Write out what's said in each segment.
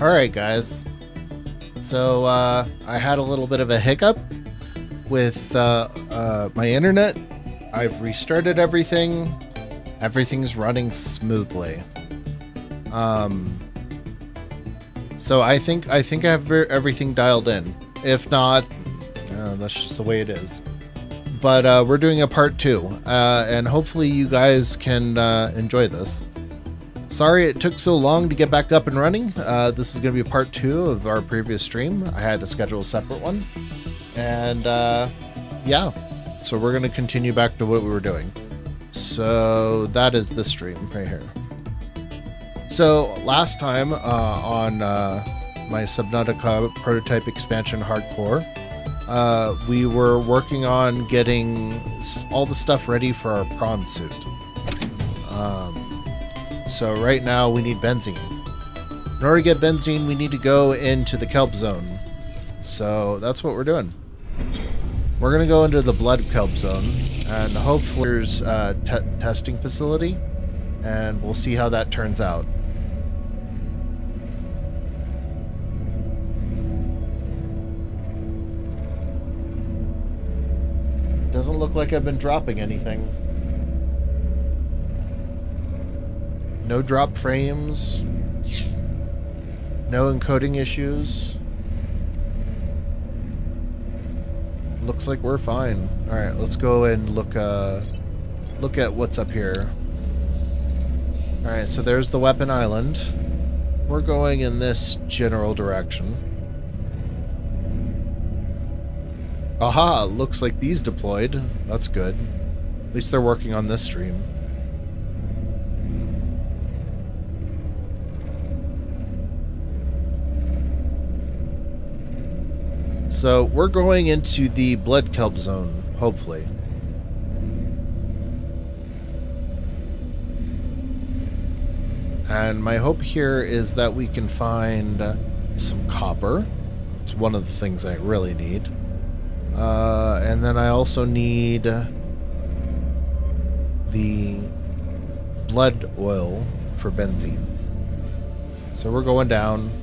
Alright guys, so I had a little bit of a hiccup with my internet. I've restarted everything. Everything's running smoothly. So I think I have everything dialed in. If not, that's just the way it is. But we're doing a part 2, and hopefully you guys can enjoy this. Sorry it took so long to get back up and running. This is going to be part 2 of our previous stream. I had to schedule a separate one. And yeah, so we're going to continue back to what we were doing. So that is this stream right here. So last time on my Subnautica prototype expansion hardcore, we were working on getting all the stuff ready for our prawn suit. So right now we need benzene. In order to get benzene, we need to go into the kelp zone. So that's what we're doing. We're going to go into the blood kelp zone, and hopefully there's a testing facility, and we'll see how that turns out. Doesn't look like I've been dropping anything. No drop frames. No encoding issues. Looks like we're fine. Alright, let's go and look at what's up here. Alright, so there's the weapon island. We're going in this general direction. Aha, looks like these deployed. That's good. At least they're working on this stream. So we're going into the blood kelp zone, hopefully. And my hope here is that we can find some copper. It's one of the things I really need. And then I also need the blood oil for benzene. So we're going down.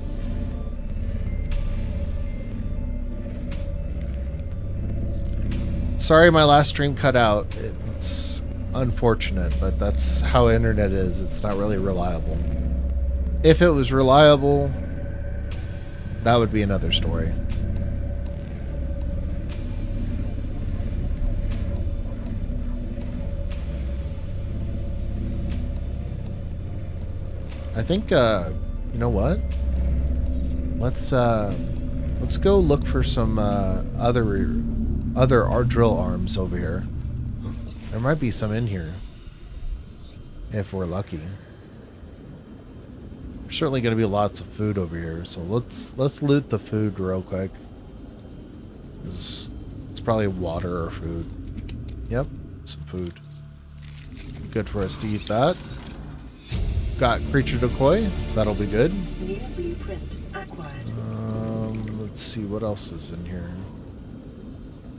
Sorry my last stream cut out. It's unfortunate, but that's how internet is. It's not really reliable. If it was reliable, that would be another story. I think, you know what? Let's go look for some other drill arms over here. There might be some in here, if we're lucky. There's certainly going to be lots of food over here, so let's loot the food real quick. It's probably water or food. Yep, some food. Good for us to eat that. Got creature decoy. That'll be good. New blueprint acquired. Let's see what else is in here.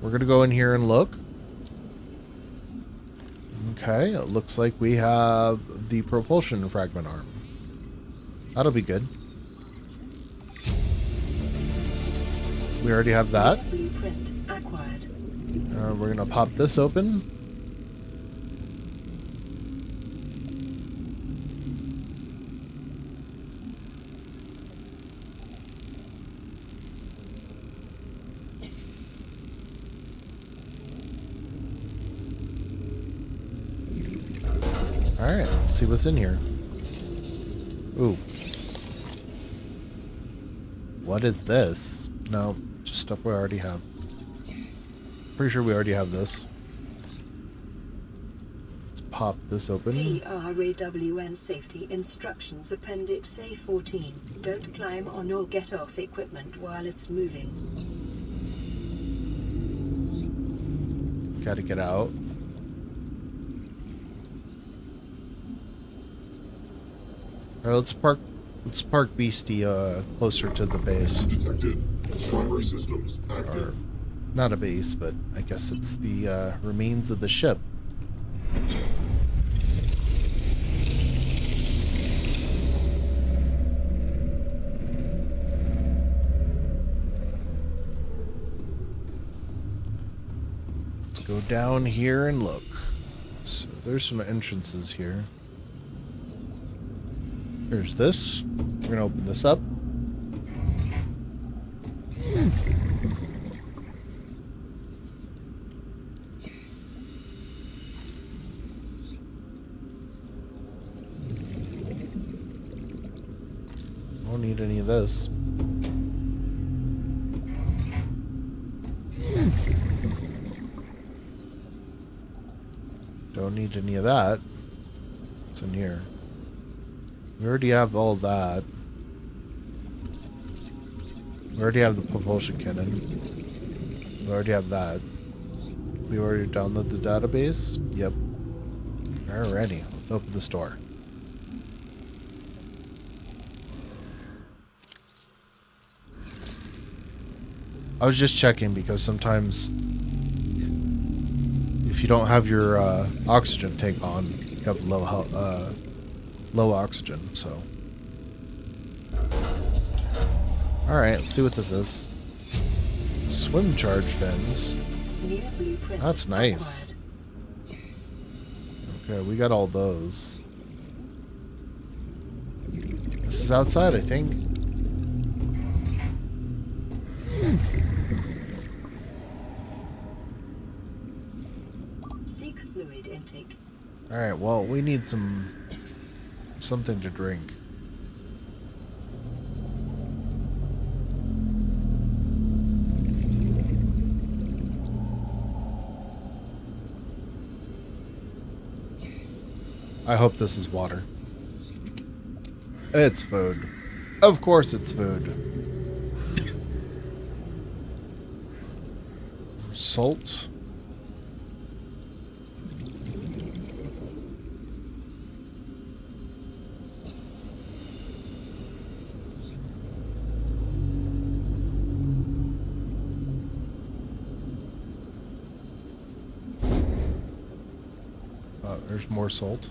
We're gonna go in here and look. Okay, it looks like we have the propulsion fragment arm. That'll be good. We already have that. Blueprint acquired. We're gonna pop this open. Alright, let's see what's in here. Ooh. What is this? No, just stuff we already have. Pretty sure we already have this. Let's pop this open. PRAWN Safety Instructions Appendix A14. Don't climb on or get off equipment while it's moving. Gotta get out. Alright, let's park Beastie closer to the base. Detected. Primary systems active. Or not a base, but I guess it's the remains of the ship. Let's go down here and look. So there's some entrances here. There's this. We're gonna open this up. Don't need any of this. Don't need any of that. What's in here? We already have all of that. We already have the propulsion cannon. We already have that. We already downloaded the database. Yep. Alrighty, let's open the store. I was just checking because sometimes if you don't have your oxygen tank on, you have low oxygen, so. Alright, let's see what this is. Swim charge fins. That's nice. Okay, we got all those. This is outside, I think. Seek fluid intake. Alright, well, we need something to drink. I hope this is water. It's food. Of course it's food. Salt. There's more salt.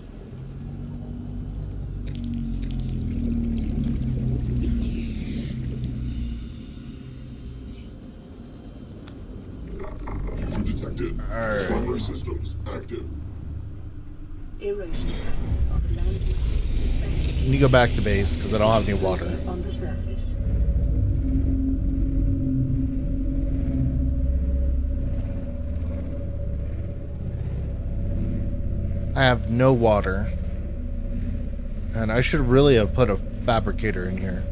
Detected. Primary systems active. Erosion patterns on the land suspended. Let me go back to base because I don't have any water. On the surface. I have no water. And I should really have put a fabricator in here.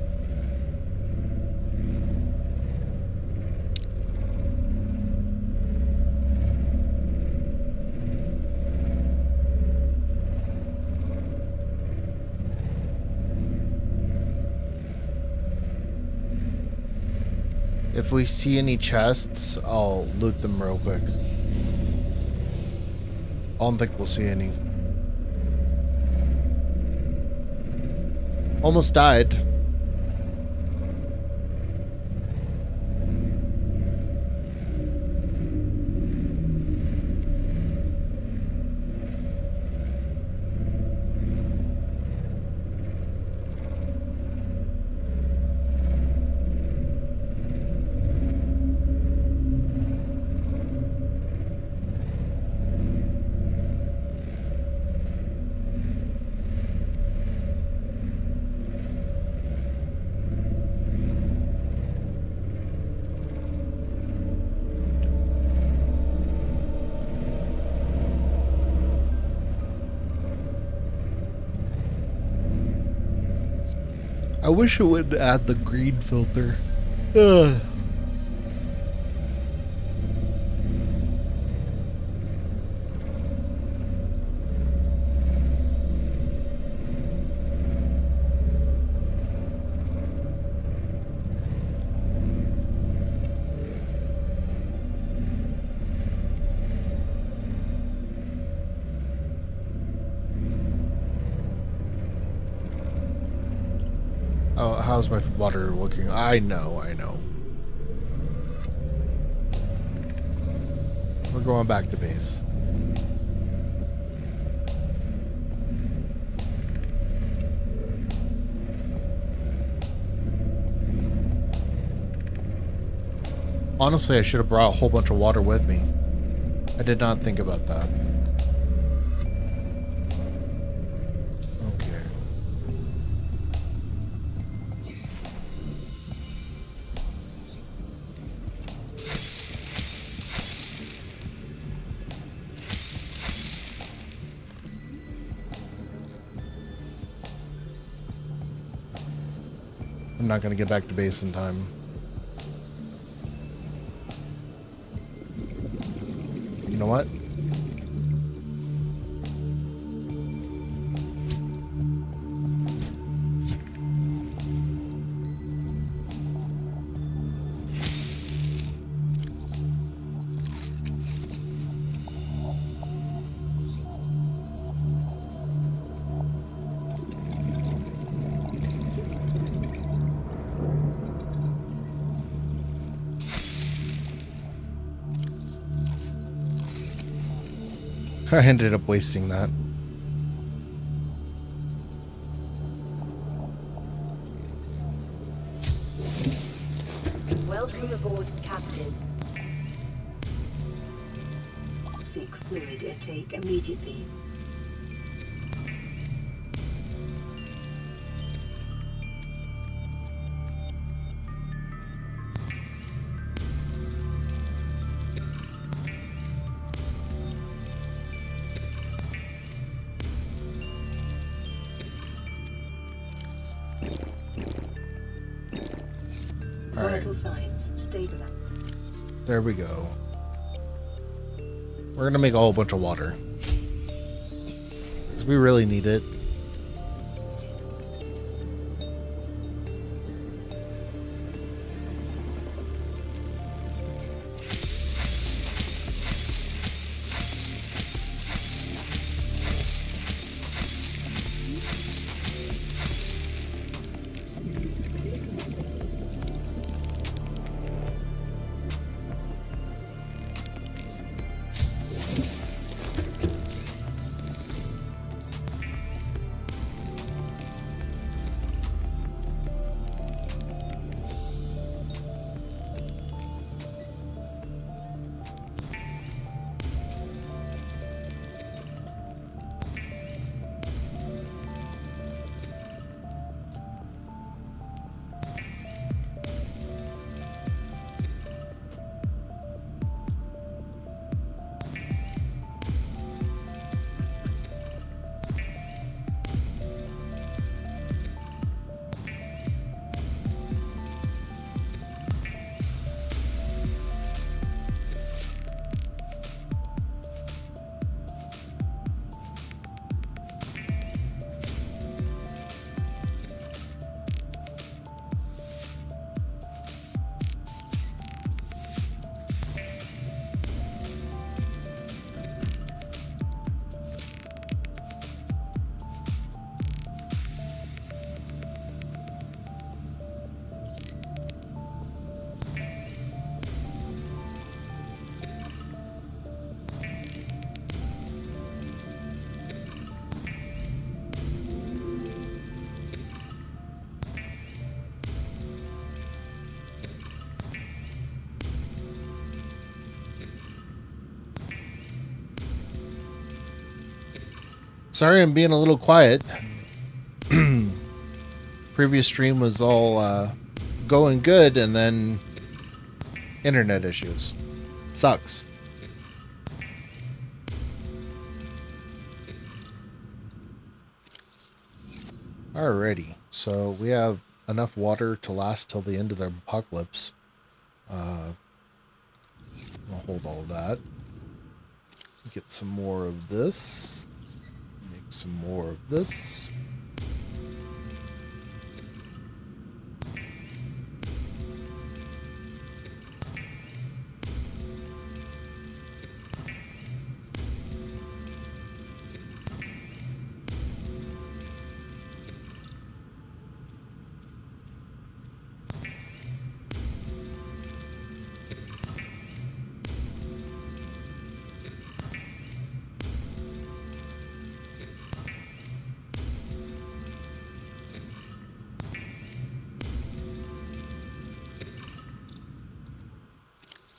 If we see any chests, I'll loot them real quick. I don't think we'll see any. Almost died. I wish it would add the green filter. Ugh. Oh, how's my water looking? I know. We're going back to base. Honestly, I should have brought a whole bunch of water with me. I did not think about that. Okay. I'm not going to get back to base in time. You know what? I ended up wasting that. Welcome aboard, Captain. Seek fluid intake immediately. Vital signs stabilized. There we go. We're gonna make a whole bunch of water. 'Cause we really need it. Sorry I'm being a little quiet. Previous stream was all going good, and then internet issues. Sucks. Alrighty, so we have enough water to last till the end of the apocalypse. I'll hold all of that. Get some more of this. Make some more of this.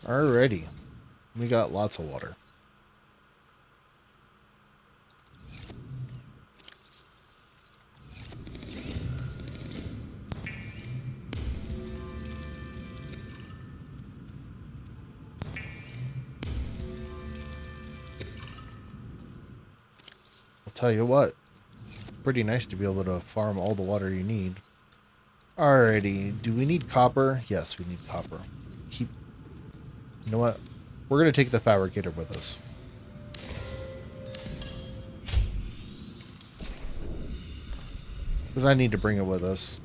Alrighty. We got lots of water. tell you what. Pretty nice to be able to farm all the water you need. Alrighty, do we need copper? Yes, we need copper. You know what? We're going to take the fabricator with us. Because I need to bring it with us.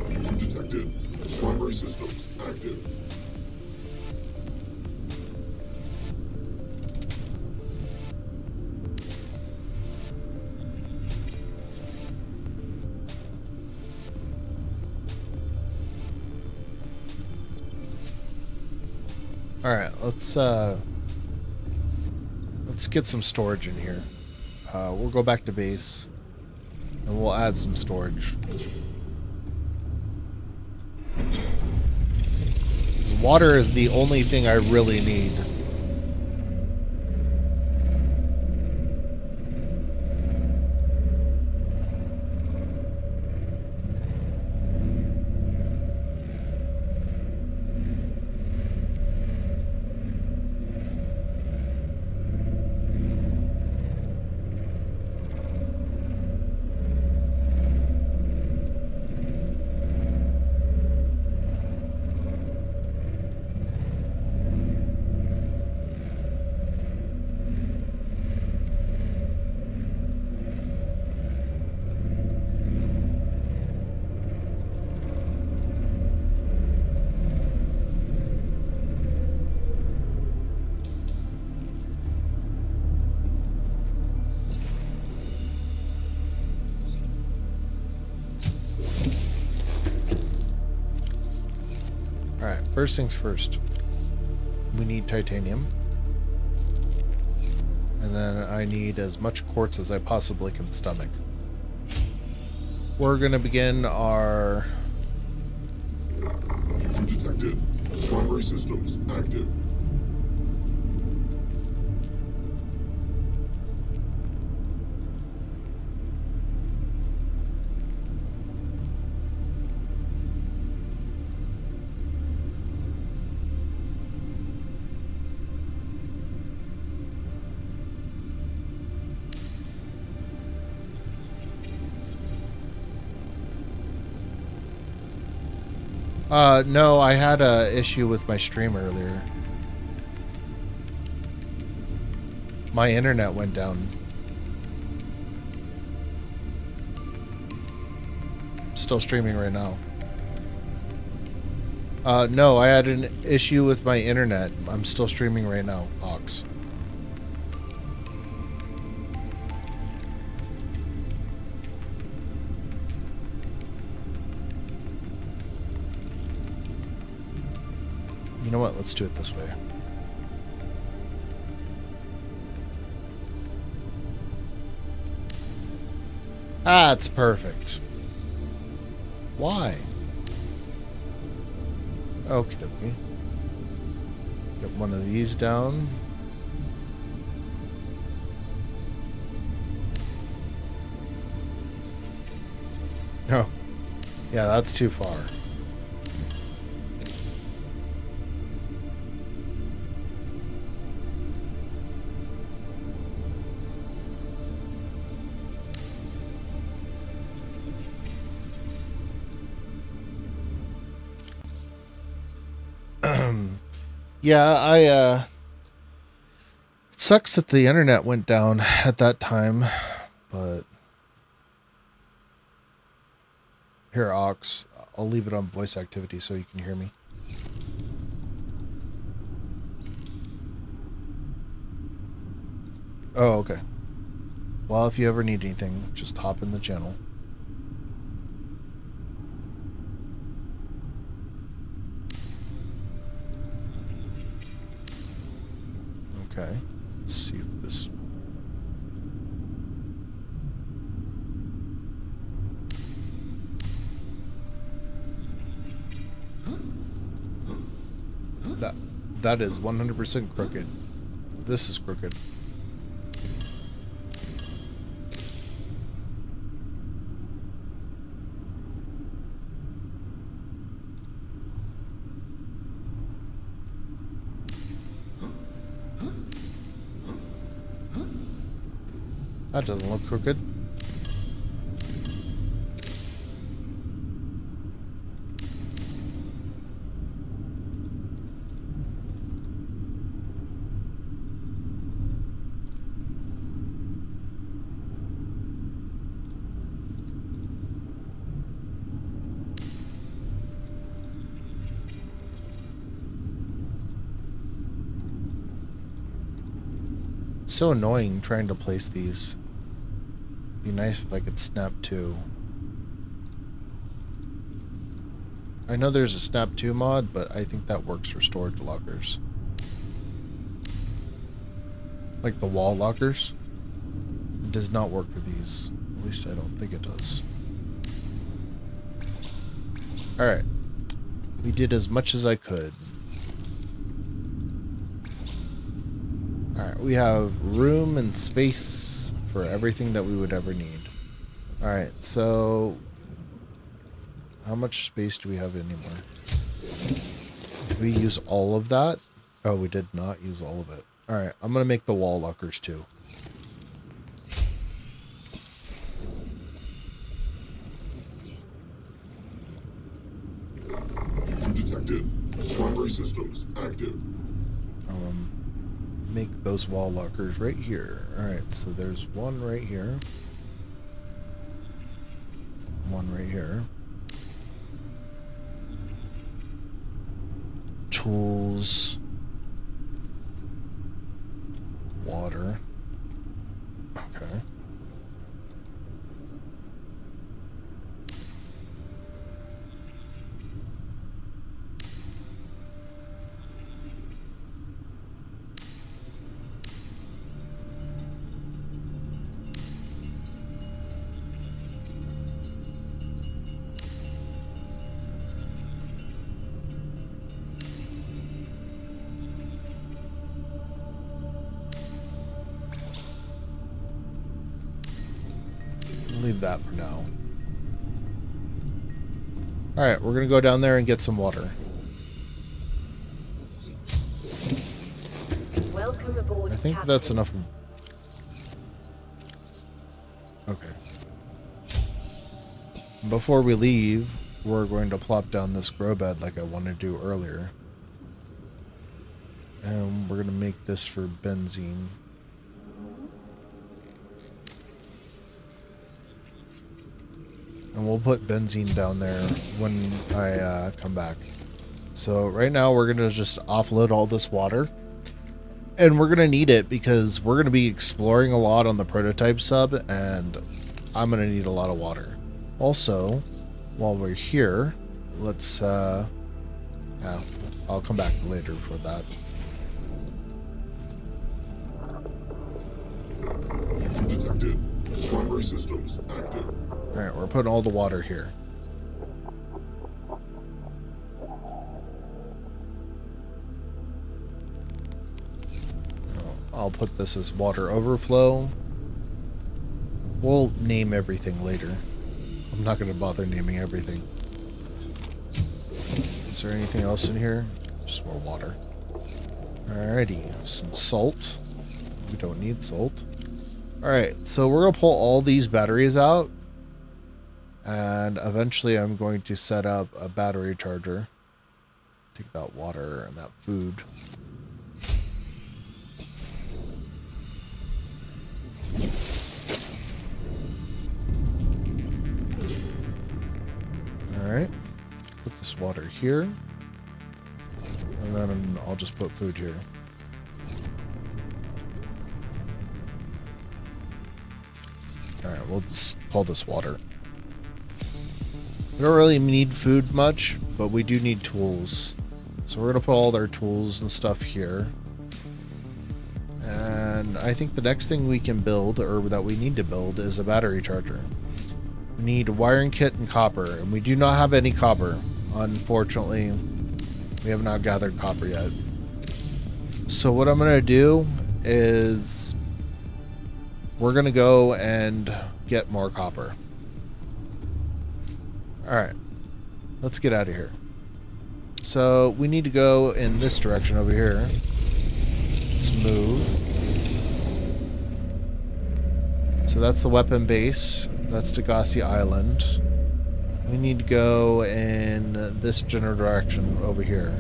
User detected. Primary systems active. Alright, let's get some storage in here. We'll go back to base and we'll add some storage. Water is the only thing I really need. Alright, first things first. We need titanium. And then I need as much quartz as I possibly can stomach. We're going to begin our... User detected. Primary systems active. No, I had a issue with my stream earlier. My internet went down. Still streaming right now. No, I had an issue with my internet. I'm still streaming right now, Ox. You know what? Let's do it this way. That's perfect. Why? Okie dokie. Get one of these down. Oh. Yeah, that's too far. Yeah, it sucks that the internet went down at that time, but here, Ox, I'll leave it on voice activity so you can hear me. Oh, okay. Well, if you ever need anything, just hop in the channel. Okay, let's see if this That is 100% crooked. This is crooked. That doesn't look crooked. So annoying trying to place these. Be nice if I could snap two. I know there's a snap 2 mod, but I think that works for storage lockers. Like the wall lockers. It does not work for these. At least I don't think it does. Alright. We did as much as I could. Alright, we have room and space for everything that we would ever need. Alright, so how much space do we have anymore? Did we use all of that? Oh, we did not use all of it. Alright, I'm going to make the wall lockers too. Issue detected. Primary systems active. Make those wall lockers right here. Alright, so there's one right here. One right here. Tools. Water. Okay. Leave that for now. Alright, we're gonna go down there and get some water. Welcome aboard, I think Captain. that's enough. Okay. Before we leave, we're going to plop down this grow bed like I wanted to do earlier. And we're gonna make this for benzene. And we'll put benzene down there when I come back. So right now we're going to just offload all this water. And we're going to need it because we're going to be exploring a lot on the prototype sub. And I'm going to need a lot of water. Also, while we're here, let's... I'll come back later for that. Issue detected. Primary systems active. Alright, we're putting all the water here. I'll put this as water overflow. We'll name everything later. I'm not going to bother naming everything. Is there anything else in here? Just more water. Alrighty, some salt. We don't need salt. Alright, so we're going to pull all these batteries out. And eventually I'm going to set up a battery charger. Take that water and that food. Alright. Put this water here. And then I'll just put food here. Alright, we'll just call this water. We don't really need food much, but we do need tools. So we're going to put all our tools and stuff here. And I think the next thing we can build, or that we need to build, is a battery charger. We need a wiring kit and copper, and we do not have any copper. Unfortunately, we have not gathered copper yet. So what I'm gonna do is we're gonna go and get more copper. Alright. Let's get out of here. So we need to go in this direction over here. Let's move. So that's the weapon base. That's Degassi Island. We need to go in this general direction over here.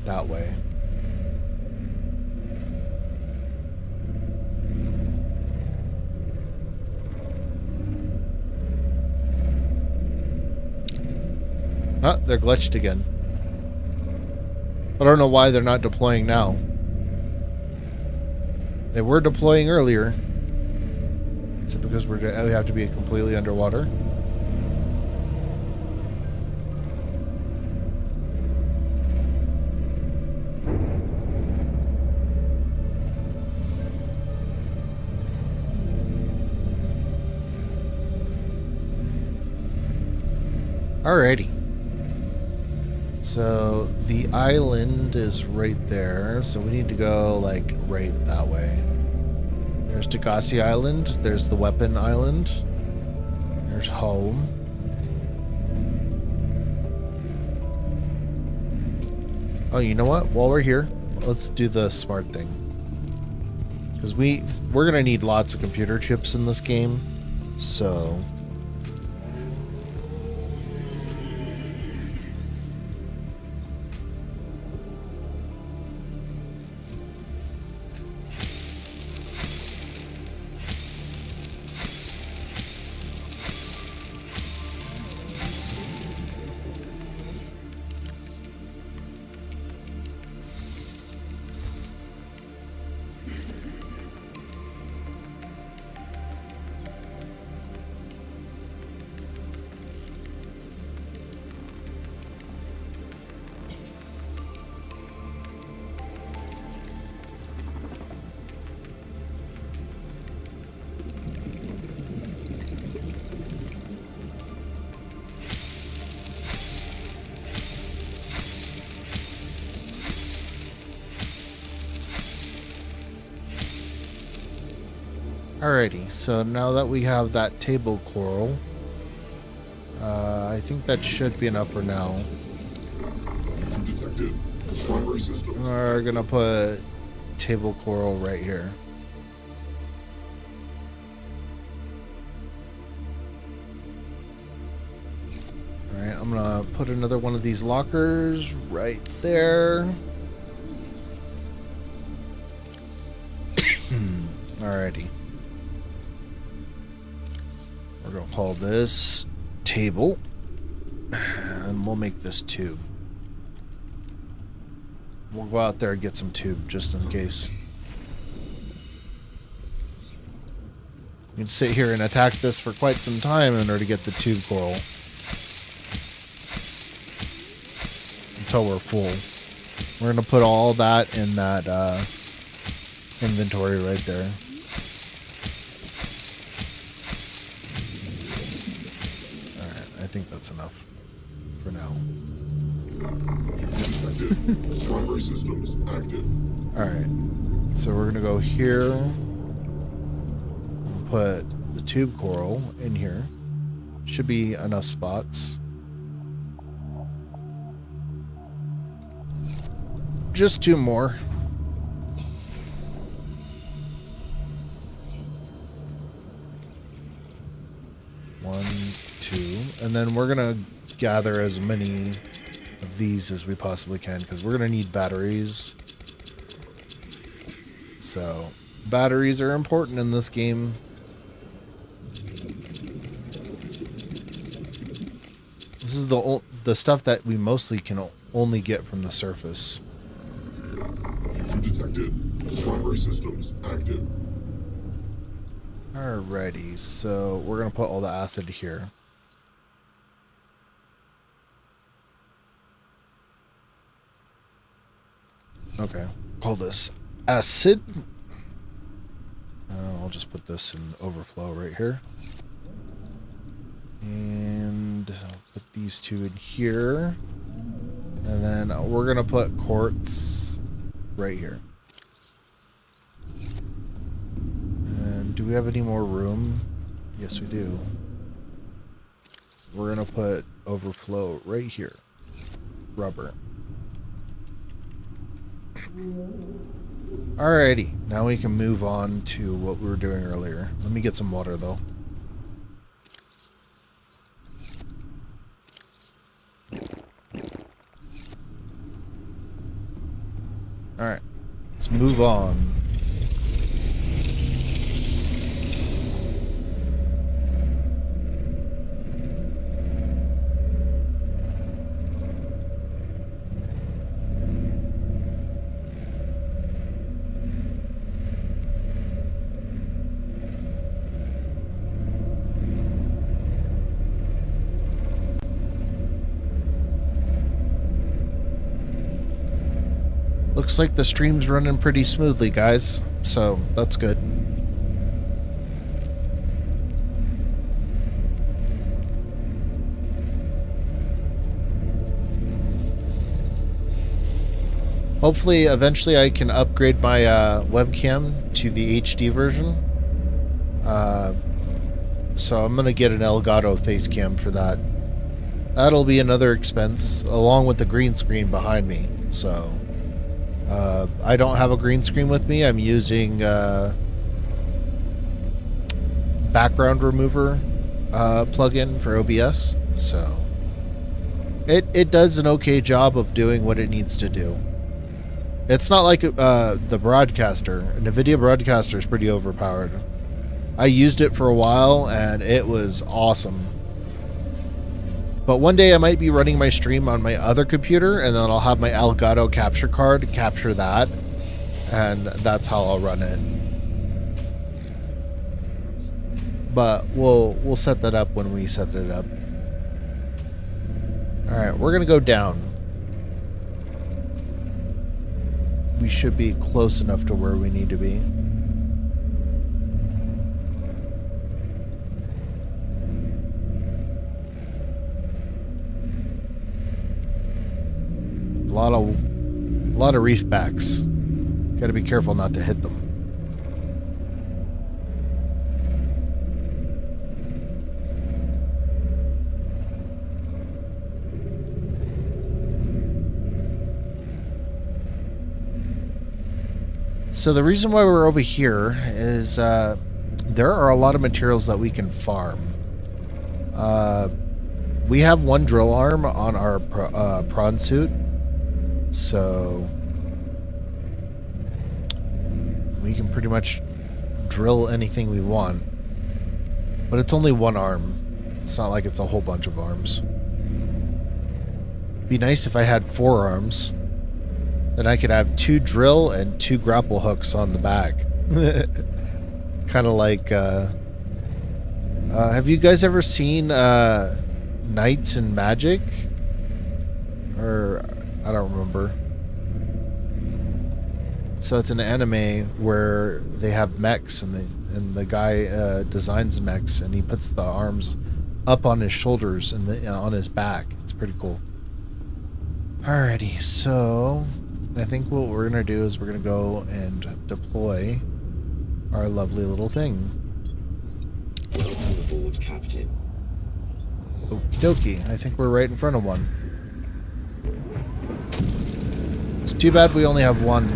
That way. Ah, they're glitched again. I don't know why they're not deploying now. They were deploying earlier. Is it because we have to be completely underwater? Alrighty. So the island is right there, so we need to go like right that way. There's Degassi Island, there's the weapon island, there's home. Oh, you know what? While we're here, let's do the smart thing. Because we're gonna need lots of computer chips in this game, so alrighty, so now that we have that table coral, I think that should be enough for now. Issue detected. Primary systems. We're gonna put table coral right here. Alright, I'm gonna put another one of these lockers right there. Alrighty. We're gonna call this table, and we'll make this tube. We'll go out there and get some tube just in case. We can sit here and attack this for quite some time in order to get the tube coral. Until we're full. We're gonna put all that in that inventory right there. I think that's enough for now. Detected. Primary systems active. Alright. So we're gonna go here. Put the tube coral in here. Should be enough spots. Just two more. One, two, and then we're gonna gather as many of these as we possibly can because we're gonna need batteries. So batteries are important in this game. This is the stuff that we mostly can only get from the surface. Issue detected. Primary systems active. Alrighty, so we're gonna put all the acid here. Okay, call this acid. I'll just put this in overflow right here. And I'll put these two in here. And then we're gonna put quartz right here. And do we have any more room? Yes, we do. We're gonna put overflow right here. Rubber. Alrighty, now we can move on to what we were doing earlier. Let me get some water though. Alright, let's move on. Looks like the stream's running pretty smoothly, guys, so that's good. Hopefully, eventually I can upgrade my webcam to the HD version. So I'm going to get an Elgato face cam for that. That'll be another expense, along with the green screen behind me, so... I don't have a green screen with me. I'm using background remover plugin for OBS. So it does an okay job of doing what it needs to do. It's not like the broadcaster. An NVIDIA broadcaster is pretty overpowered. I used it for a while and it was awesome. But one day I might be running my stream on my other computer, and then I'll have my Elgato capture card capture that, and that's how I'll run it. But we'll set that up when we set it up. Alright, we're gonna go down. We should be close enough to where we need to be. A lot of reef backs. Gotta be careful not to hit them. So the reason why we're over here is there are a lot of materials that we can farm. We have one drill arm on our prawn suit. So we can pretty much drill anything we want. But it's only one arm. It's not like it's a whole bunch of arms. Be nice if I had 4 arms. Then I could have 2 drill and 2 grapple hooks on the back. Kind of like have you guys ever seen Knights and Magic? Or I don't remember. So it's an anime where they have mechs, and the guy designs mechs, and he puts the arms up on his shoulders and on his back. It's pretty cool. Alrighty, so I think what we're gonna do is we're gonna go and deploy our lovely little thing. Welcome aboard, Captain. Okie dokie. I think we're right in front of one. It's too bad we only have one.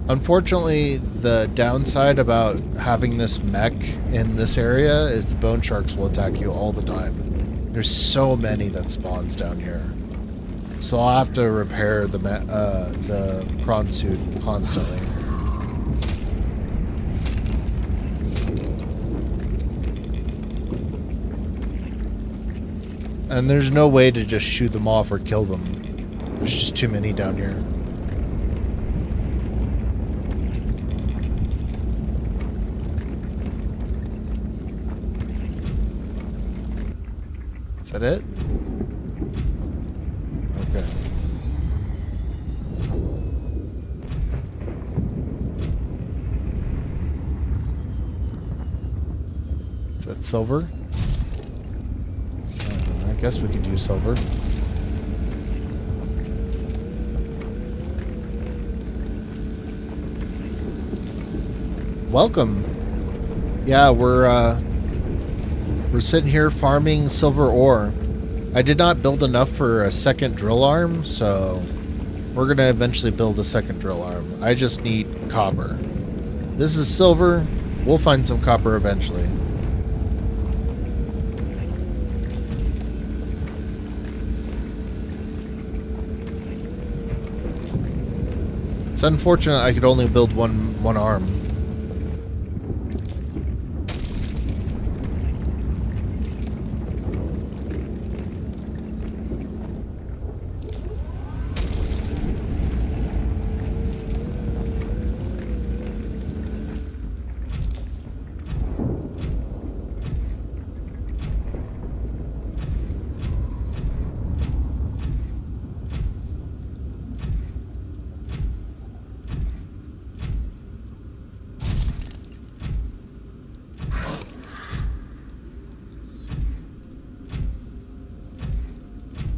Unfortunately, the downside about having this mech in this area is the bone sharks will attack you all the time. There's so many that spawns down here. So I'll have to repair the prawn suit constantly. And there's no way to just shoot them off or kill them. There's just too many down here. Is that it? Okay. silver. I guess we could do silver. Welcome. Yeah, we're sitting here farming silver ore. I did not build enough for a second drill arm, so we're gonna eventually build a second drill arm. I just need copper. This is silver. We'll find some copper eventually. It's unfortunate I could only build one arm.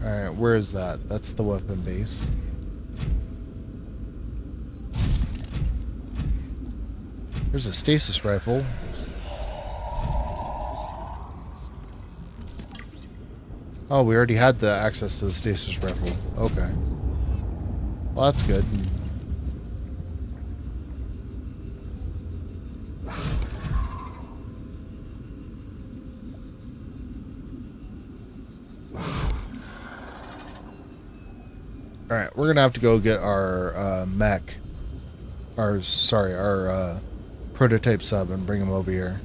Alright, where is that? That's the weapon base. There's a stasis rifle. Oh, we already had the access to the stasis rifle. Okay. Well, that's good. Alright, we're gonna have to go get our mech. Our prototype sub and bring him over here.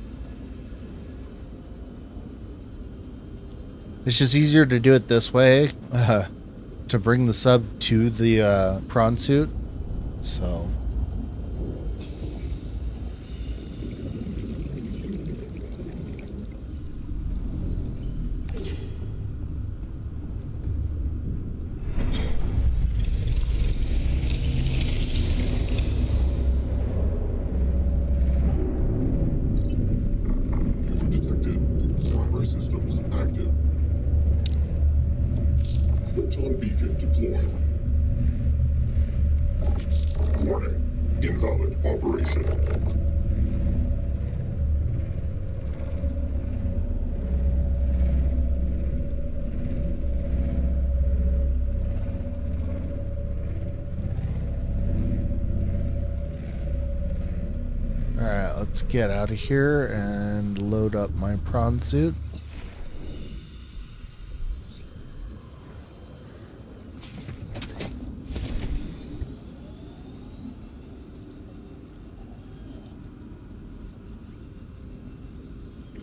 It's just easier to do it this way, to bring the sub to the prawn suit. So. Systems active. Photon beacon deployed. Warning. Invalid operation. Alright, let's get out of here and load up my prawn suit.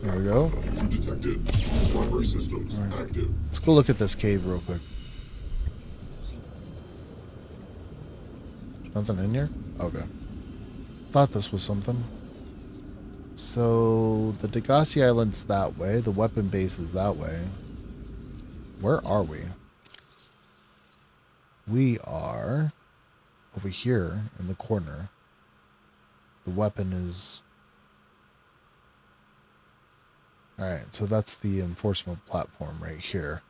There we go. Detected. Primary systems active. Let's go look at this cave real quick. Nothing in here? Okay. Thought this was something. So the Degassi Island's that way. The weapon base is that way. Where are we? We are over here in the corner. The weapon is... Alright, so that's the enforcement platform right here.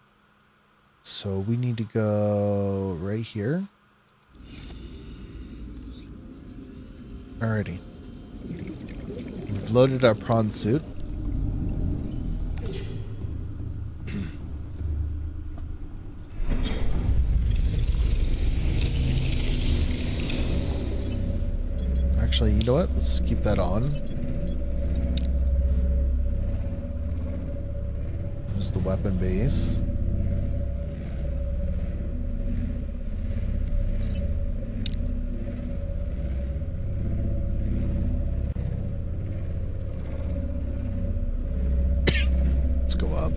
So we need to go right here. Alrighty. We've loaded our prawn suit. Actually, you know what? Let's keep that on. There's the weapon base. Let's go up.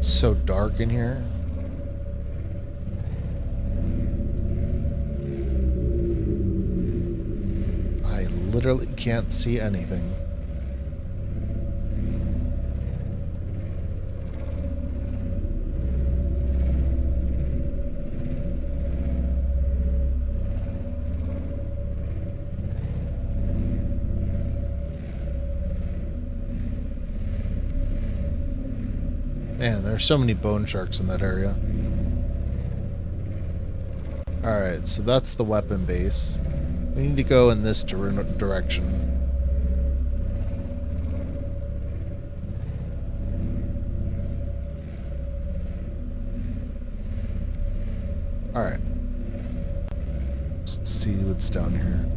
So dark in here. literally can't see anything. Man, there's so many bone sharks in that area. Alright, so that's the weapon base. We need to go in this direction. Alright. Let's see what's down here.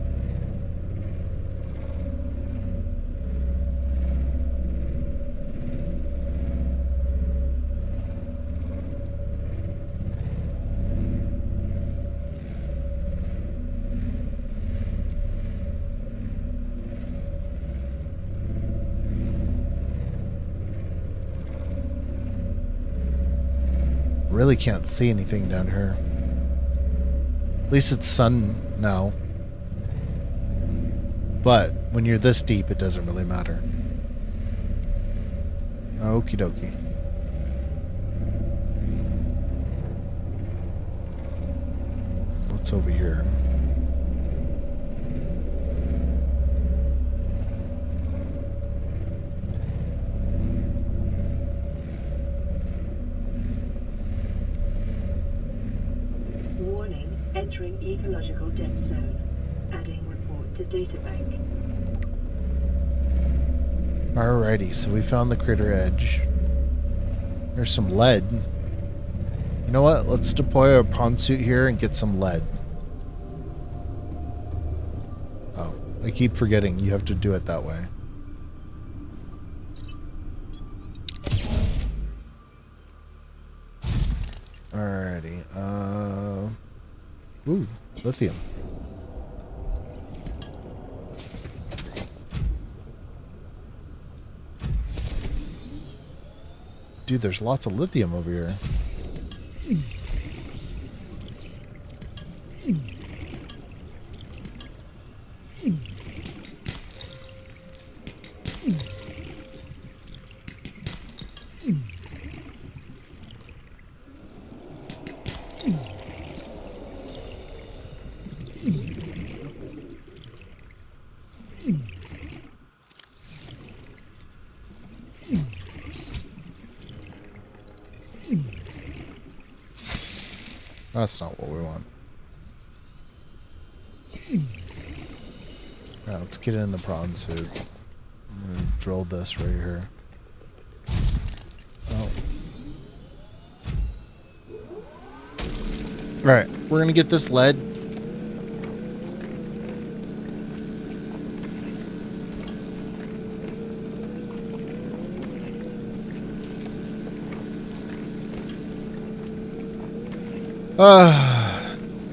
Really can't see anything down here. At least it's sun now. But when you're this deep, it doesn't really matter. Okie dokie. What's over here? Entering ecological dead zone. Adding report to databank. Alrighty, so we found the crater edge. There's some lead. You know what? Let's deploy a prawn suit here and get some lead. Oh, I keep forgetting you have to do it that way. Alrighty, ooh, lithium. Dude, there's lots of lithium over here. That's not what we want. Alright, let's get in the prawn suit. I'm gonna drill this right here. Oh. Alright, we're gonna get this lead.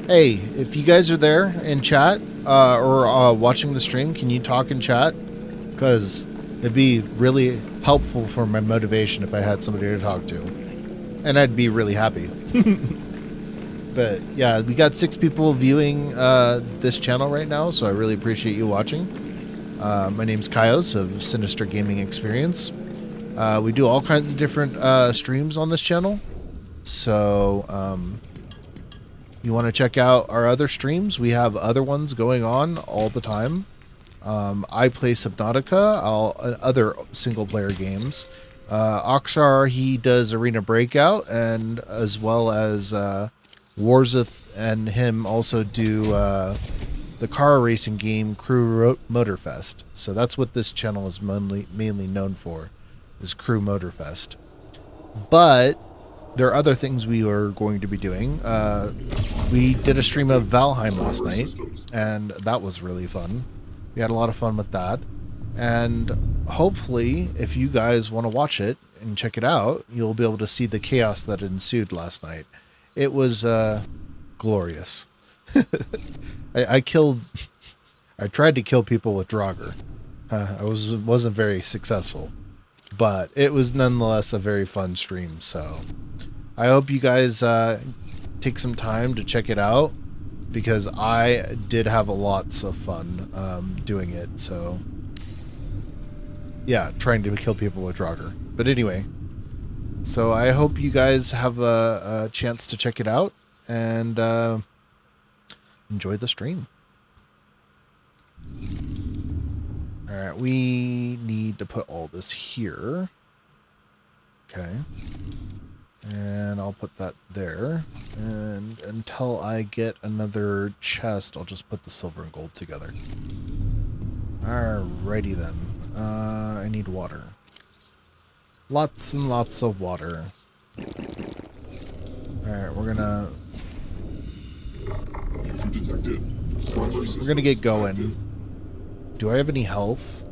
Hey, if you guys are there in chat or watching the stream, can you talk in chat? Because it'd be really helpful for my motivation if I had somebody to talk to. And I'd be really happy. But yeah, we got 6 people viewing this channel right now, so I really appreciate you watching. My name's Kaios of Sinister Gaming Experience. We do all kinds of different streams on this channel. So, you want to check out our other streams? We have other ones going on all the time. I play Subnautica, other single-player games. Oxar, he does Arena Breakout, and as well as Warzith and him also do the car racing game Crew Motorfest. So that's what this channel is mainly known for, is Crew Motorfest. But there are other things we are going to be doing. We did a stream of Valheim last night, and that was really fun. We had a lot of fun with that. And hopefully, if you guys want to watch it and check it out, you'll be able to see the chaos that ensued last night. It was glorious. I tried to kill people with Draugr. I wasn't very successful, but it was nonetheless a very fun stream. So I hope you guys take some time to check it out. because I did have lots of fun doing it. So, yeah, trying to kill people with Draugr. But anyway, so I hope you guys have a chance to check it out and enjoy the stream. All right, we need to put all this here. Okay. And I'll put that there. And until I get another chest, I'll just put the silver and gold together. Alrighty then. I need water. Lots and lots of water. Alright, we're gonna Issue detected. Primary systems We're gonna get going. active. Do I have any health?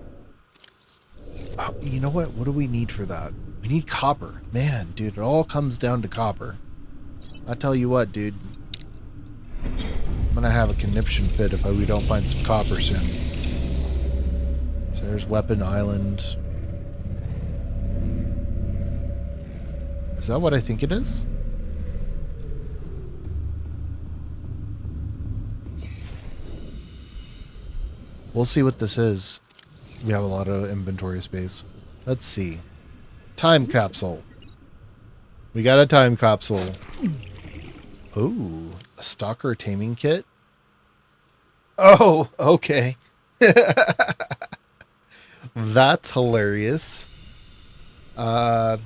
Oh, you know what? What do we need for that? We need copper. Man, dude, it all comes down to copper. I tell you what, dude. I'm gonna have a conniption fit if we don't find some copper soon. So there's Weapon Island. Is that what I think it is? We'll see what this is. We have a lot of inventory space. Let's see. Time capsule. We got a time capsule. Ooh, a stalker taming kit. Oh, okay. That's hilarious. But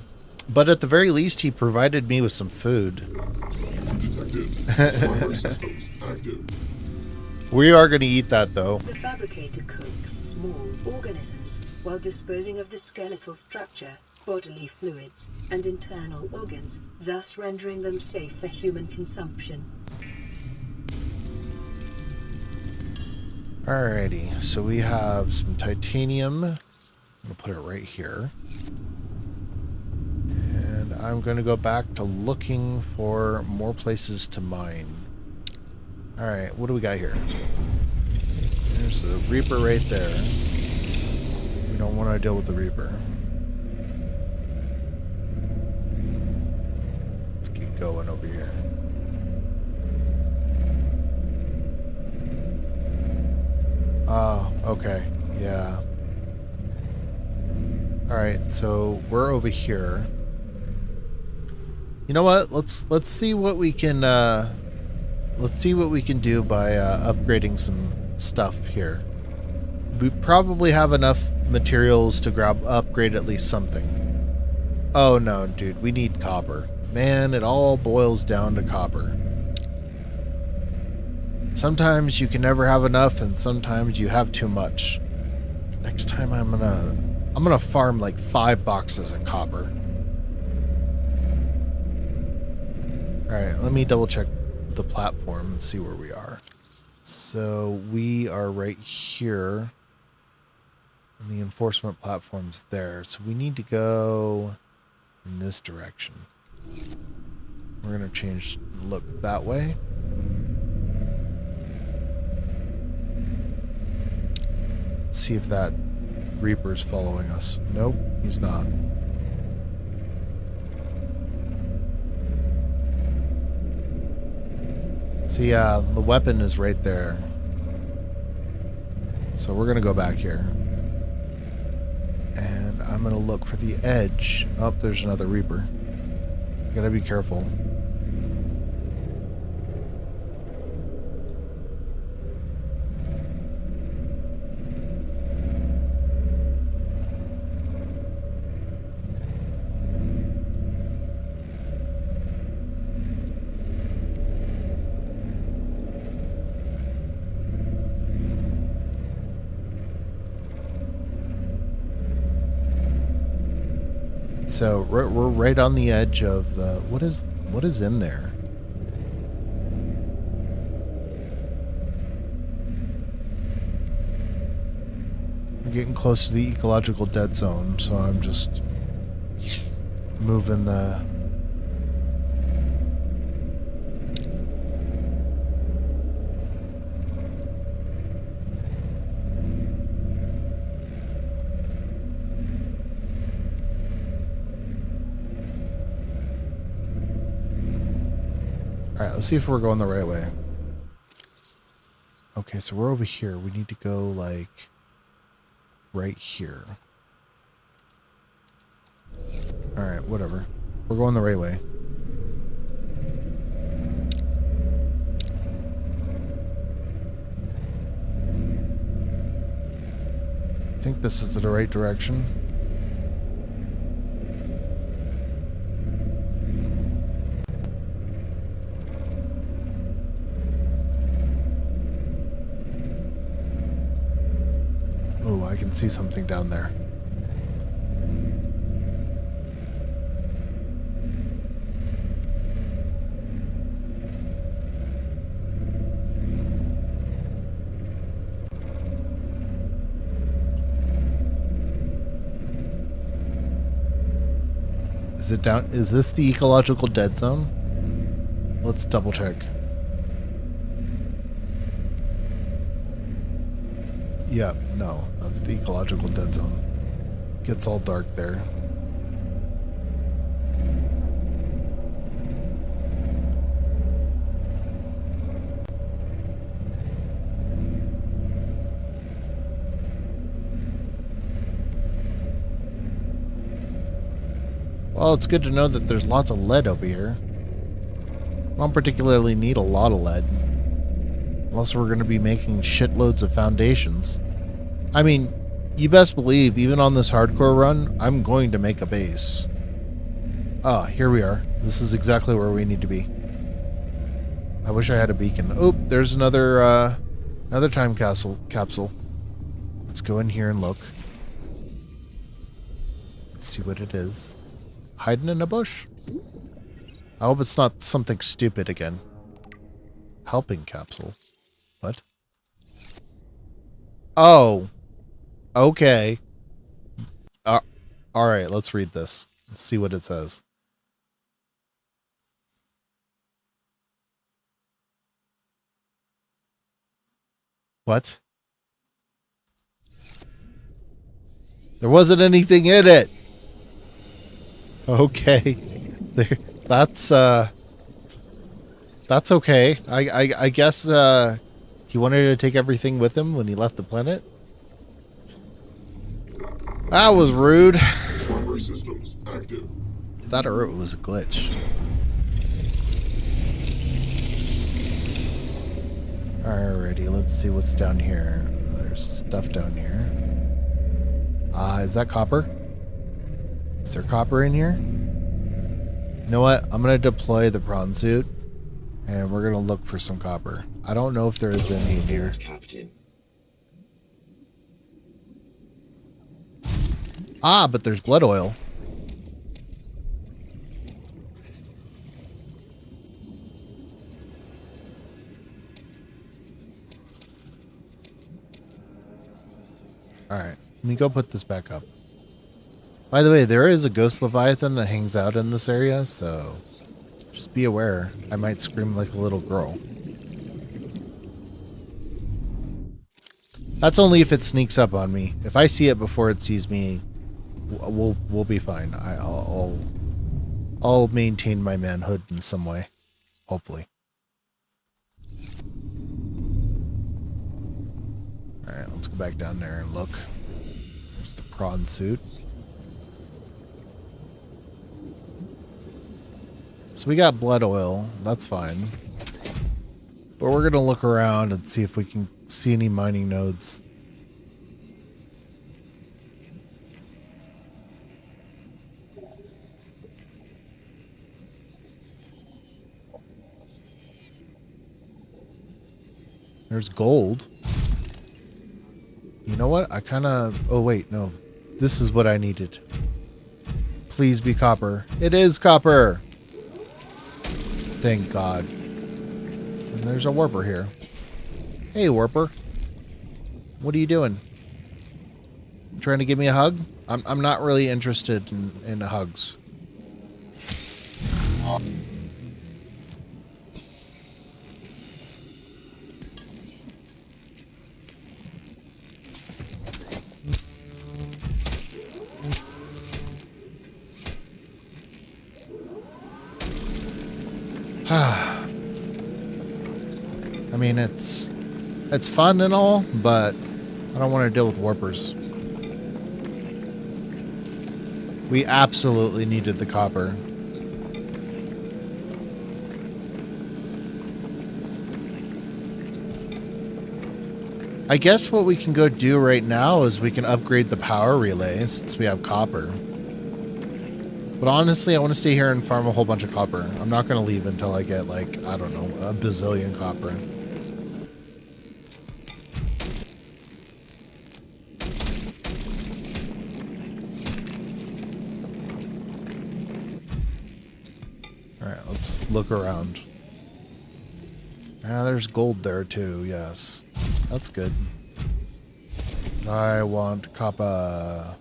at the very least, he provided me with some food. Issue detected. Primary systems active. We are going to eat that, though. The fabricator cooks small organisms while disposing of the skeletal structure, bodily fluids, and internal organs, thus rendering them safe for human consumption. Alrighty, so we have some titanium. I'm going to put it right here. And I'm going to go back to looking for more places to mine. Alright, what do we got here? There's a Reaper right there. We don't want to deal with the Reaper. Let's get going over here. Oh, okay. Yeah. Alright, so we're over here. You know what? Let's see what we can let's see what we can do by upgrading some stuff here. We probably have enough materials to upgrade at least something. Oh no, dude, we need copper. Man, it all boils down to copper. Sometimes you can never have enough, and sometimes you have too much. Next time I'm gonna farm like 5 boxes of copper. Alright, let me double check the platform and see where we are. So we are right here. And the enforcement platform's there. So we need to go in this direction. We're going to look that way. See if that Reaper's following us. Nope, he's not. See, the weapon is right there. So we're going to go back here. And I'm going to look for the edge. Oh, there's another Reaper. Gotta be careful. So we're right on the edge of the what is in there? We're getting close to the ecological dead zone, so I'm just moving the Alright, let's see if we're going the right way. Okay, so we're over here. We need to go, like, right here. Alright, whatever. We're going the right way. I think this is the right direction. Oh, I can see something down there. Is it down? Is this the ecological dead zone? Let's double check. Yeah, no, that's the ecological dead zone. Gets all dark there. Well, it's good to know that there's lots of lead over here. I don't particularly need a lot of lead. Unless we're going to be making shitloads of foundations. I mean, you best believe, even on this hardcore run, I'm going to make a base. Ah, here we are. This is exactly where we need to be. I wish I had a beacon. Oh, there's another time capsule. Let's go in here and look. Let's see what it is. Hiding in a bush? I hope it's not something stupid again. Helping capsule. What? Oh. Okay. Alright, let's read this. Let's see what it says. What? There wasn't anything in it! Okay. There, that's okay. I guess he wanted to take everything with him when he left the planet. That was rude. Primary systems active. I thought it was a glitch. Alrighty, let's see what's down here. There's stuff down here. Is that copper? Is there copper in here? You know what? I'm going to deploy the prawn suit, and we're going to look for some copper. I don't know if there is any in here. Captain. Ah, but there's blood oil. Alright, let me go put this back up. By the way, there is a ghost leviathan that hangs out in this area, so just be aware. I might scream like a little girl. That's only if it sneaks up on me. If I see it before it sees me, we'll be fine. I'll maintain my manhood in some way, hopefully. All right, let's go back down there and look. There's the prawn suit. So we got blood oil. That's fine. But we're going to look around and see if we can see any mining nodes. There's gold. You know what? I kind of... Oh, wait. No. This is what I needed. Please be copper. It is copper! Thank God. And there's a warper here. Hey, warper. What are you doing? Trying to give me a hug? I'm not really interested in hugs. I mean, it's It's fun and all, but I don't want to deal with warpers. We absolutely needed the copper. I guess what we can go do right now is we can upgrade the power relay since we have copper. But honestly, I want to stay here and farm a whole bunch of copper. I'm not going to leave until I get, like, I don't know, a bazillion copper. Alright, let's look around. Ah, there's gold there too, yes. That's good. I want copper.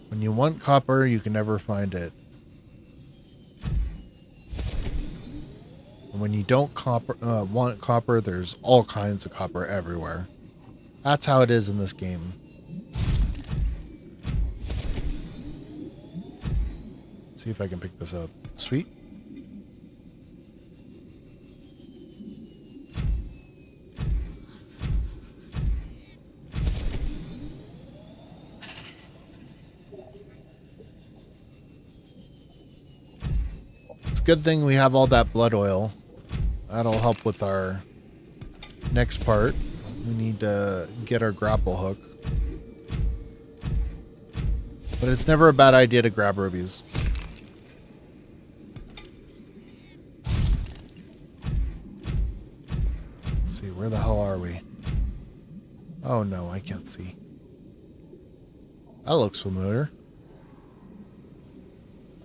When you want copper, you can never find it. And when you don't want copper, there's all kinds of copper everywhere. That's how it is in this game. See if I can pick this up. Sweet. It's a good thing we have all that blood oil. That'll help with our next part. We need to get our grapple hook. But it's never a bad idea to grab rubies. Let's see, where the hell are we? Oh no, I can't see. That looks familiar.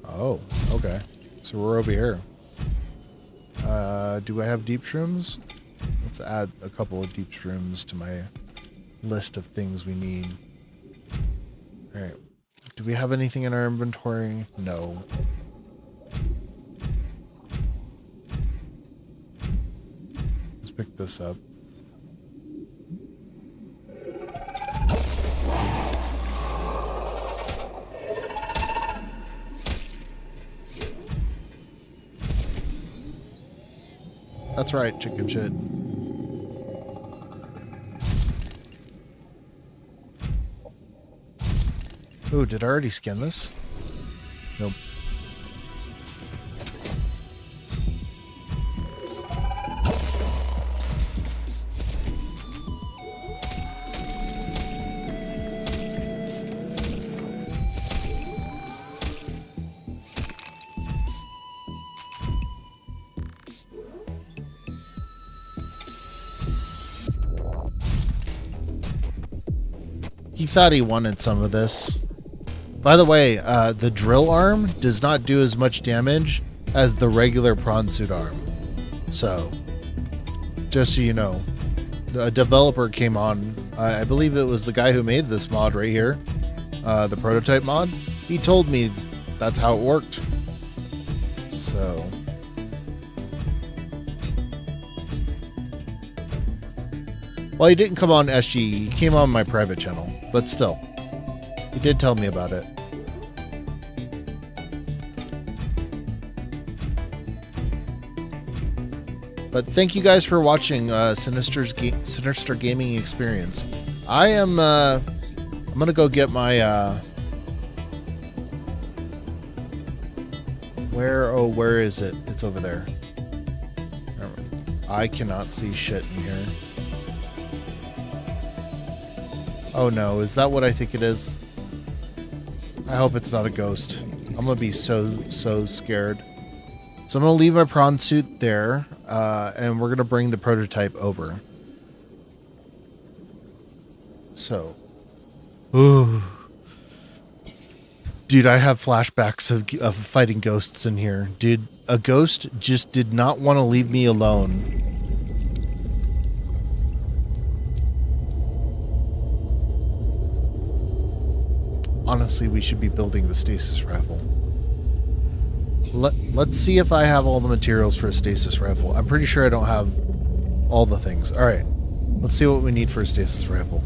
Oh, okay. So we're over here. Do I have deep shrooms? Let's add a couple of deep shrooms to my list of things we need. Alright. Do we have anything in our inventory? No. Let's pick this up. That's right, chicken shit. Ooh, did I already skin this? Nope. He thought he wanted some of this. By the way, the drill arm does not do as much damage as the regular prawn suit arm. So, just so you know, the developer came on, I believe it was the guy who made this mod right here, the prototype mod. He told me that's how it worked. So... well, he didn't come on SG, he came on my private channel, but still, he did tell me about it. But thank you guys for watching Sinister Gaming Experience. I'm gonna go get my where is it? It's over there. I cannot see shit in here. Oh no, is that what I think it is? I hope it's not a ghost. I'm gonna be so scared. So I'm gonna leave my prawn suit there, and we're gonna bring the prototype over. So, ooh, dude, I have flashbacks of fighting ghosts in here. Dude, a ghost just did not want to leave me alone. Honestly, we should be building the stasis rifle. Let's see if I have all the materials for a stasis rifle. I'm pretty sure I don't have all the things. Alright, let's see what we need for a stasis rifle.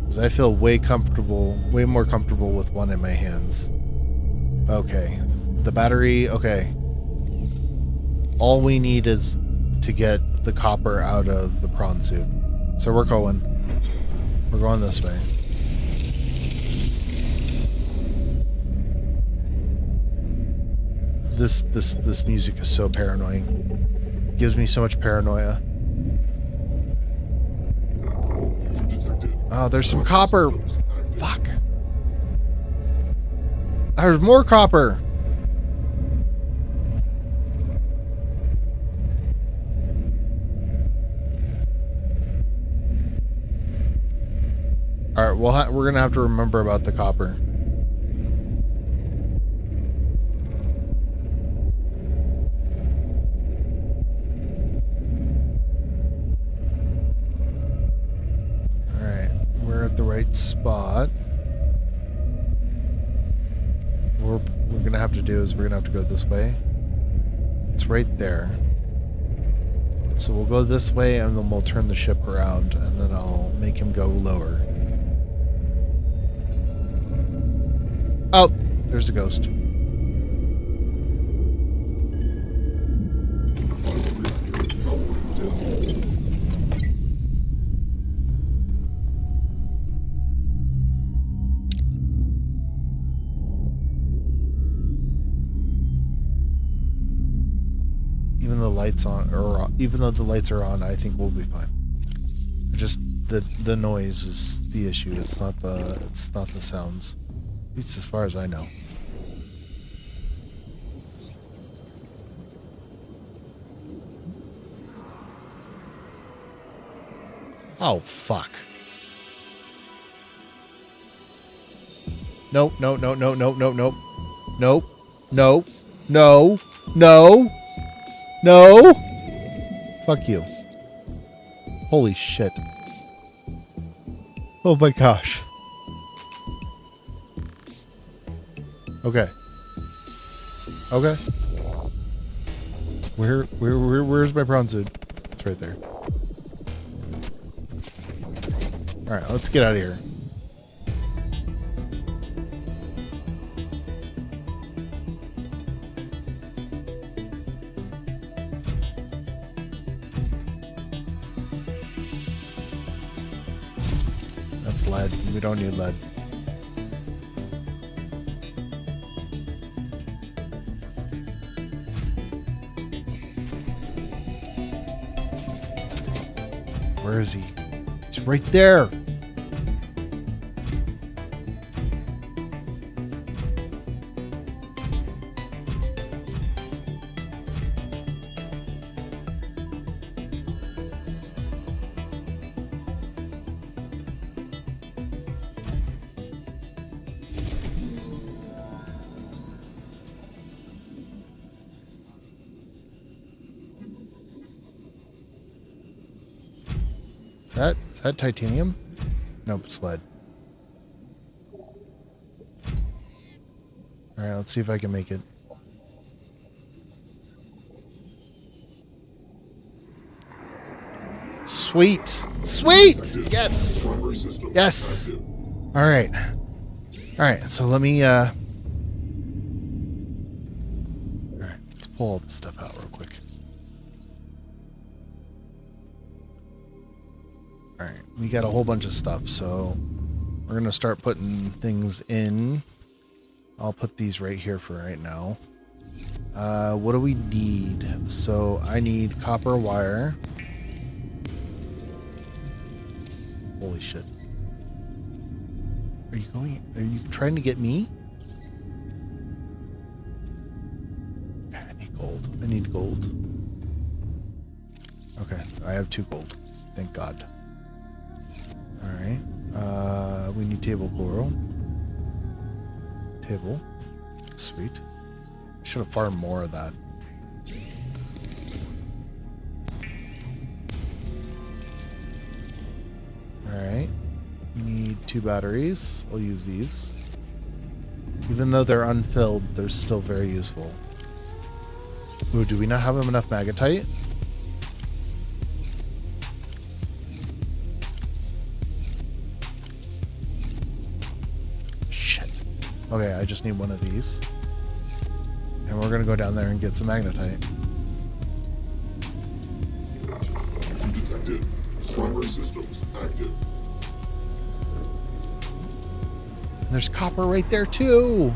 Because I feel way more comfortable with one in my hands. Okay, the battery, okay. All we need is to get the copper out of the prawn suit. So we're going this way. This music is so paranoid. Gives me so much paranoia. User detected. Oh, there's some copper. Fuck. There's more copper. All right, we're gonna have to remember about the copper. All right, we're at the right spot. What we're gonna have to do is we're gonna have to go this way. It's right there. So we'll go this way and then we'll turn the ship around and then I'll make him go lower. Oh, there's the ghost. Even the lights on, or even though the lights are on, I think we'll be fine. Just the noise is the issue. It's not the sounds. At least as far as I know. Oh, fuck. Nope, no, no, no, no, no, no. Nope. No. No. No. No. Fuck you. Holy shit. Oh my gosh. Okay. Okay. Where's my prawn suit? It's right there. Alright, let's get out of here. That's lead. We don't need lead. Where is he? He's right there. Is that titanium? Nope, it's lead. Alright, let's see if I can make it. Sweet! Sweet! Yes! Primary systems Yes! active. Alright. Alright, so let me Alright, let's pull all this stuff out real quick. Alright, we got a whole bunch of stuff, so we're gonna start putting things in. I'll put these right here for right now. What do we need? So I need copper wire. Holy shit. Are you trying to get me? Okay, I need gold. I need gold. Okay, I have 2 gold. Thank God. Alright. We need table coral. Table. Sweet. Should have farmed more of that. Alright. We need 2 batteries. I'll use these. Even though they're unfilled, they're still very useful. Ooh, do we not have enough magnetite? Shit. Okay, I just need one of these. And we're gonna go down there and get some magnetite. detected. Primary systems active. There's copper right there too.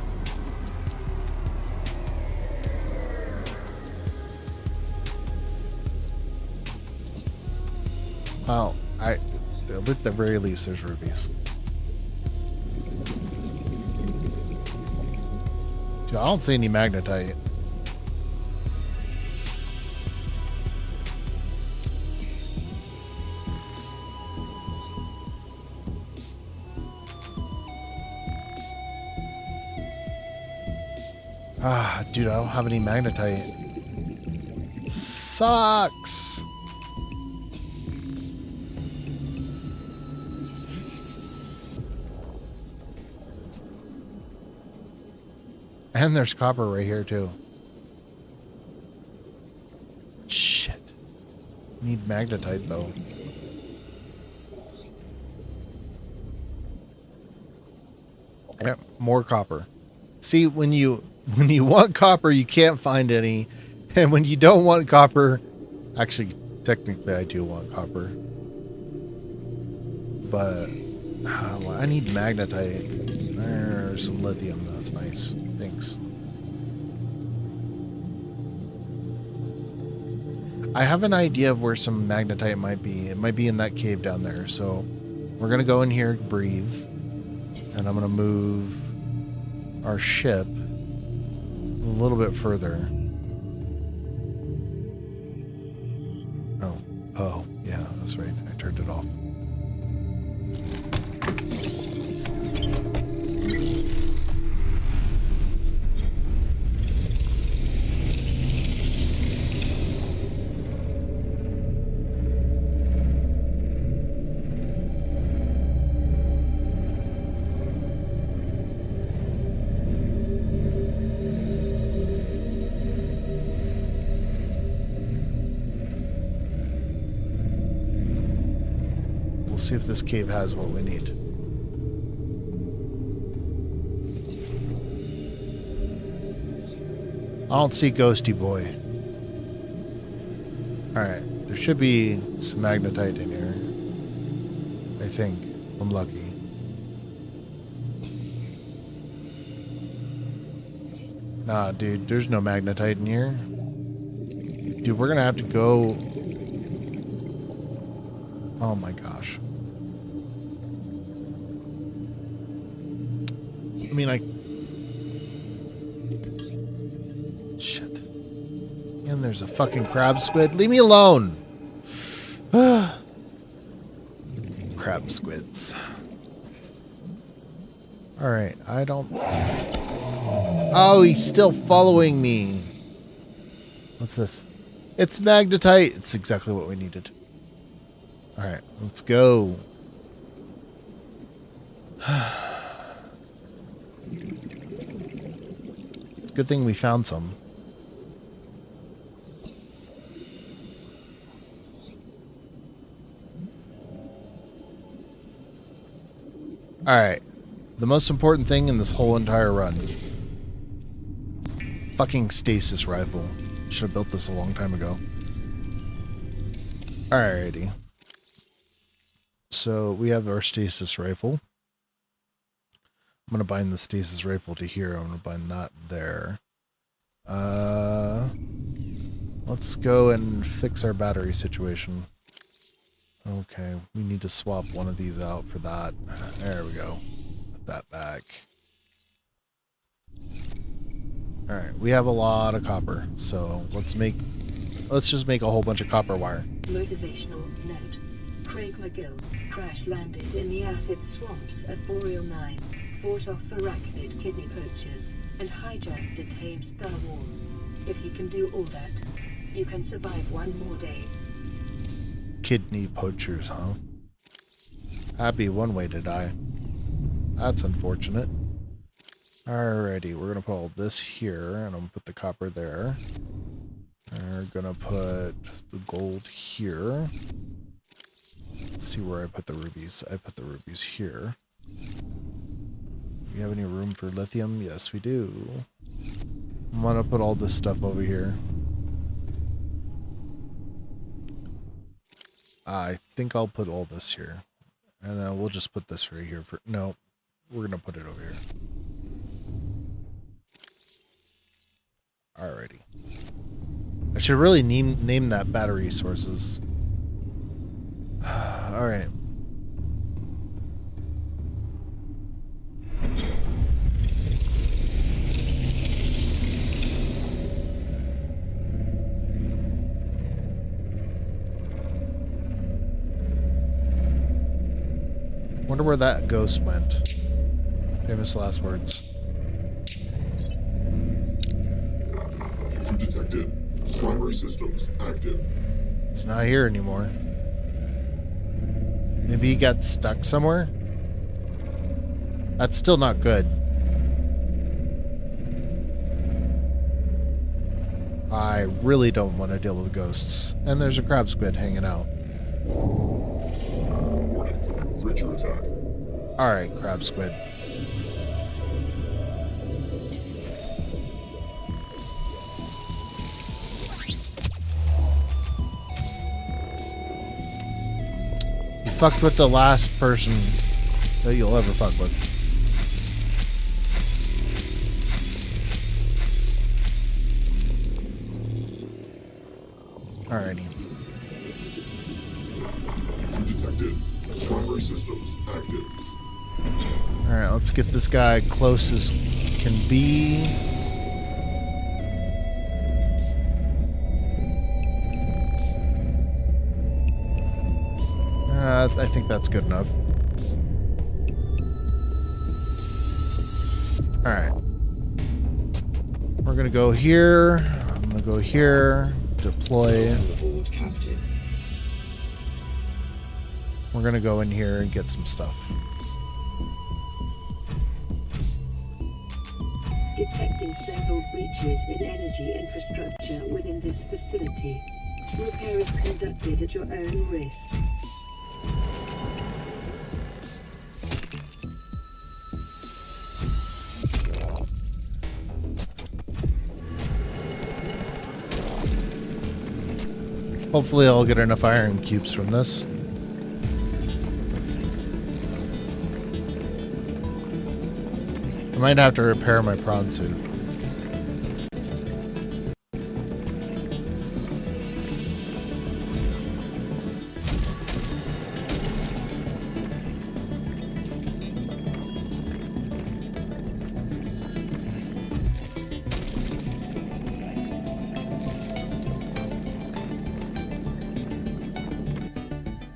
Well, at the very least, there's rubies. Dude, I don't see any magnetite. Ah, dude, I don't have any magnetite. Sucks. And there's copper right here too. Shit. Need magnetite though. Yep, more copper. See, when you want copper, you can't find any. And when you don't want copper, actually, technically I do want copper. But well, I need magnetite. There's some lithium. That's nice. Thanks. I have an idea of where some magnetite might be. It might be in that cave down there. So we're going to go in here, breathe. And I'm going to move our ship a little bit further. Oh, yeah, that's right. I turned it off. We'll see if this cave has what we need. I don't see Ghosty Boy. Alright, there should be some magnetite in here. I think. I'm lucky. Nah, dude, there's no magnetite in here. Dude, we're gonna have to go... Oh my gosh. I mean, shit. And there's a fucking crab squid. Leave me alone! Crab squids. Alright, I don't... Oh, he's still following me. What's this? It's magnetite. It's exactly what we needed. Alright, let's go. Good thing we found some. Alright. The most important thing in this whole entire run. Fucking stasis rifle. Should have built this a long time ago. Alrighty. So we have our stasis rifle. I'm going to bind the stasis rifle to here. I'm going to bind that there. Let's go and fix our battery situation. Okay, we need to swap one of these out for that. There we go. Put that back. Alright, we have a lot of copper, so let's just make a whole bunch of copper wire. Motivational note. Craig McGill crash landed in the acid swamps of Boreal 9, fought off arachnid kidney poachers, and hijacked a tame Star Wars. If you can do all that, you can survive one more day. Kidney poachers, huh? That'd be one way to die. That's unfortunate. Alrighty, we're gonna put all this here, and I'm gonna put the copper there. And we're gonna put the gold here. Let's see where I put the rubies. I put the rubies here. Do we have any room for lithium? Yes, we do. I'm gonna put all this stuff over here. I think I'll put all this here. And then we'll just put this right here for... No, we're going to put it over here. Alrighty. I should really name that battery sources. Alright. Wonder where that ghost went. Famous last words. User detected. Primary systems active. He's not here anymore. Maybe he got stuck somewhere? That's still not good. I really don't want to deal with ghosts. And there's a crab squid hanging out. Warning. Creature attack. Alright, crab squid. You fucked with the last person that you'll ever fuck with. Alrighty. User detected. Primary systems active. Alright, let's get this guy close as can be. I think that's good enough. Alright. We're gonna go here. I'm gonna go here. Deploy. Aboard, Captain. We're gonna go in here and get some stuff. Detecting several breaches in energy infrastructure within this facility. Repair is conducted at your own risk. Hopefully I'll get enough iron cubes from this. I might have to repair my prawn suit.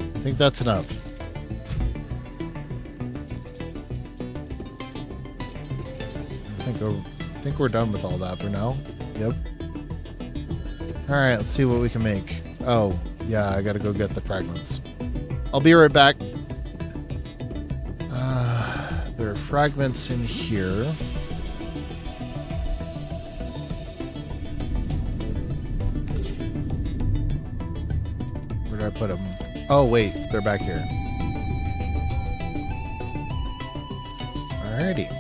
I think that's enough. I think we're done with all that for now. Yep. Alright, let's see what we can make. Oh, yeah, I gotta go get the fragments. I'll be right back. There are fragments in here. Where did I put them? Oh, wait, they're back here. Alrighty.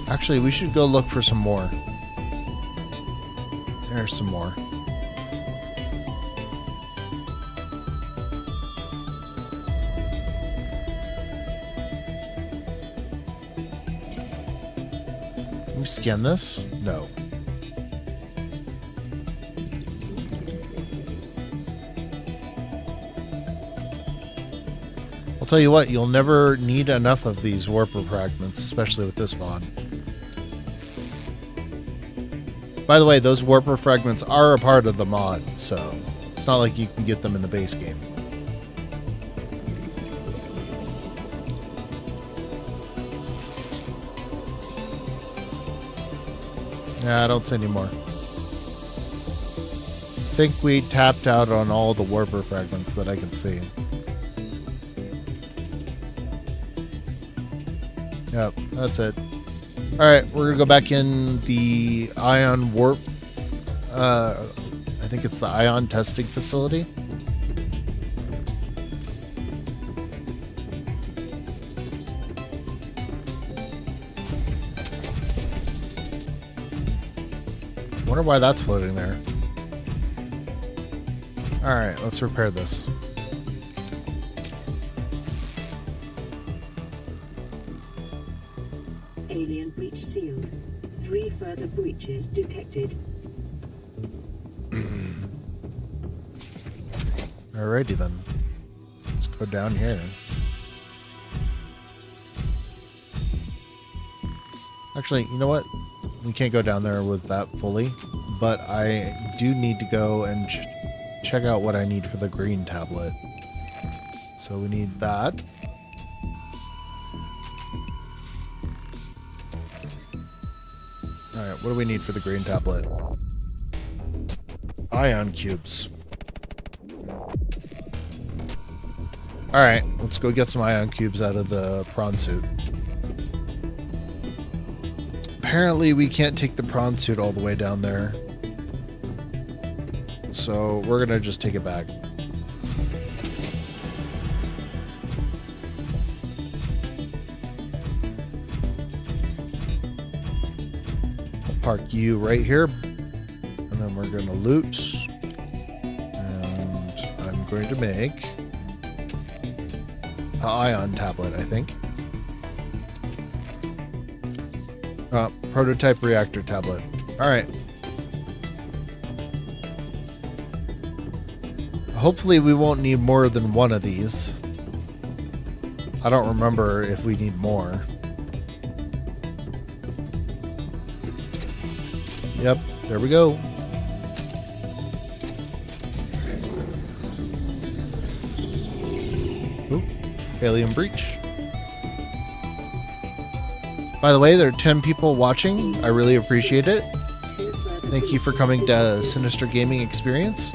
Actually, we should go look for some more. There's some more. Can we scan this? No. I'll tell you what, you'll never need enough of these warper fragments, especially with this mod. By the way, those warper fragments are a part of the mod, so it's not like you can get them in the base game. Yeah, I don't see any more. Think we tapped out on all the warper fragments that I can see. Yep, that's it. Alright, we're gonna go back in the ion warp. I think it's the ion testing facility. Wonder why that's floating there. Alright, let's repair this. Alien breach sealed. 3 further breaches detected. Alrighty then. Let's go down here. Actually, you know what? We can't go down there with that fully, but I do need to go and check out what I need for the green tablet. So we need that. Alright, what do we need for the green tablet? Ion cubes. Alright, let's go get some ion cubes out of the prawn suit. Apparently we can't take the prawn suit all the way down there. So we're gonna just take it back. I'll park you right here. And then we're gonna loot. And I'm going to make an ion tablet, I think. Prototype reactor tablet. Alright. Hopefully we won't need more than one of these. I don't remember if we need more. Yep, there we go. Oop, alien breach. By the way, there are 10 people watching. I really appreciate it. Thank you for coming to Sinister Gaming Experience.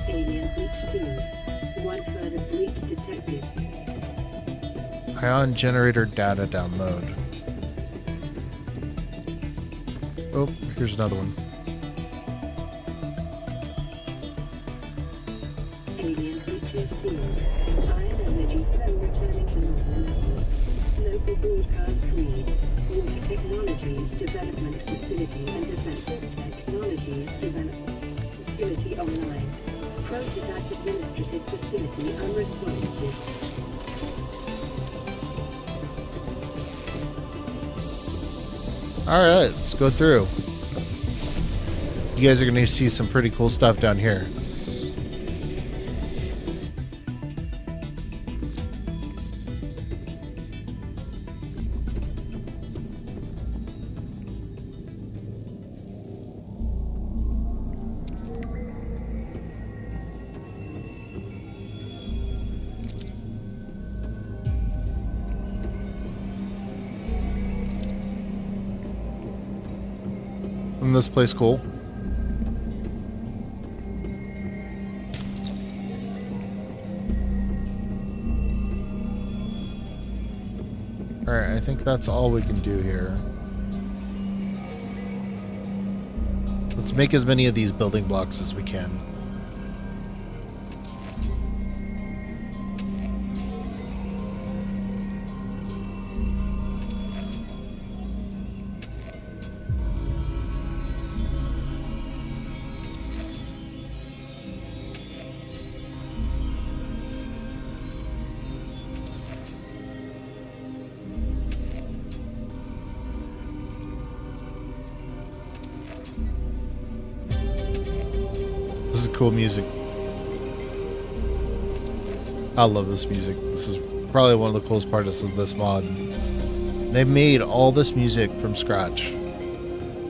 Alien breach sealed. 1 further breach detected. Ion generator data download. Oh, here's another one. Alien breaches sealed. Ion energy flow returning to normal levels. Local broadcast reads. Warp Technologies Development Facility and Defensive Technologies Development Facility online. Prototype Administrative Facility unresponsive. Alright, let's go through. You guys are going to see some pretty cool stuff down here. Isn't this place cool? Alright, I think that's all we can do here. Let's make as many of these building blocks as we can. This is cool music. I love this music. This is probably one of the coolest parts of this mod. They made all this music from scratch.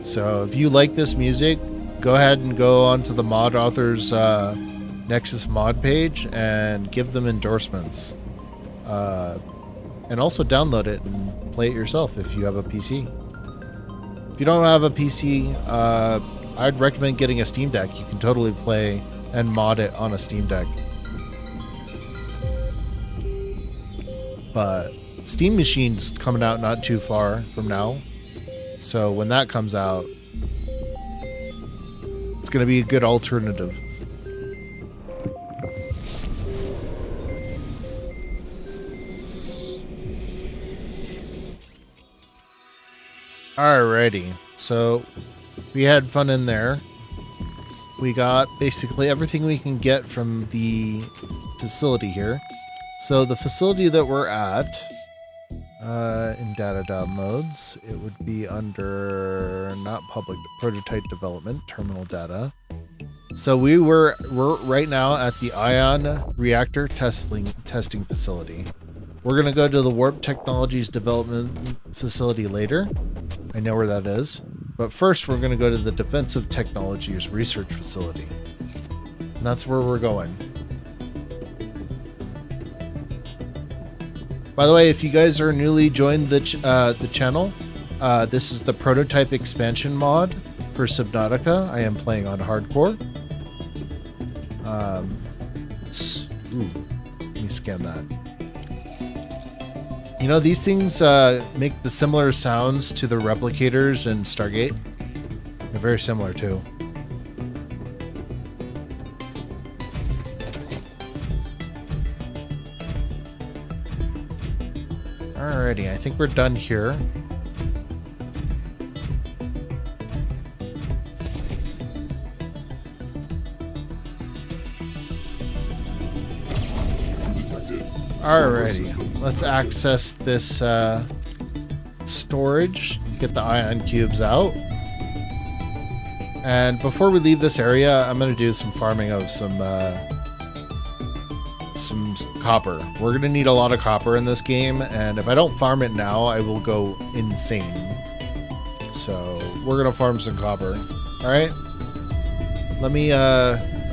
So if you like this music, go ahead and go onto the mod author's Nexus mod page and give them endorsements. And also download it and play it yourself if you have a PC. If you don't have a PC, I'd recommend getting a Steam Deck. You can totally play and mod it on a Steam Deck. But Steam Machine's coming out not too far from now. So when that comes out, it's going to be a good alternative. Alrighty. So we had fun in there. We got basically everything we can get from the facility here. So the facility that we're at, in data downloads, it would be under not public prototype development, terminal data. So we're right now at the ion reactor testing facility. We're gonna go to the Warp Technologies development facility later. I know where that is. But first, we're going to go to the Defensive Technologies Research Facility. And that's where we're going. By the way, if you guys are newly joined the channel, this is the prototype expansion mod for Subnautica. I am playing on hardcore. Let me scan that. You know, these things make the similar sounds to the replicators in Stargate. They're very similar, too. Alrighty, I think we're done here. Alrighty, let's access this storage, get the ion cubes out. And before we leave this area, I'm going to do some farming of some copper. We're going to need a lot of copper in this game, and if I don't farm it now, I will go insane. So we're going to farm some copper. Alright, let me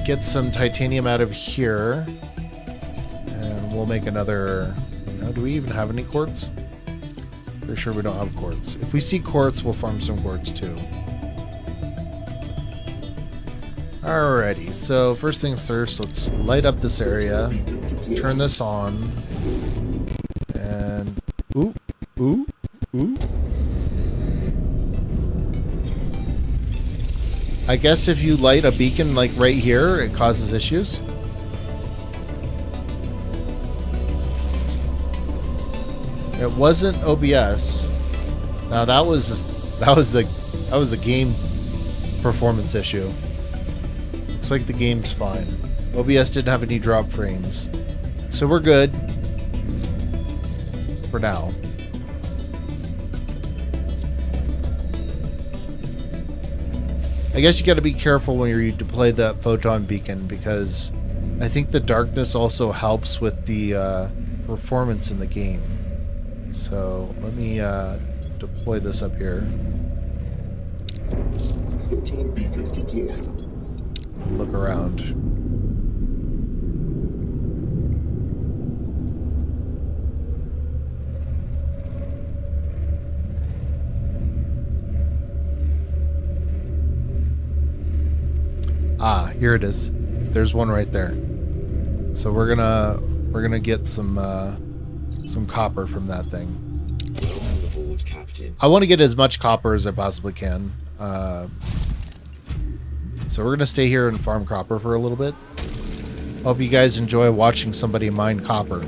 get some titanium out of here. We'll make another... Now, do we even have any quartz? Pretty sure we don't have quartz. If we see quartz, we'll farm some quartz too. Alrighty, so first things first, let's light up this area. Turn this on. And... Ooh, ooh, ooh. I guess if you light a beacon like right here, it causes issues. It wasn't OBS. Now that was a game performance issue. Looks like the game's fine. OBS didn't have any drop frames, so we're good for now. I guess you got to be careful when you deploy that photon beacon, because I think the darkness also helps with the performance in the game. So let me deploy this up here. Photon beacon deployed. Look around. Ah, here it is. There's one right there. So we're gonna get some copper from that thing. I want to get as much copper as I possibly can. So we're gonna stay here and farm copper for a little bit. Hope you guys enjoy watching somebody mine copper.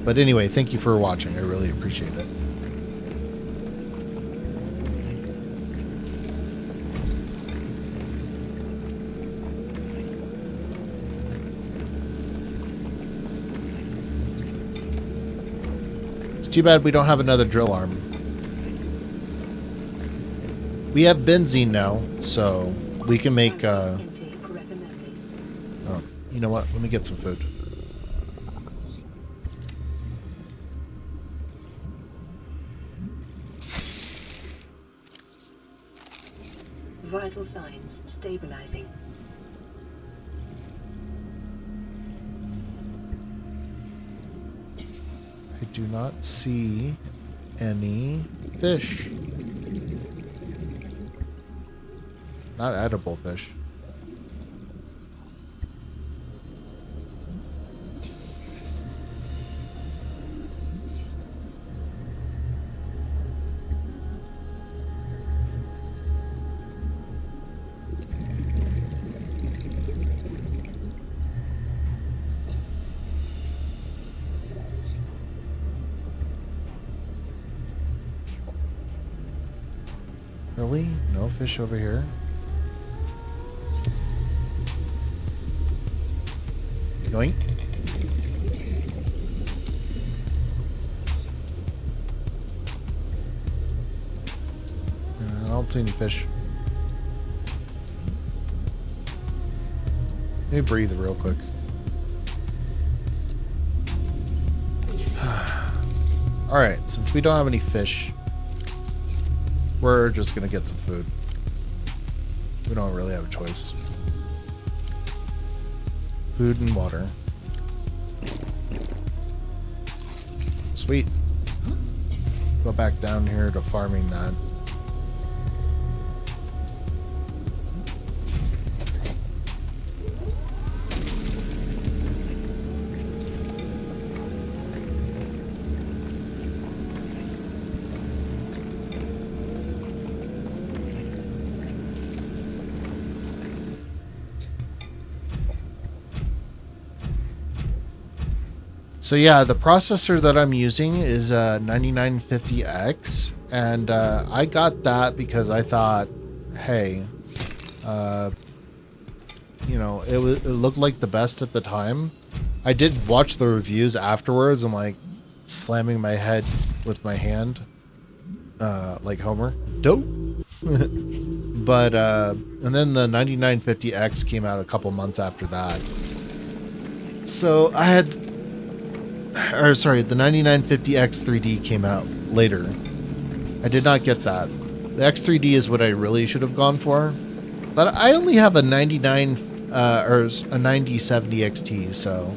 But anyway, thank you for watching. I really appreciate it. It's too bad we don't have another drill arm. We have benzene now, so we can make, oh, you know what? Let me get some food. Vital signs stabilizing. I do not see any fish. Not edible fish. Really? No fish over here? Yoink. I don't see any fish. Let me breathe real quick. Alright, since we don't have any fish, we're just gonna get some food. We don't really have a choice. Food and water. Sweet. Go back down here to farming that. So yeah, the processor that I'm using is a 9950X, and I got that because I thought, hey, you know, it looked like the best at the time. I did watch the reviews afterwards. I'm like slamming my head with my hand, like Homer. Dope. But and then the 9950X came out a couple months after that. So I had. Or sorry, the 9950X 3D came out later. I did not get that. The X3D is what I really should have gone for. But I only have a 99 or a 9070 XT, so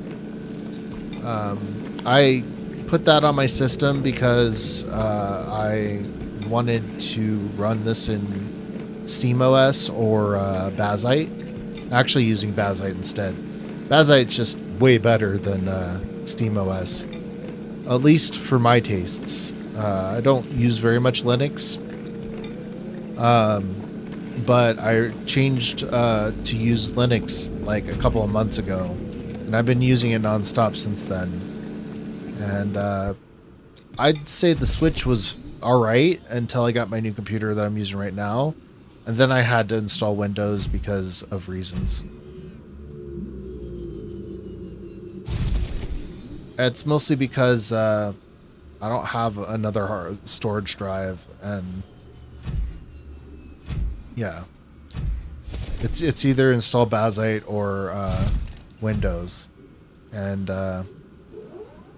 I put that on my system because I wanted to run this in SteamOS or Bazite. Actually using Bazite instead. Bazite's just way better than SteamOS, at least for my tastes. I don't use very much Linux, but I changed to use Linux like a couple of months ago, and I've been using it nonstop since then. And I'd say the switch was alright until I got my new computer that I'm using right now, and then I had to install Windows because of reasons. It's mostly because I don't have another storage drive, and yeah, it's either install Bazite or Windows, and I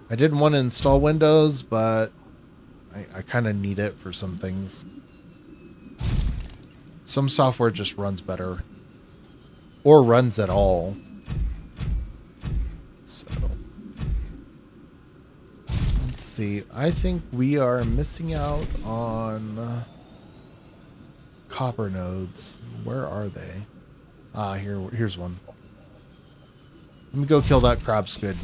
didn't want to install Windows, but I kind of need it for some things. Some software just runs better, or runs at all. So. See, I think we are missing out on copper nodes. Where are they? Ah, here's one. Let me go kill that crab squid.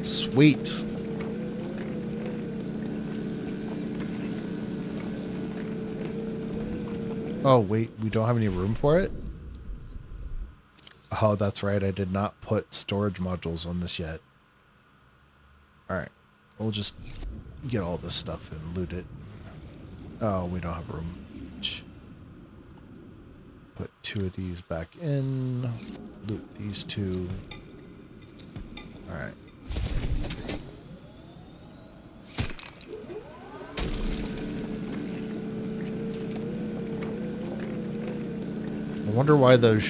Sweet. Oh, wait, we don't have any room for it? Oh, that's right. I did not put storage modules on this yet. Alright. We'll just get all this stuff and loot it. Oh, we don't have room. Put 2 of these back in. Loot these 2. Alright. I wonder why those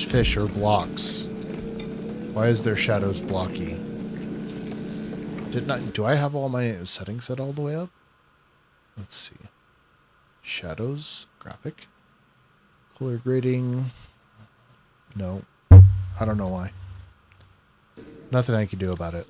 fish are blocks. Why is their shadows blocky? Do I have all my settings set all the way up? Let's see. Shadows, graphic, color grading. No, I don't know why. Nothing I can do about it.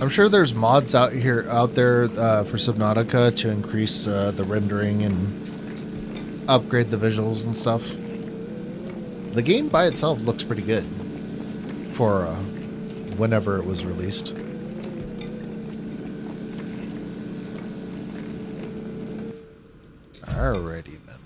I'm sure there's mods out there for Subnautica to increase the rendering and upgrade the visuals and stuff. The game by itself looks pretty good for whenever it was released. Alrighty then.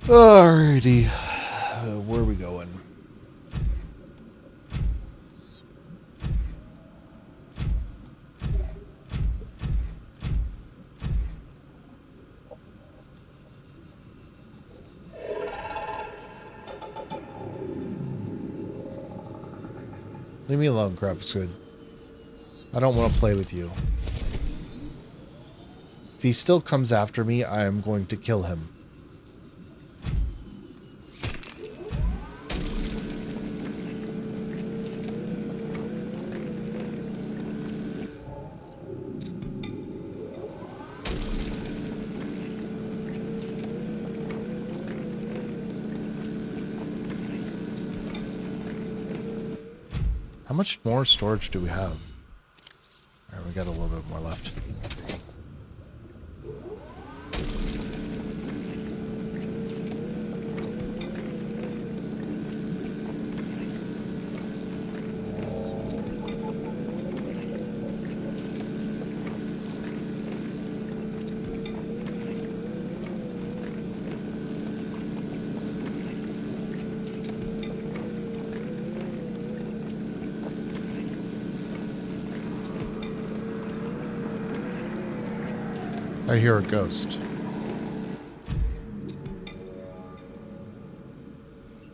Alrighty. Where are we going? Leave me alone, Crapsgood. I don't want to play with you. If he still comes after me, I am going to kill him. How much more storage do we have? Alright, we got a little bit more left. I hear a ghost.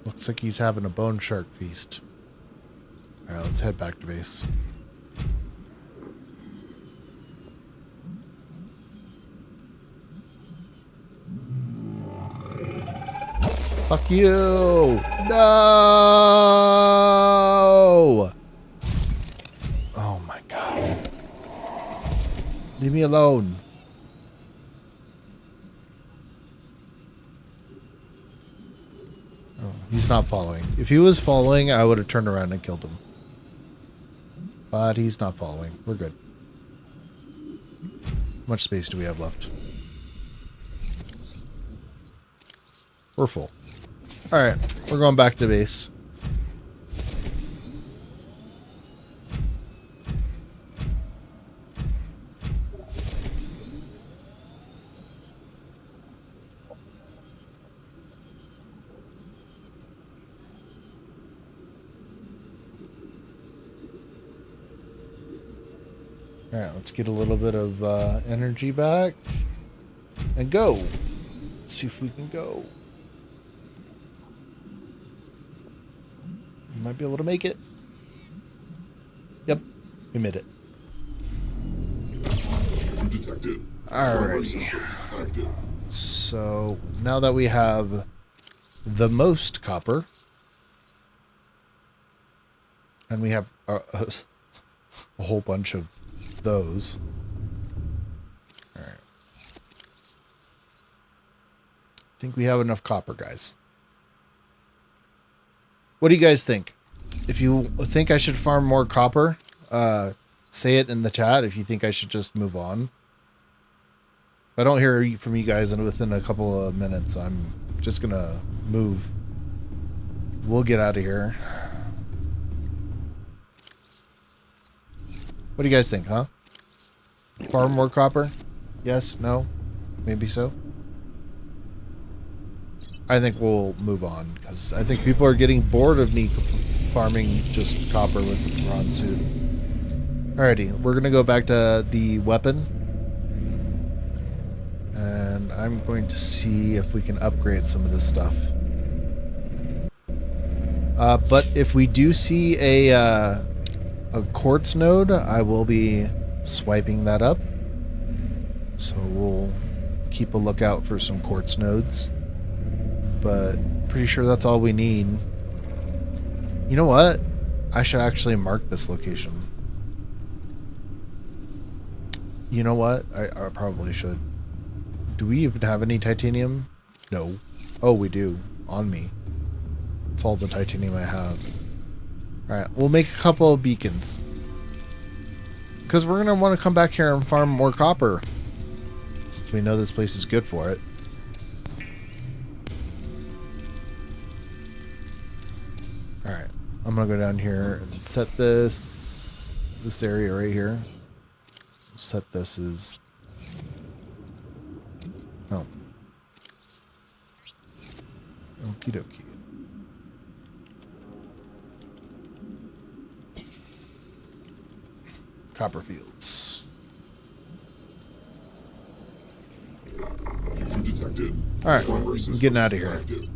Looks like he's having a bone shark feast. Alright, let's head back to base. Fuck you! No! Oh my god. Leave me alone. He's not following. If he was following, I would have turned around and killed him. But he's not following. We're good. How much space do we have left? We're full. Alright, we're going back to base. Alright, let's get a little bit of energy back. And go! Let's see if we can go. We might be able to make it. Yep, we made it. User detected. Primary systems active. So, now that we have the most copper, and we have a whole bunch of those. Alright. I think we have enough copper, guys. What do you guys think? If you think I should farm more copper, say it in the chat if you think I should just move on. If I don't hear from you guys within a couple of minutes, I'm just gonna move. We'll get out of here. What do you guys think, huh? Farm more copper? Yes? No? Maybe so? I think we'll move on, because I think people are getting bored of me farming just copper with the bronze suit. Alrighty, we're going to go back to the weapon. And I'm going to see if we can upgrade some of this stuff. But if we do see a quartz node, I will be swiping that up. So we'll keep a lookout for some quartz nodes. But pretty sure that's all we need. You know what? I should actually mark this location. You know what? I probably should. Do we even have any titanium? No. Oh, we do. On me. It's all the titanium I have. Alright, we'll make a couple of beacons. Because we're going to want to come back here and farm more copper. Since we know this place is good for it. Alright, I'm going to go down here and set this area right here. Set this as... Oh. Okie dokie. Copper fields. User detected. Alright, Primary I'm systems getting out of here. active.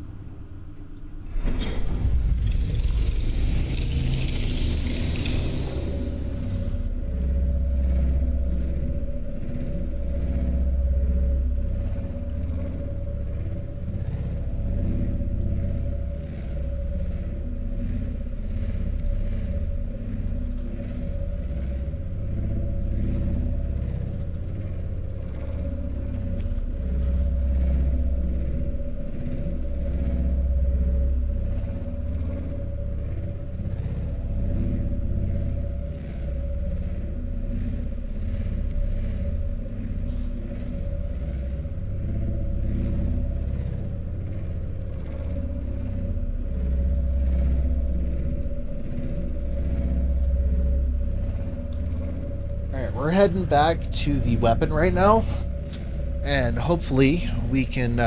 Alright, we're heading back to the weapon right now. And hopefully we can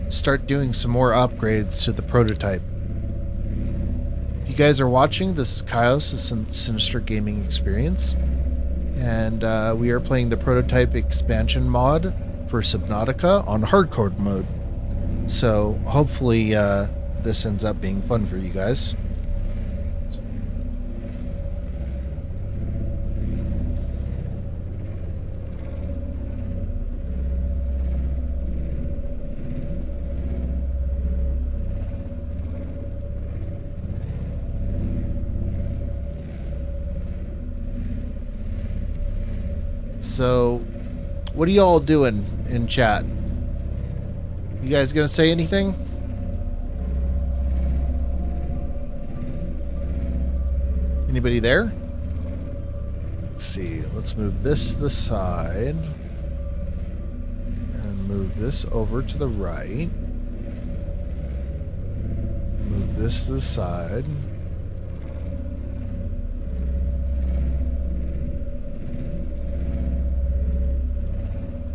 start doing some more upgrades to the prototype. If you guys are watching, this is Kaios, the Sinister Gaming Experience. And we are playing the prototype expansion mod for Subnautica on hardcore mode. So hopefully this ends up being fun for you guys. So, what are y'all doing in chat? You guys gonna say anything? Anybody there? Let's see. Let's move this to the side. And move this over to the right. Move this to the side.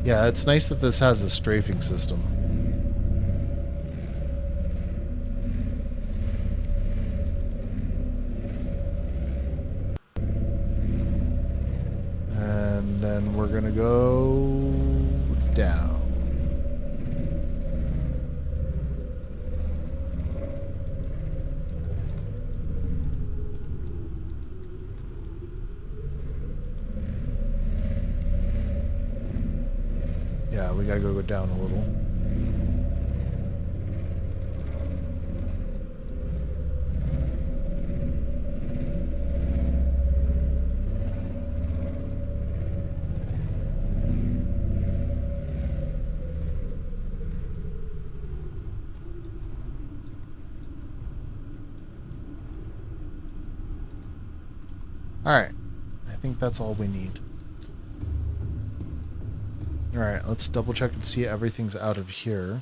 Yeah, it's nice that this has a strafing system. And then we're gonna go down. Yeah, we gotta go down a little. Alright, I think that's all we need. Alright, let's double check and see everything's out of here.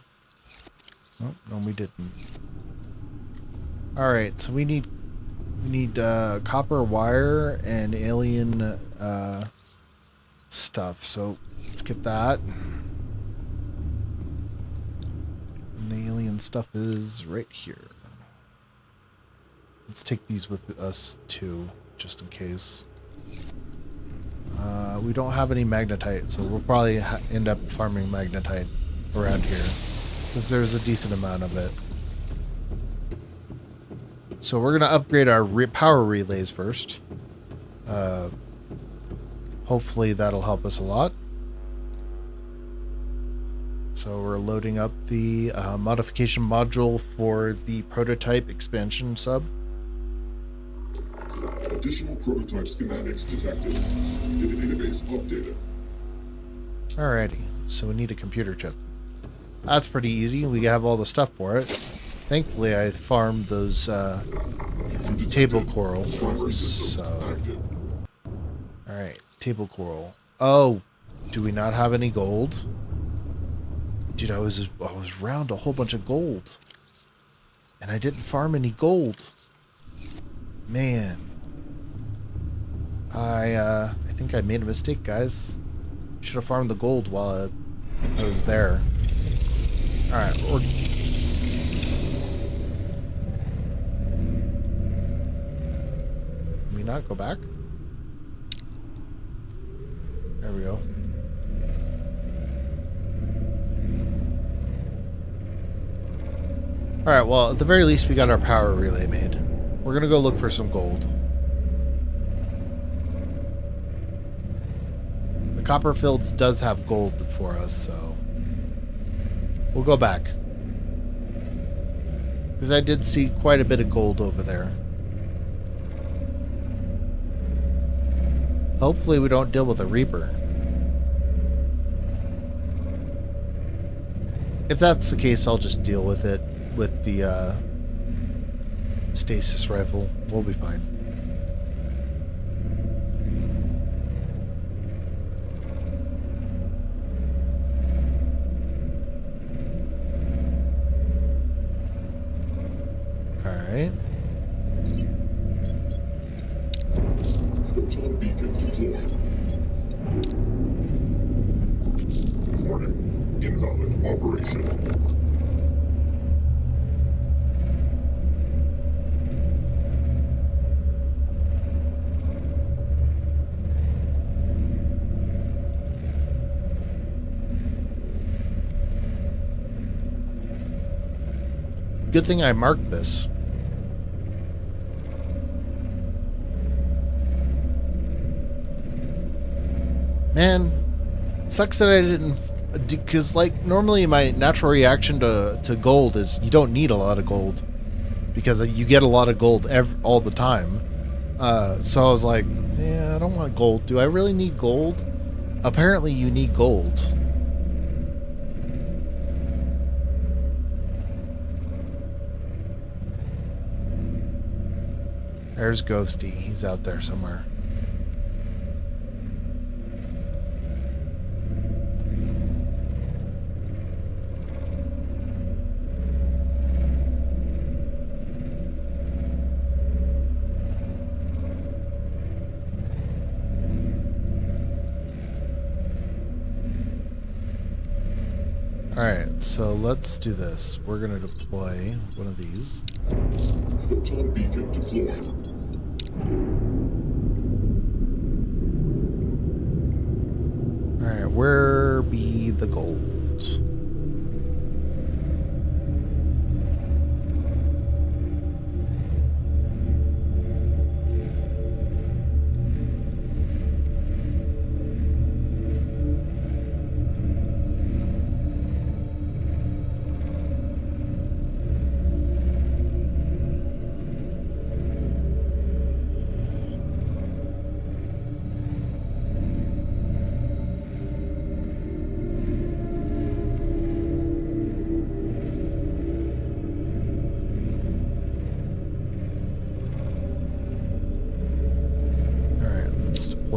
Oh, no, we didn't. Alright, so we need copper wire and alien stuff. So let's get that. And the alien stuff is right here. Let's take these with us too, just in case. We don't have any magnetite, so we'll probably end up farming magnetite around here, because there's a decent amount of it. So we're going to upgrade our power relays first. Hopefully that'll help us a lot. So we're loading up the modification module for the prototype expansion sub. Additional prototype schematics detected. Data database updated. Alrighty, so we need a computer chip. That's pretty easy. We have all the stuff for it. Thankfully, I farmed those table coral. Primary systems So, active. alright, table coral. Oh, do we not have any gold? Dude, I was around a whole bunch of gold, and I didn't farm any gold. Man, I think I made a mistake, guys. Should have farmed the gold while I was there. All right, can we not go back? There we go. All right, well, at the very least, we got our power relay made. We're gonna go look for some gold. The Copperfields does have gold for us, so we'll go back. Because I did see quite a bit of gold over there. Hopefully we don't deal with a Reaper. If that's the case, I'll just deal with it with the stasis rifle. We'll be fine. Alright. Photon beacon deployed. Warning. Invalid operation. Good thing I marked this. Man, sucks that I didn't, because like normally my natural reaction to gold is you don't need a lot of gold because you get a lot of gold all the time. So I was like, yeah, I don't want gold. Do I really need gold? Apparently you need gold. There's Ghosty. He's out there somewhere. Alright, so let's do this. We're going to deploy one of these. Photon beacon deployed. Alright, where be the gold?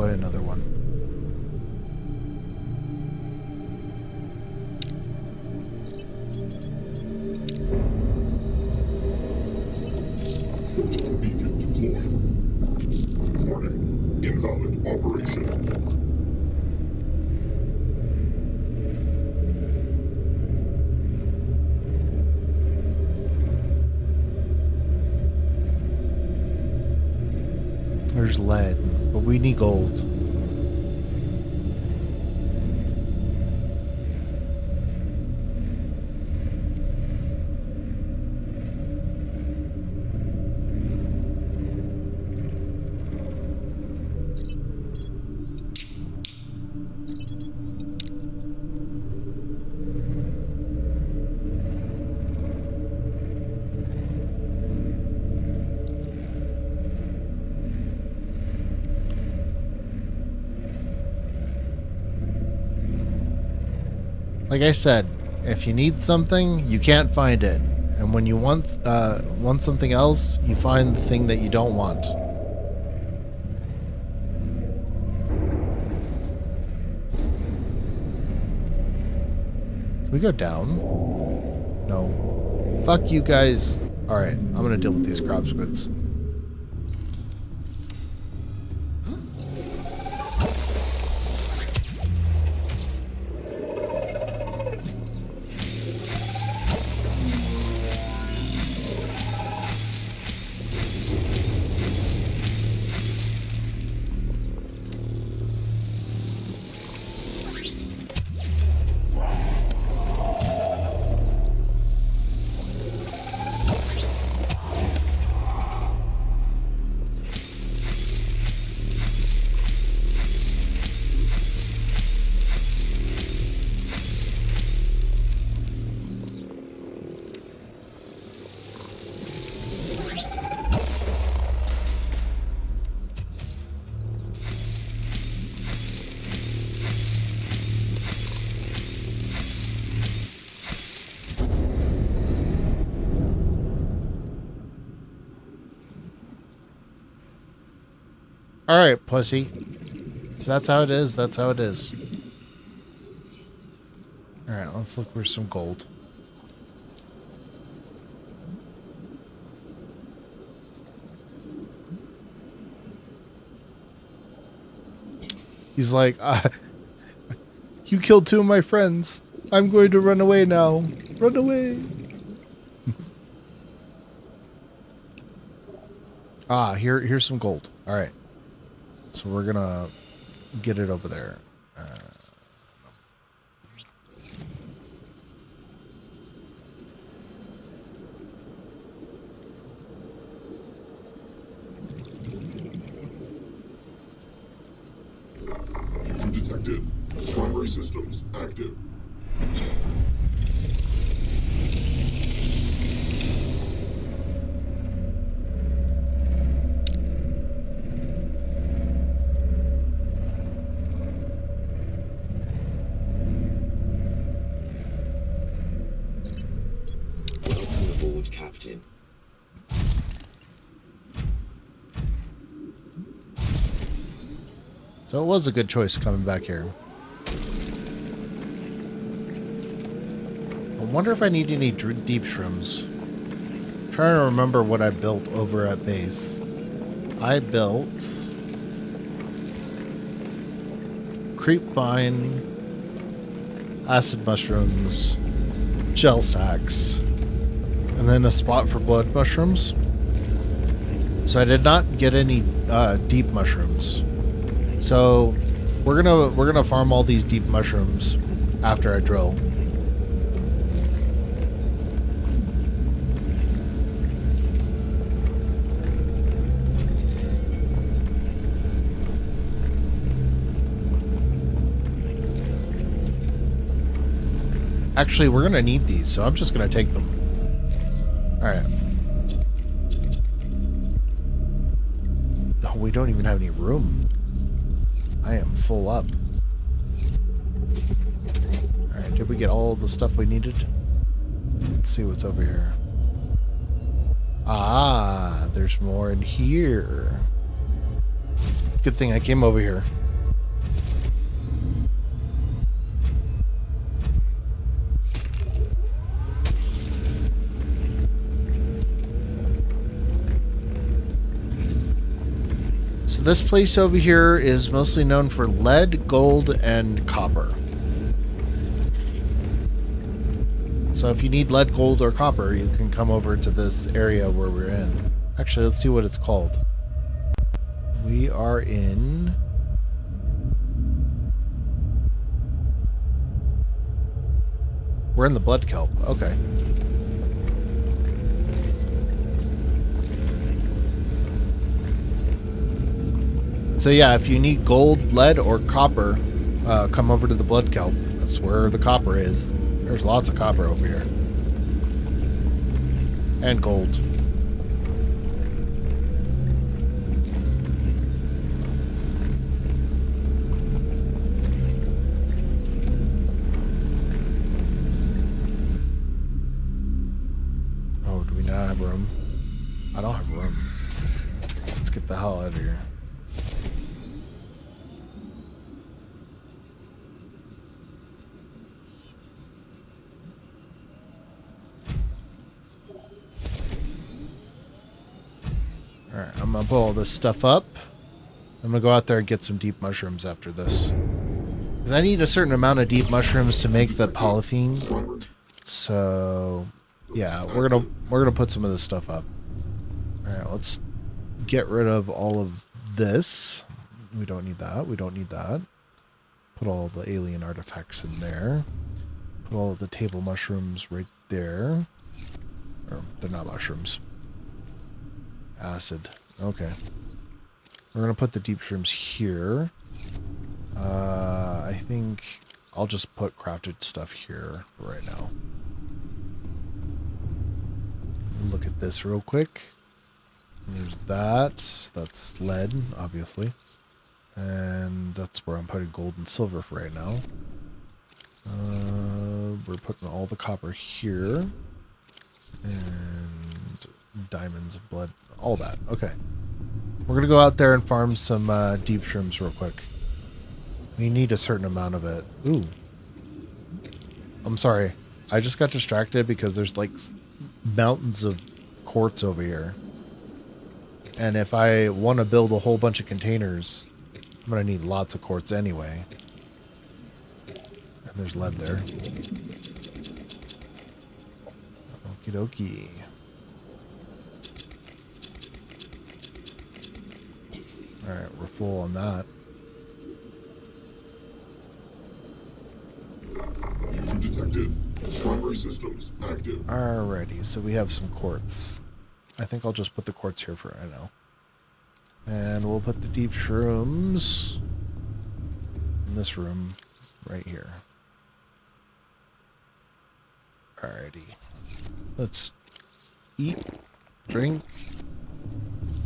Another one. Photon beacon deployed. Warning. Invalid operation. There's lead, but we need gold. Like I said, if you need something, you can't find it. And when you want something else, you find the thing that you don't want. Can we go down? No. Fuck you guys. Alright, I'm gonna deal with these crop squids. Alright, pussy. If that's how it is, that's how it is. Alright, let's look for some gold. He's like, you killed two of my friends. I'm going to run away now. Run away. Here's some gold. Alright. So we're gonna get it over there. User detected. Primary systems active. Welcome aboard, Captain. So it was a good choice coming back here. I wonder if I need any deep shrooms. I'm trying to remember what I built over at base. I built creep vine, acid mushrooms, gel sacks, and then a spot for blood mushrooms. So I did not get any deep mushrooms. So we're gonna farm all these deep mushrooms after I drill. Actually, we're gonna need these, so I'm just gonna take them. Alright. No, we don't even have any room. I am full up. Alright, did we get all the stuff we needed? Let's see what's over here. Ah, there's more in here. Good thing I came over here. So this place over here is mostly known for lead, gold, and copper. So if you need lead, gold, or copper, you can come over to this area where we're in. Actually, let's see what it's called. We are in... We're in the blood kelp. Okay. So yeah, if you need gold, lead, or copper, come over to the blood kelp. That's where the copper is. There's lots of copper over here. And gold. Let's get the hell out of here. Alright, I'm gonna pull all this stuff up. I'm gonna go out there and get some deep mushrooms after this. Because I need a certain amount of deep mushrooms to make the polythene. So yeah, we're gonna put some of this stuff up. Alright, let's get rid of all of this. We don't need that. We don't need that. Put all the alien artifacts in there. Put all of the table mushrooms right there. Or they're not mushrooms. Acid. Okay. We're going to put the deep shrooms here. I think I'll just put crafted stuff here for right now. Look at this real quick. There's that. That's lead, obviously. And that's where I'm putting gold and silver for right now. We're putting all the copper here. And diamonds and blood. All that. Okay. We're going to go out there and farm some deep shrooms real quick. We need a certain amount of it. Ooh. I'm sorry. I just got distracted because there's like mountains of quartz over here. And if I want to build a whole bunch of containers, I'm going to need lots of quartz anyway. And there's lead there. Okie dokie. Alright, we're full on that. User detected. Primary systems active. Alrighty, so we have some quartz. I think I'll just put the quartz here for right now. And we'll put the deep shrooms in this room right here. Alrighty. Let's eat, drink.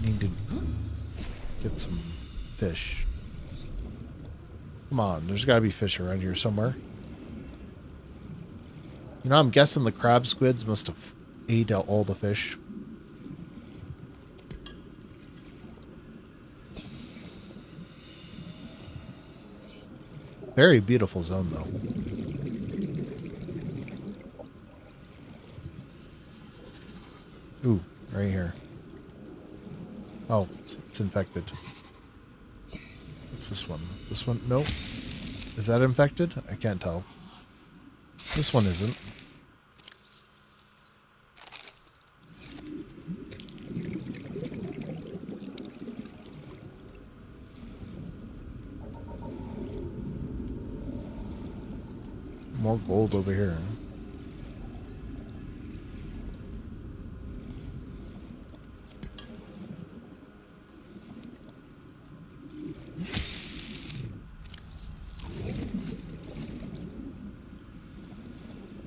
Need to get some fish. Come on, there's got to be fish around here somewhere. You know, I'm guessing the crab squids must have ate out all the fish. Very beautiful zone, though. Ooh, right here. Oh, it's infected. What's this one? This one? Nope. Is that infected? I can't tell. This one isn't. More gold over here.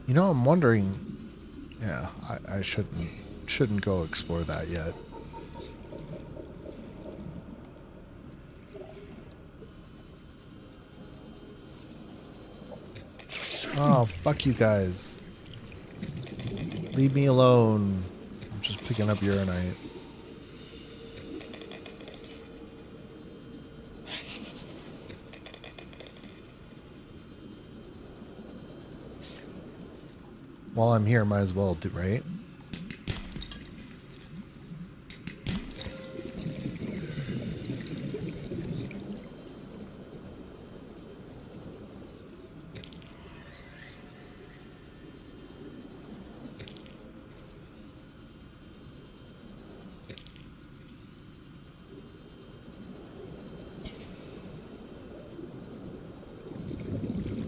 You know, I'm wondering. Yeah, I shouldn't go explore that yet. Oh, fuck you guys. Leave me alone. I'm just picking up uranite. While I'm here, might as well do, right?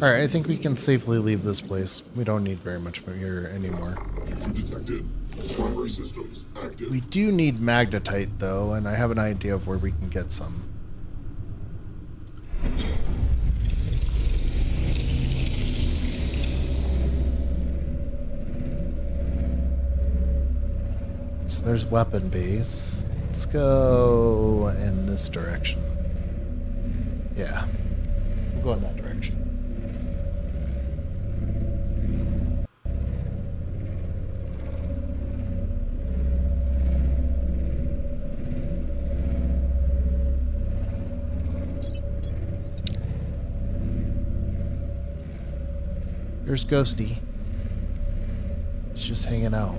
Alright, I think we can safely leave this place. We don't need very much here anymore. User detected. Primary systems active. We do need magnetite, though, and I have an idea of where we can get some. So there's weapon base. Let's go in this direction. Yeah. We'll go in that direction. There's Ghosty. He's just hanging out.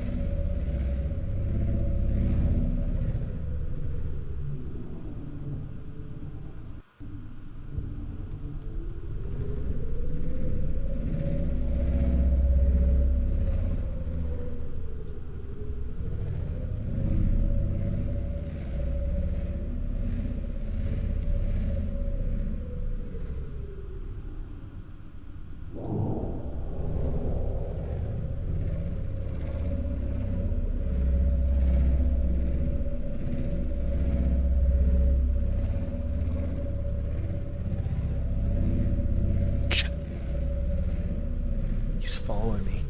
He's following me.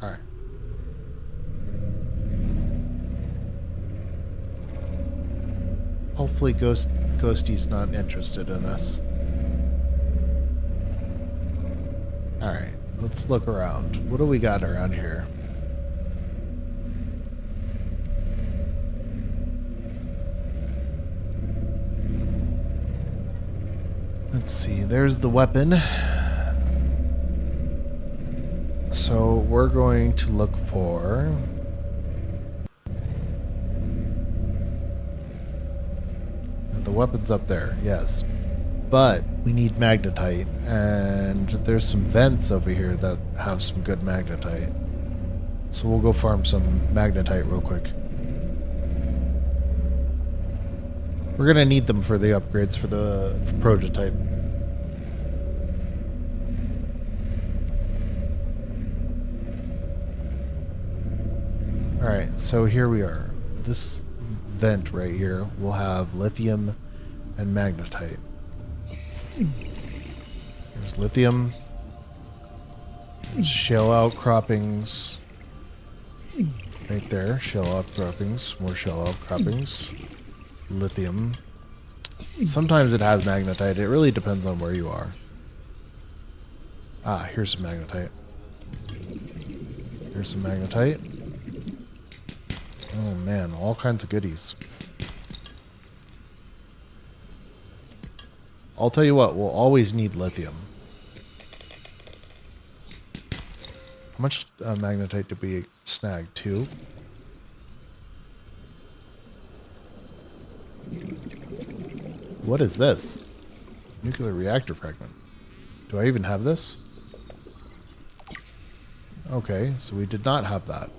All right. Hopefully Ghosty's not interested in us. All right, let's look around. What do we got around here? Let's see, there's the weapon. So we're going to look for... The weapon's up there, yes. But we need magnetite, and there's some vents over here that have some good magnetite. So we'll go farm some magnetite real quick. We're gonna need them for the upgrades for the prototype. Alright, so here we are. This vent right here will have lithium and magnetite. There's lithium. There's shell outcroppings. Right there, shell outcroppings. More shell outcroppings. Lithium. Sometimes it has magnetite. It really depends on where you are. Ah, here's some magnetite. Here's some magnetite. Oh man, all kinds of goodies. I'll tell you what, we'll always need lithium. How much magnetite did we snag? 2? What is this? Nuclear reactor fragment. Do I even have this? Okay, so we did not have that.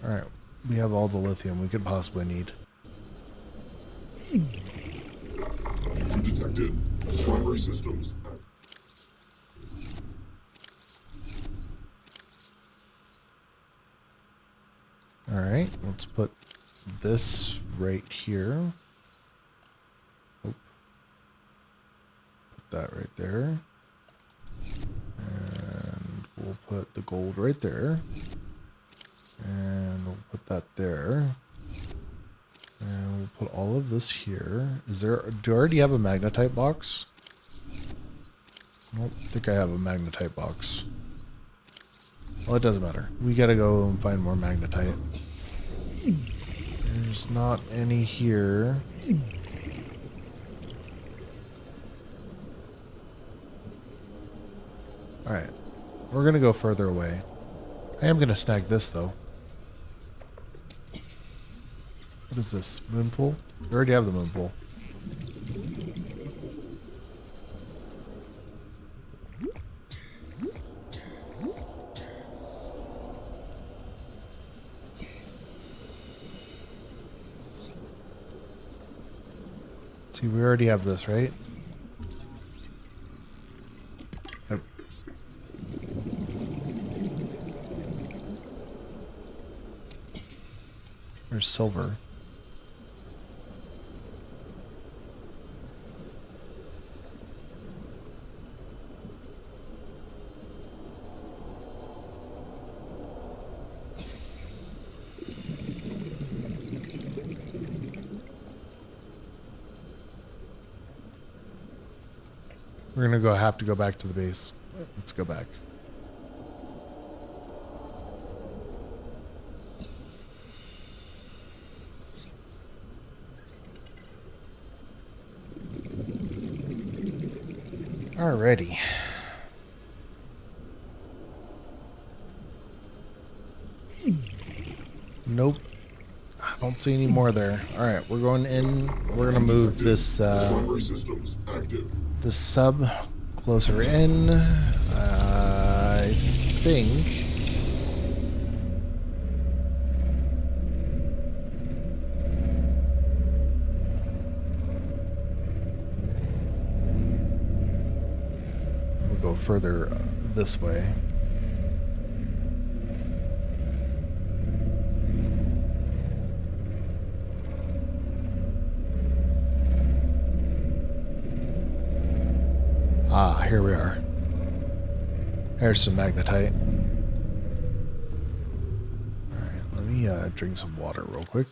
Alright, we have all the lithium we could possibly need. Issue detected. Primary systems. Alright, let's put this right here. Oop. Put that right there. And we'll put the gold right there. And we'll put that there. And we'll put all of this here. Do I already have a magnetite box? I don't think I have a magnetite box. Well, it doesn't matter. We gotta go and find more magnetite. There's not any here. Alright. We're gonna go further away. I am gonna snag this though. What is this? Moon pool? We already have the moon pool. See, we already have this, right? Yep. There's silver. We're gonna have to go back to the base. Let's go back. Alrighty. Nope. I don't see any more there. Alright, we're going in. We're gonna move this Primary systems active. the sub closer in. I think. We'll go further this way. Ah, here we are. There's some magnetite. Alright, let me drink some water real quick.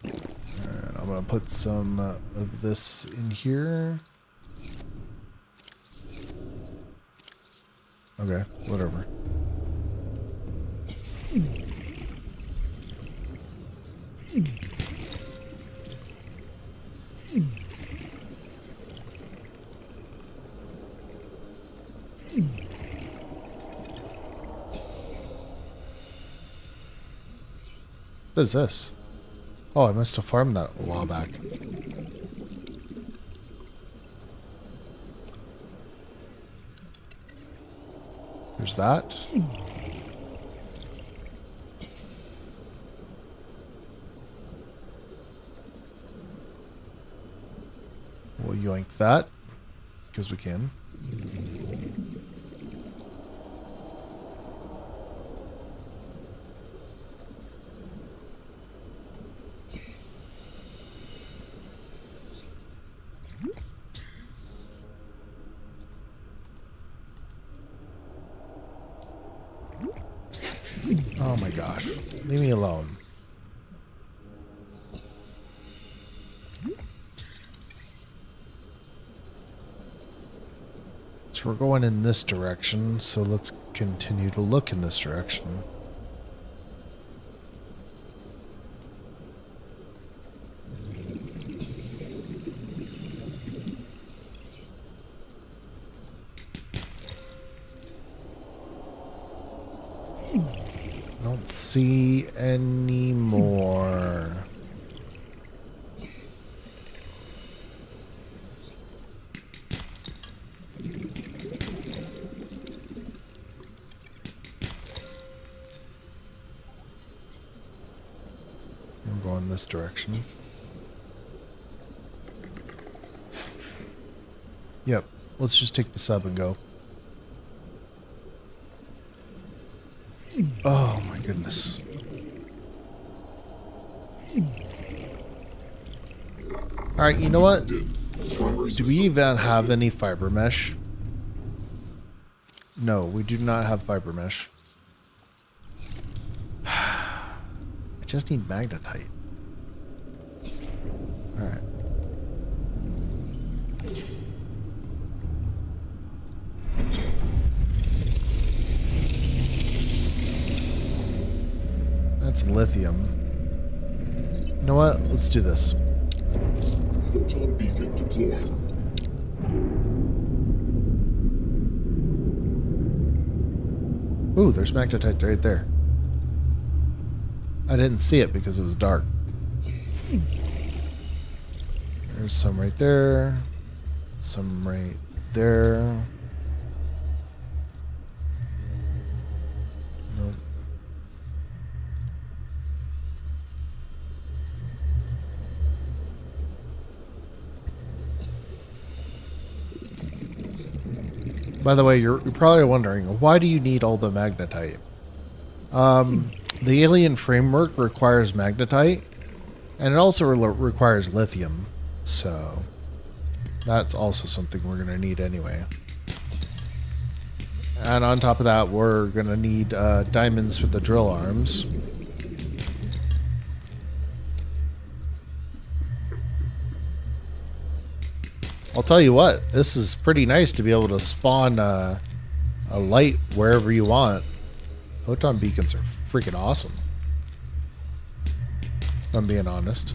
And I'm going to put some of this in here. Okay, whatever. What is this? Oh, I must have farmed that a while back. There's that. We'll yoink that, because we can. Oh my gosh. Leave me alone. So we're going in this direction, so let's continue to look in this direction. Don't see any more. I'm going this direction. Yep, let's just take the sub and go. Oh my goodness. Alright, you know what? Do we even have any fiber mesh? No, we do not have fiber mesh. I just need magnetite. Alright. That's lithium. You know what? Let's do this. Photon beacon deployed. Ooh, there's magnetite right there. I didn't see it because it was dark. There's some right there. Some right there. Nope. By the way, you're probably wondering, why do you need all the magnetite? The alien framework requires magnetite, and it also requires lithium, so that's also something we're going to need anyway. And on top of that, we're going to need diamonds for the drill arms. I'll tell you what, this is pretty nice to be able to spawn a light wherever you want. Photon beacons are freaking awesome, if I'm being honest.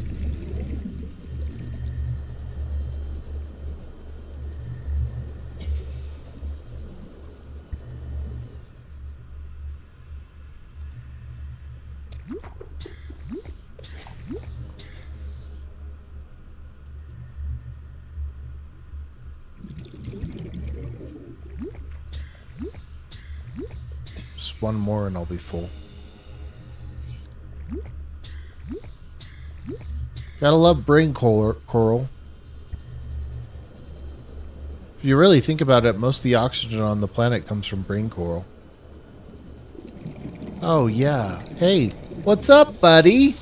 Just one more and I'll be full. Gotta love brain coral. If you really think about it, most of the oxygen on the planet comes from brain coral. Oh yeah. Hey, what's up, buddy?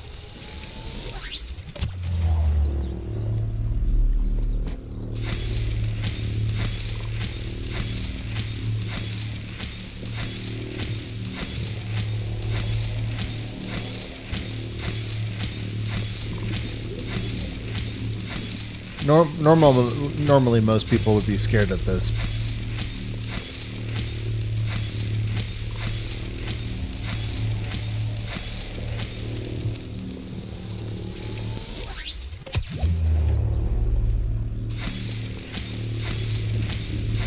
Normally most people would be scared of this.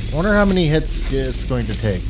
I wonder how many hits it's going to take.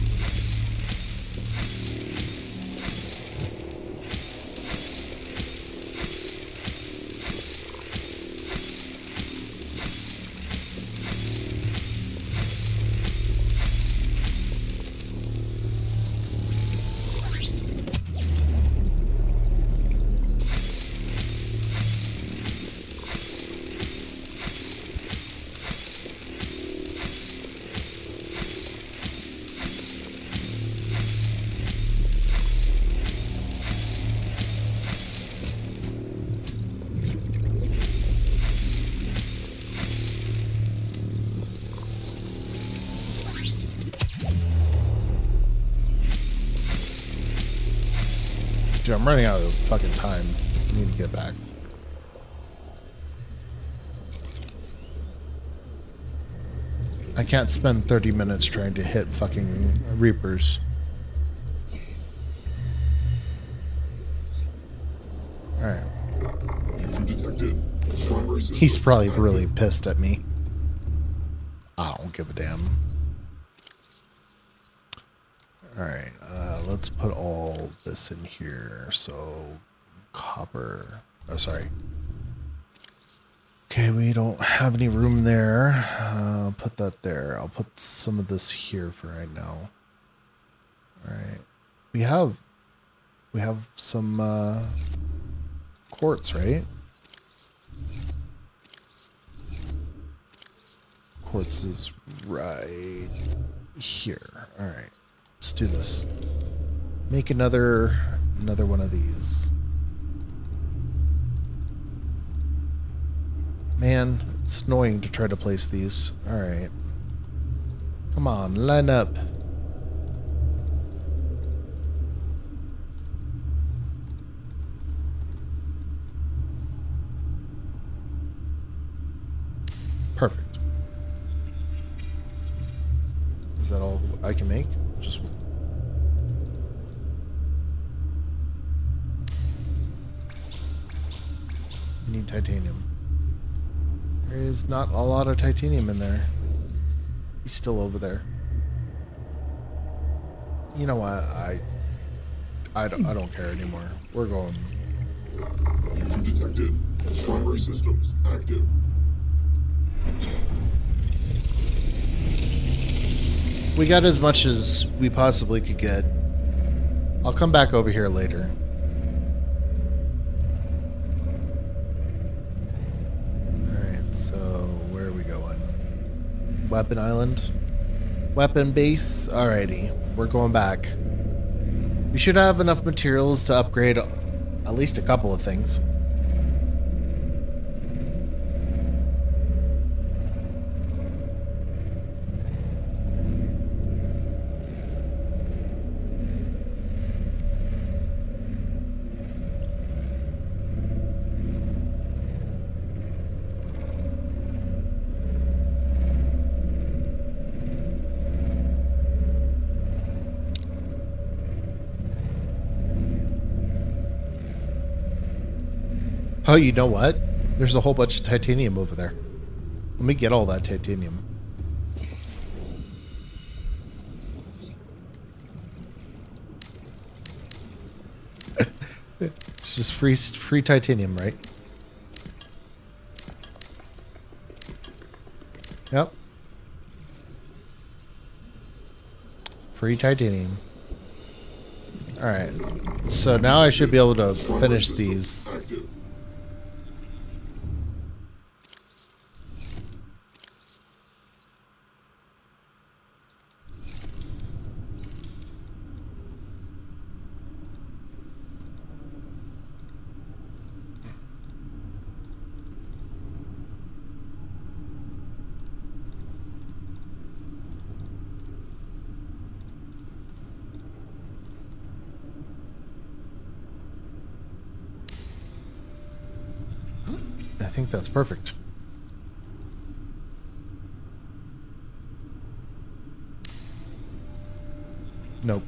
Dude, I'm running out of fucking time. I need to get back. I can't spend 30 minutes trying to hit fucking Reapers. Alright. UFO detected. Primary systems He's probably active. really pissed at me. I don't give a damn. Alright, let's put all this in here. So, copper. Oh, sorry. Okay, we don't have any room there. I'll put that there. I'll put some of this here for right now. Alright. We have some quartz, right? Quartz is right here. Alright. Let's do this. Make another one of these. Man, it's annoying to try to place these. Alright. Come on, line up. Perfect. Is that all I can make? Just we need titanium. There is not a lot of titanium in there. He's still over there. You know what? I don't care anymore. We're going. UFO detected. Primary systems active. We got as much as we possibly could get. I'll come back over here later. Alright, so where are we going? Weapon Island? Weapon base? Alrighty, we're going back. We should have enough materials to upgrade at least a couple of things. Oh, you know what? There's a whole bunch of titanium over there. Let me get all that titanium. It's just free titanium, right? Yep. Free titanium. Alright. So now I should be able to finish these. Active. I think that's perfect. Nope.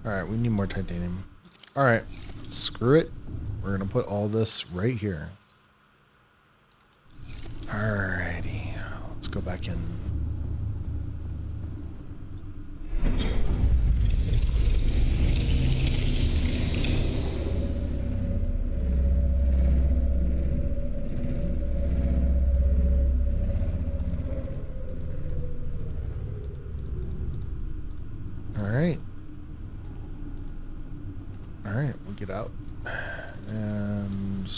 Alright, we need more titanium. Alright, screw it. We're going to put all this right here. Alrighty, let's go back in. Alright. Alright, we'll get out. And...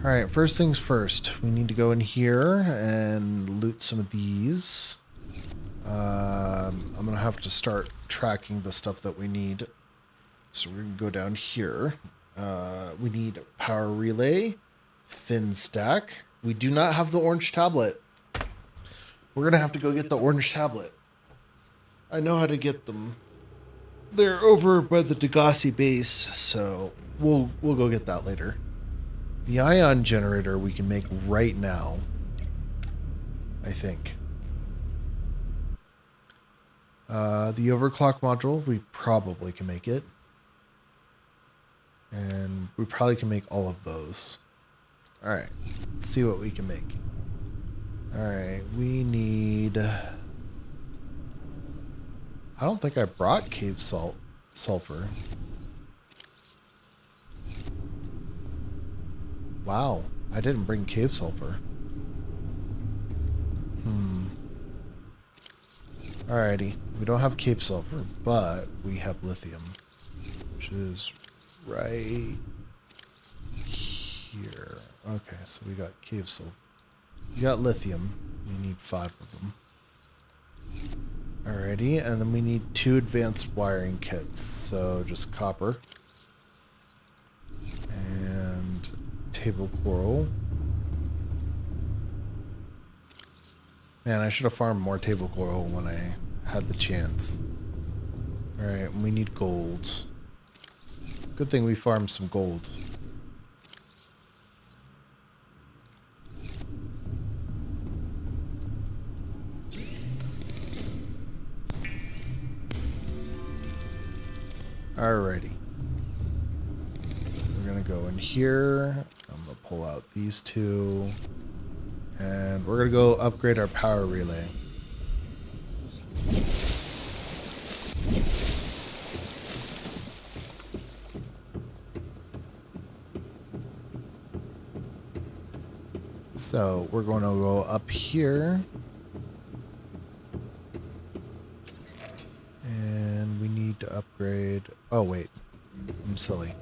Alright, first things first. We need to go in here and loot some of these. I'm going to have to start tracking the stuff that we need. So we're going to go down here. We need power relay, thin stack. We do not have the orange tablet. We're going to have to go get the orange tablet. I know how to get them. They're over by the Degassi base, so we'll go get that later. The ion generator we can make right now, I think. The overclock module, we probably can make it. And we probably can make all of those. Alright, let's see what we can make. Alright, we need... I don't think I brought cave sulfur. Wow, I didn't bring cave sulfur. Alrighty, we don't have cave sulfur, but we have lithium, which is right here. Okay, so we got cave sulfur. We got lithium. We need 5 of them. Alrighty, and then we need 2 advanced wiring kits. So just copper and table coral. Man, I should have farmed more table coral when I had the chance. Alright, we need gold. Good thing we farmed some gold. Alrighty. We're gonna go in here. I'm gonna pull out these 2. And we're gonna go upgrade our power relay. So we're going to go up here. And we need to upgrade... Oh, wait. I'm silly.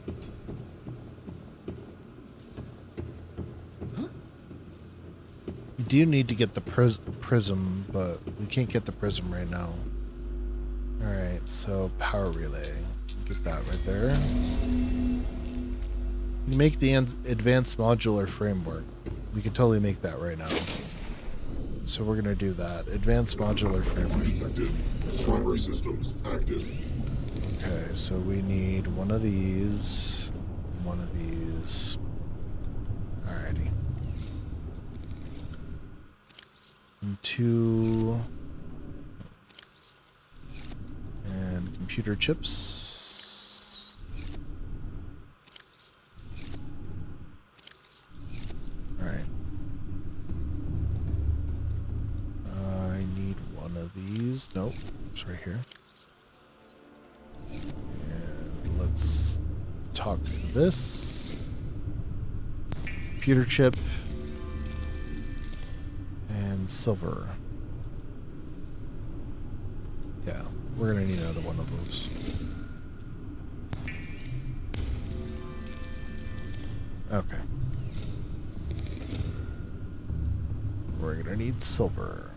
We do need to get the prism, but we can't get the prism right now. Alright, so power relay. Get that right there. You make the advanced modular framework. We could totally make that right now. So we're gonna do that. Advanced modular framework. Detected. Primary systems active. Okay, so we need one of these. One of these. Alrighty. And 2. And computer chips. Alright. I need one of these. Nope. It's right here. And let's talk to this. Computer chip. And silver. Yeah, we're gonna need another one of those. Okay. We're gonna need silver.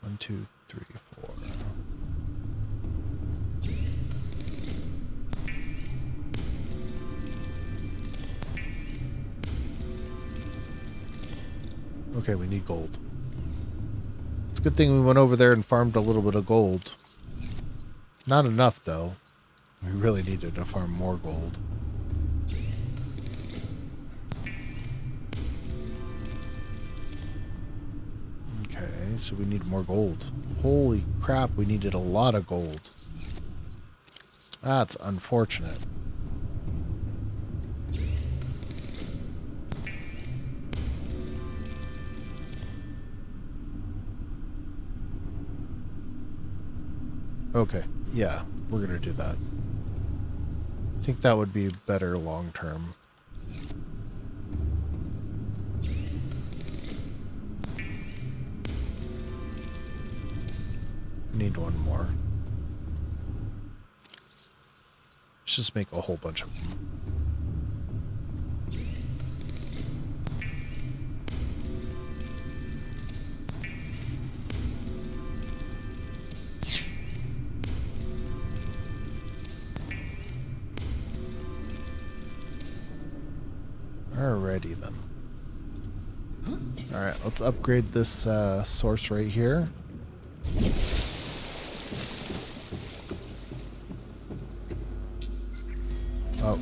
1, 2, 3, 4. Okay, we need gold. It's a good thing we went over there and farmed a little bit of gold. Not enough, though. We really needed to farm more gold. Okay, so we need more gold. Holy crap, we needed a lot of gold. That's unfortunate. Okay, yeah, we're gonna do that. I think that would be better long term. I need one more. Let's just make a whole bunch of them. Alrighty then. Alright, let's upgrade this source right here. Oh.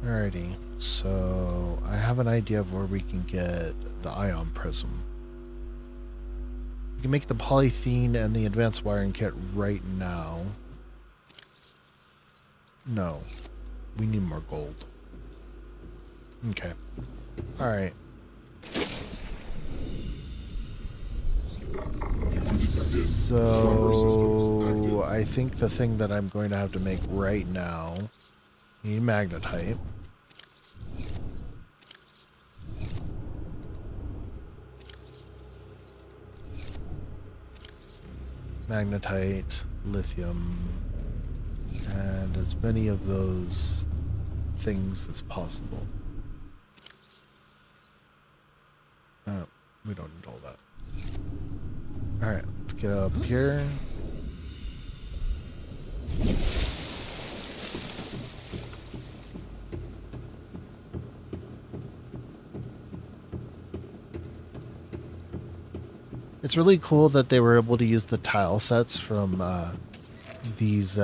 Alrighty, so I have an idea of where we can get the ion prism. We can make the polythene and the advanced wiring kit right now. No, we need more gold. Okay, alright. So I think the thing that I'm going to have to make right now, need magnetite. Magnetite, lithium, and as many of those things as possible. We don't need all that. Alright, let's get up here. It's really cool that they were able to use the tile sets from these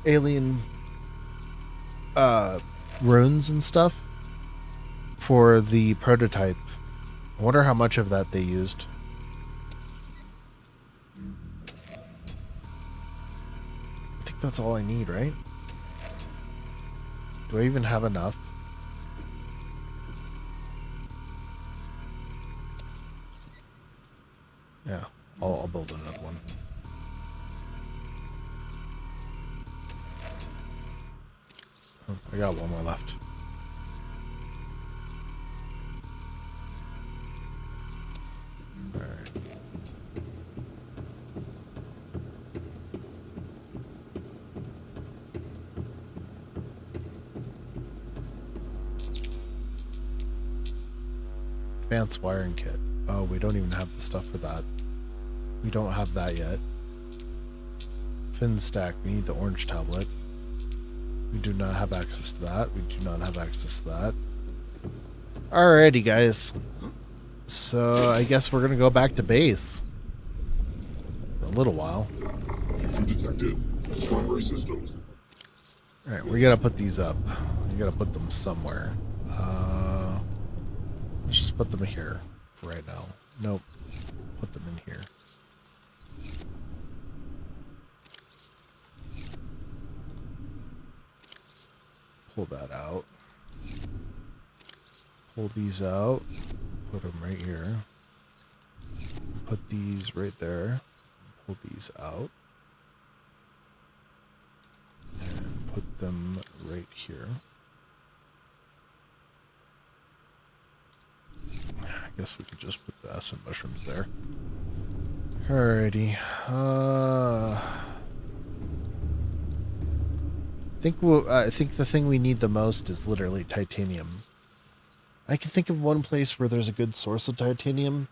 alien runes and stuff for the prototype. I wonder how much of that they used. I think that's all I need, right? Do I even have enough? Yeah, I'll build another one. Oh, I got one more left. Alright. Advanced wiring kit. Oh, we don't even have the stuff for that. We don't have that yet. Fin stack. We need the orange tablet. We do not have access to that. We do not have access to that. Alrighty, guys. So I guess we're gonna go back to base for a little while. Issue detected. Primary systems. Alright, we gotta put these up. We gotta put them somewhere. Let's just put them here for right now. Nope. Put them in here. Pull that out. Pull these out. Put them right here. Put these right there. Pull these out. And put them right here. I guess we could just put the acid mushrooms there. Alrighty. I think the thing we need the most is literally titanium. I can think of one place where there's a good source of titanium.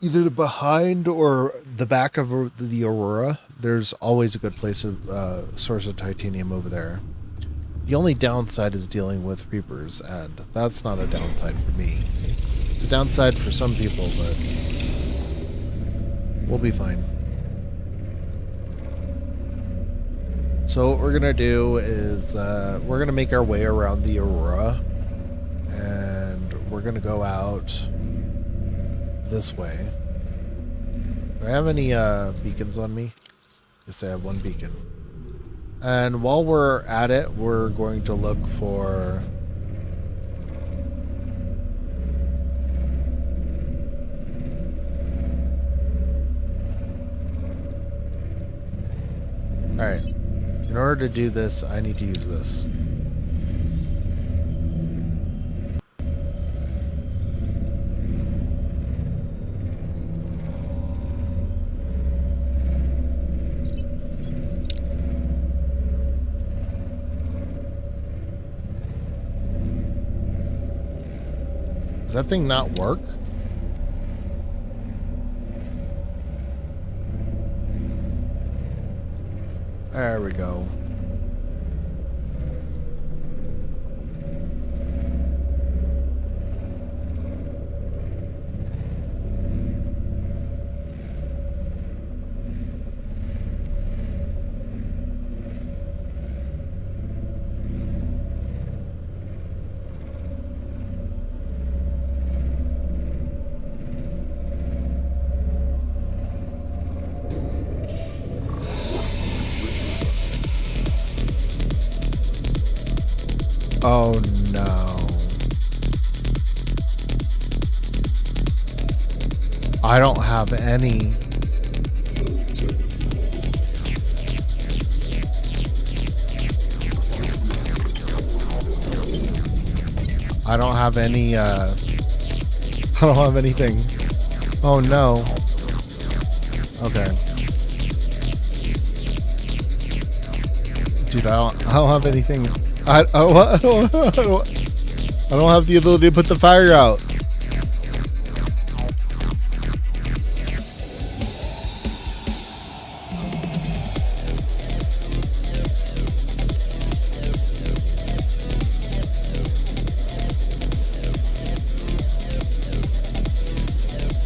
Either behind or the back of the Aurora. There's always a good place of source of titanium over there. The only downside is dealing with Reapers, and that's not a downside for me. It's a downside for some people, but we'll be fine. So what we're going to do is we're going to make our way around the Aurora, and we're going to go out this way. Do I have any beacons on me? Yes, I have one beacon. And while we're at it, we're going to look for... Alright. In order to do this, I need to use this. Does that thing not work? There we go. Oh no. I don't have any. I don't have any, I don't have anything. Oh no. Okay. Dude, I don't have anything. I don't have the ability to put the fire out.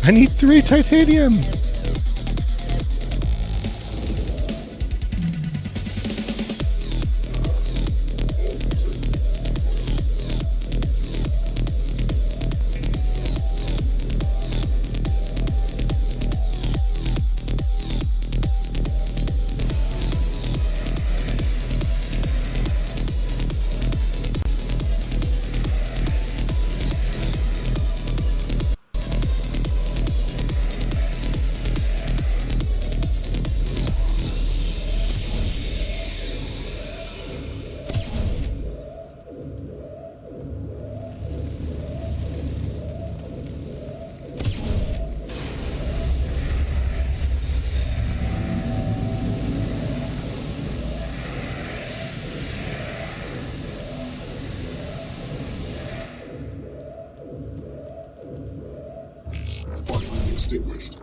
I need 3 titanium. extinguished.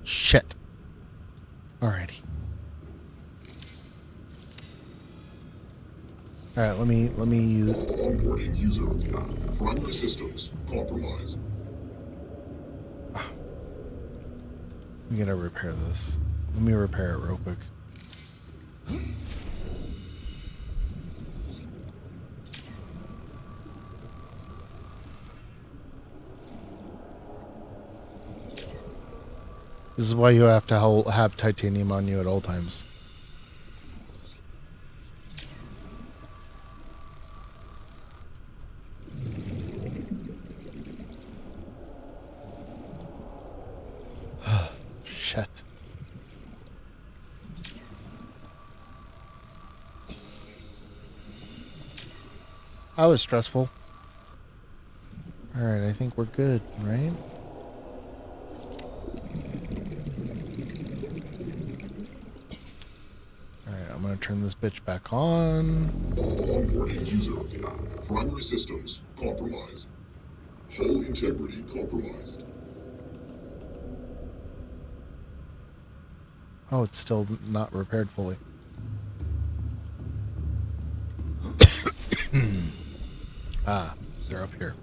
Shit. Alrighty. Alright, let me use... Onboarding user. Primary systems compromised. I'm gonna repair this. Let me repair it real quick. This is why you have to have titanium on you at all times. Shit. That was stressful. Alright, I think we're good, right? Alright, I'm gonna turn this bitch back on. Onboarding user. Primary systems compromised. Hull integrity compromised. Oh, it's still not repaired fully. Ah, they're up here.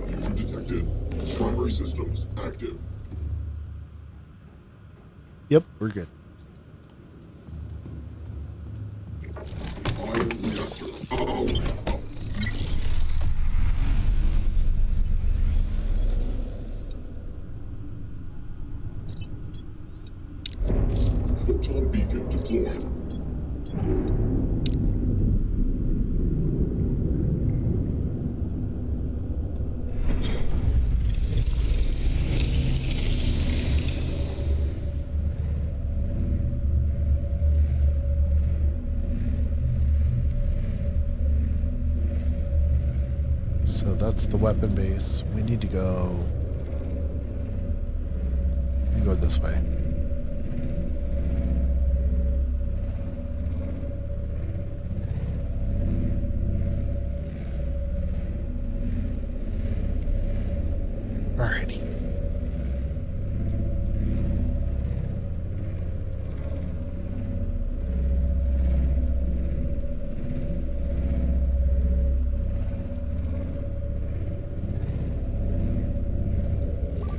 User detected. Primary systems active. Yep, we're good. Ion reactor powered up. Photon beacon deployed. So that's the weapon base. We need to go... We go this way. Alrighty.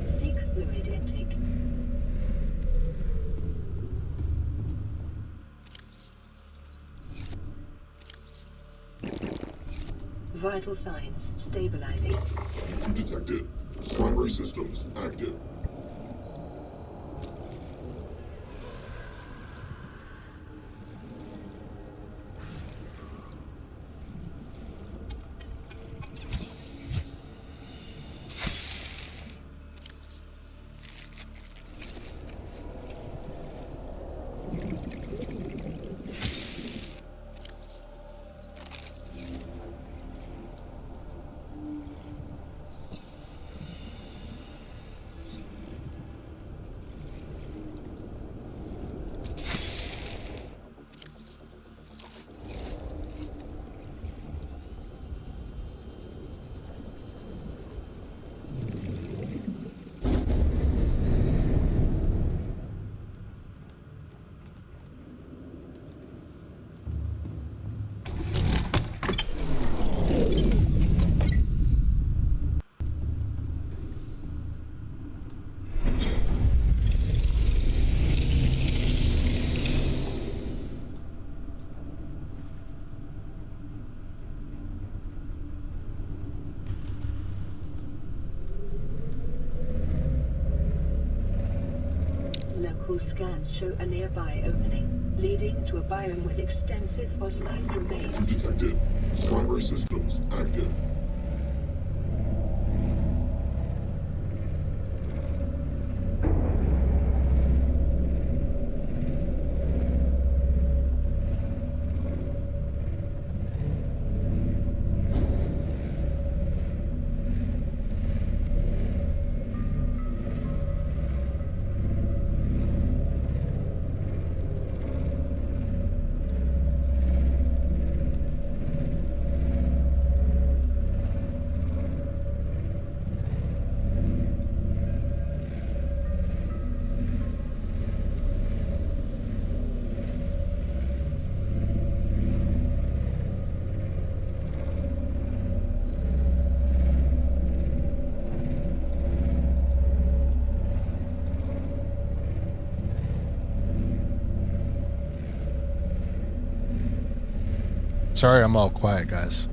Seek fluid intake. Vital signs stabilizing. User detected. Primary systems active. Local scans show a nearby opening, leading to a biome with extensive fossilized remains. User detected. Primary systems active. Sorry, I'm all quiet, guys.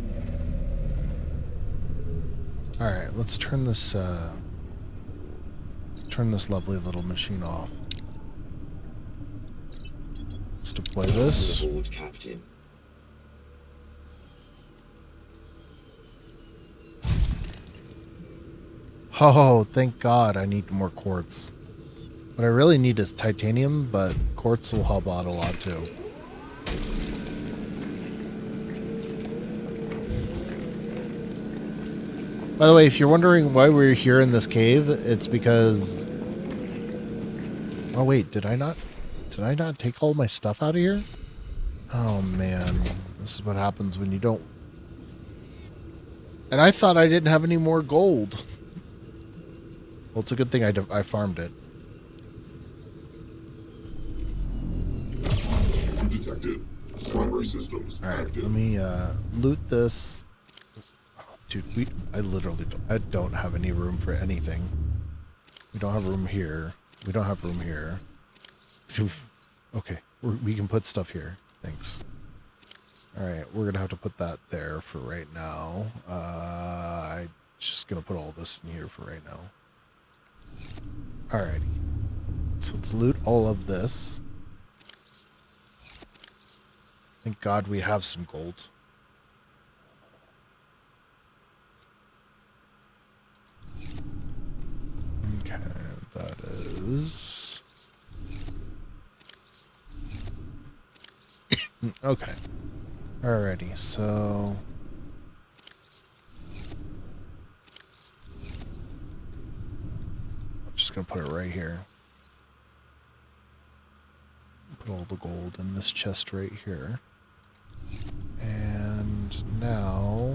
All right, let's turn this lovely little machine off. Let's deploy this. Welcome aboard, Captain. Oh, thank God! I need more quartz. What I really need is titanium, but quartz will help out a lot too. By the way, if you're wondering why we're here in this cave, it's because... Oh wait, did I not take all my stuff out of here? Oh man, this is what happens when you don't... And I thought I didn't have any more gold. Well, it's a good thing I farmed it. Issue detected. Primary systems All right, active. let me loot this. Dude, I don't have any room for anything. We don't have room here. We don't have room here. Okay, we can put stuff here. Thanks. All right, we're gonna have to put that there for right now. I'm just gonna put all this in here for right now. Alrighty. So let's loot all of this. Thank God we have some gold. Okay, that is... Okay. Alrighty, so... I'm just gonna put it right here. Put all the gold in this chest right here. And now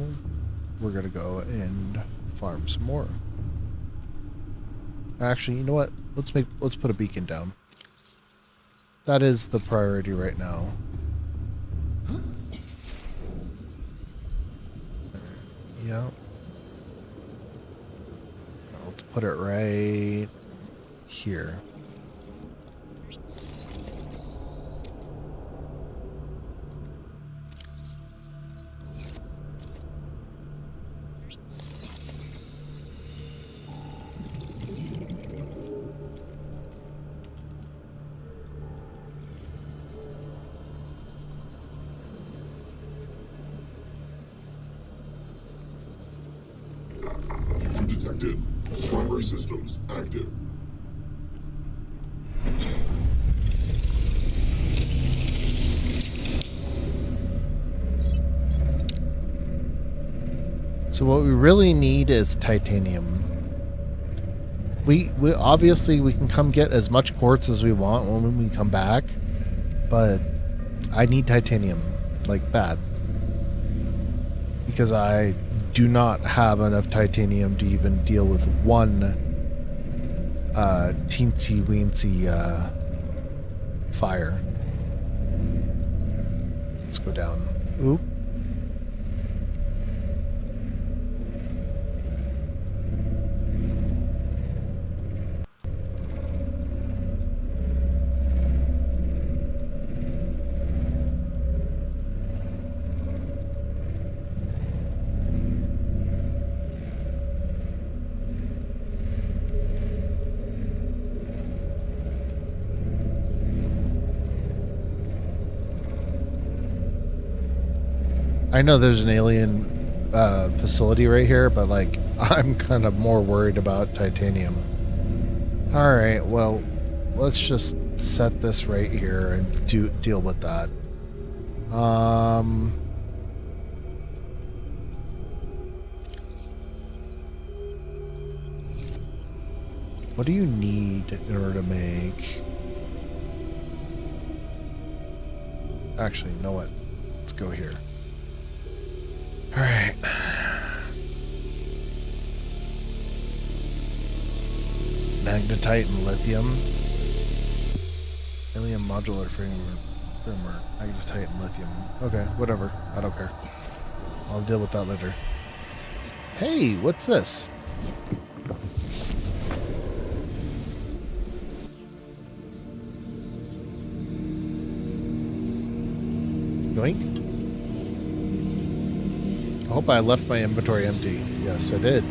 we're gonna go and farm some more. Actually, you know what? Let's put a beacon down. That is the priority right now. Yep. Let's put it right here. Issue detected. Primary systems active. So what we really need is titanium. We obviously we can come get as much quartz as we want when we come back, but I need titanium, like bad. Because I do not have enough titanium to even deal with one teensy weensy fire. Let's go down. Oop. I know there's an alien facility right here, but like I'm kind of more worried about titanium. All right, well, let's just set this right here and deal with that. What do you need in order to make? Actually, you know what? Let's go here. All right. Magnetite and lithium. Alien modular framework. Magnetite and lithium. Okay, whatever. I don't care. I'll deal with that later. Hey, what's this? Yoink. I hope I left my inventory empty. Yes, I did.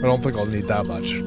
I don't think I'll need that much.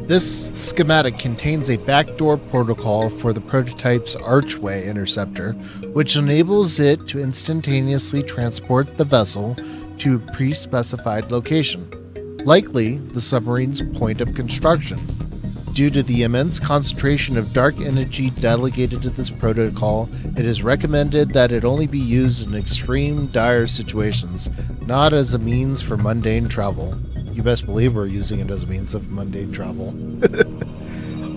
This schematic contains a backdoor protocol for the prototype's Archway interceptor, which enables it to instantaneously transport the vessel to a pre-specified location, likely the submarine's point of construction. Due to the immense concentration of dark energy delegated to this protocol, it is recommended that it only be used in extreme dire situations, not as a means for mundane travel. You best believe we're using it as a means of mundane travel.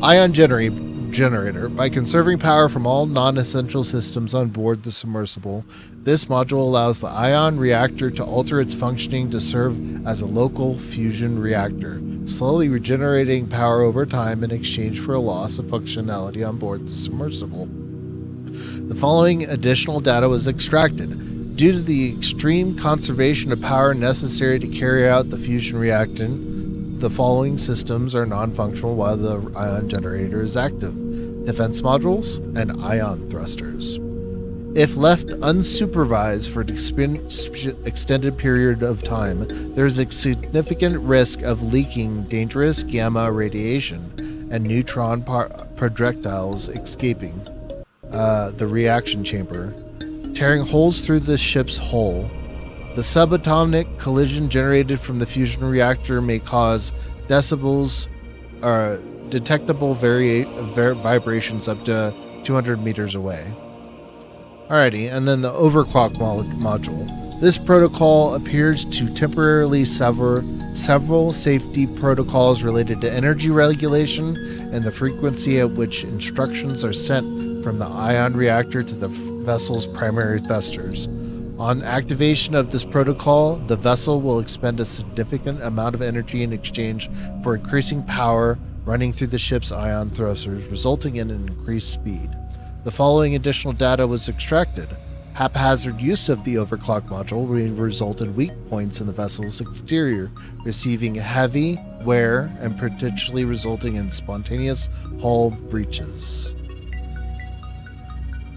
Ion generator. By conserving power from all non-essential systems on board the submersible, this module allows the ion reactor to alter its functioning to serve as a local fusion reactor, slowly regenerating power over time in exchange for a loss of functionality on board the submersible. The following additional data was extracted. Due to the extreme conservation of power necessary to carry out the fusion reactant, the following systems are non-functional while the ion generator is active: defense modules and ion thrusters. If left unsupervised for an extended period of time, there is a significant risk of leaking dangerous gamma radiation and neutron projectiles escaping the reaction chamber, tearing holes through the ship's hull. The subatomic collision generated from the fusion reactor may cause decibels or detectable vibrations up to 200 meters away. Alrighty, and then the overclock module. This protocol appears to temporarily sever several safety protocols related to energy regulation and the frequency at which instructions are sent from the ion reactor to the vessel's primary thrusters. On activation of this protocol, the vessel will expend a significant amount of energy in exchange for increasing power running through the ship's ion thrusters, resulting in an increased speed. The following additional data was extracted. Haphazard use of the overclock module will result in weak points in the vessel's exterior, receiving heavy wear and potentially resulting in spontaneous hull breaches.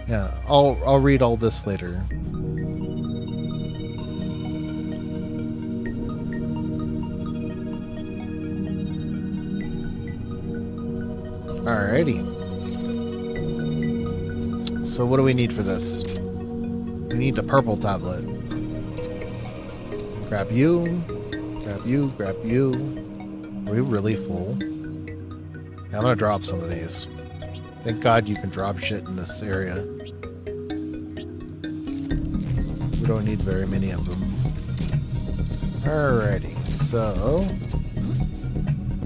Yeah, I'll read all this later. Alrighty. So what do we need for this? We need a purple tablet. Grab you. Grab you. Grab you. Are we really full? Yeah, I'm gonna drop some of these. Thank God you can drop shit in this area. We don't need very many of them. Alrighty, so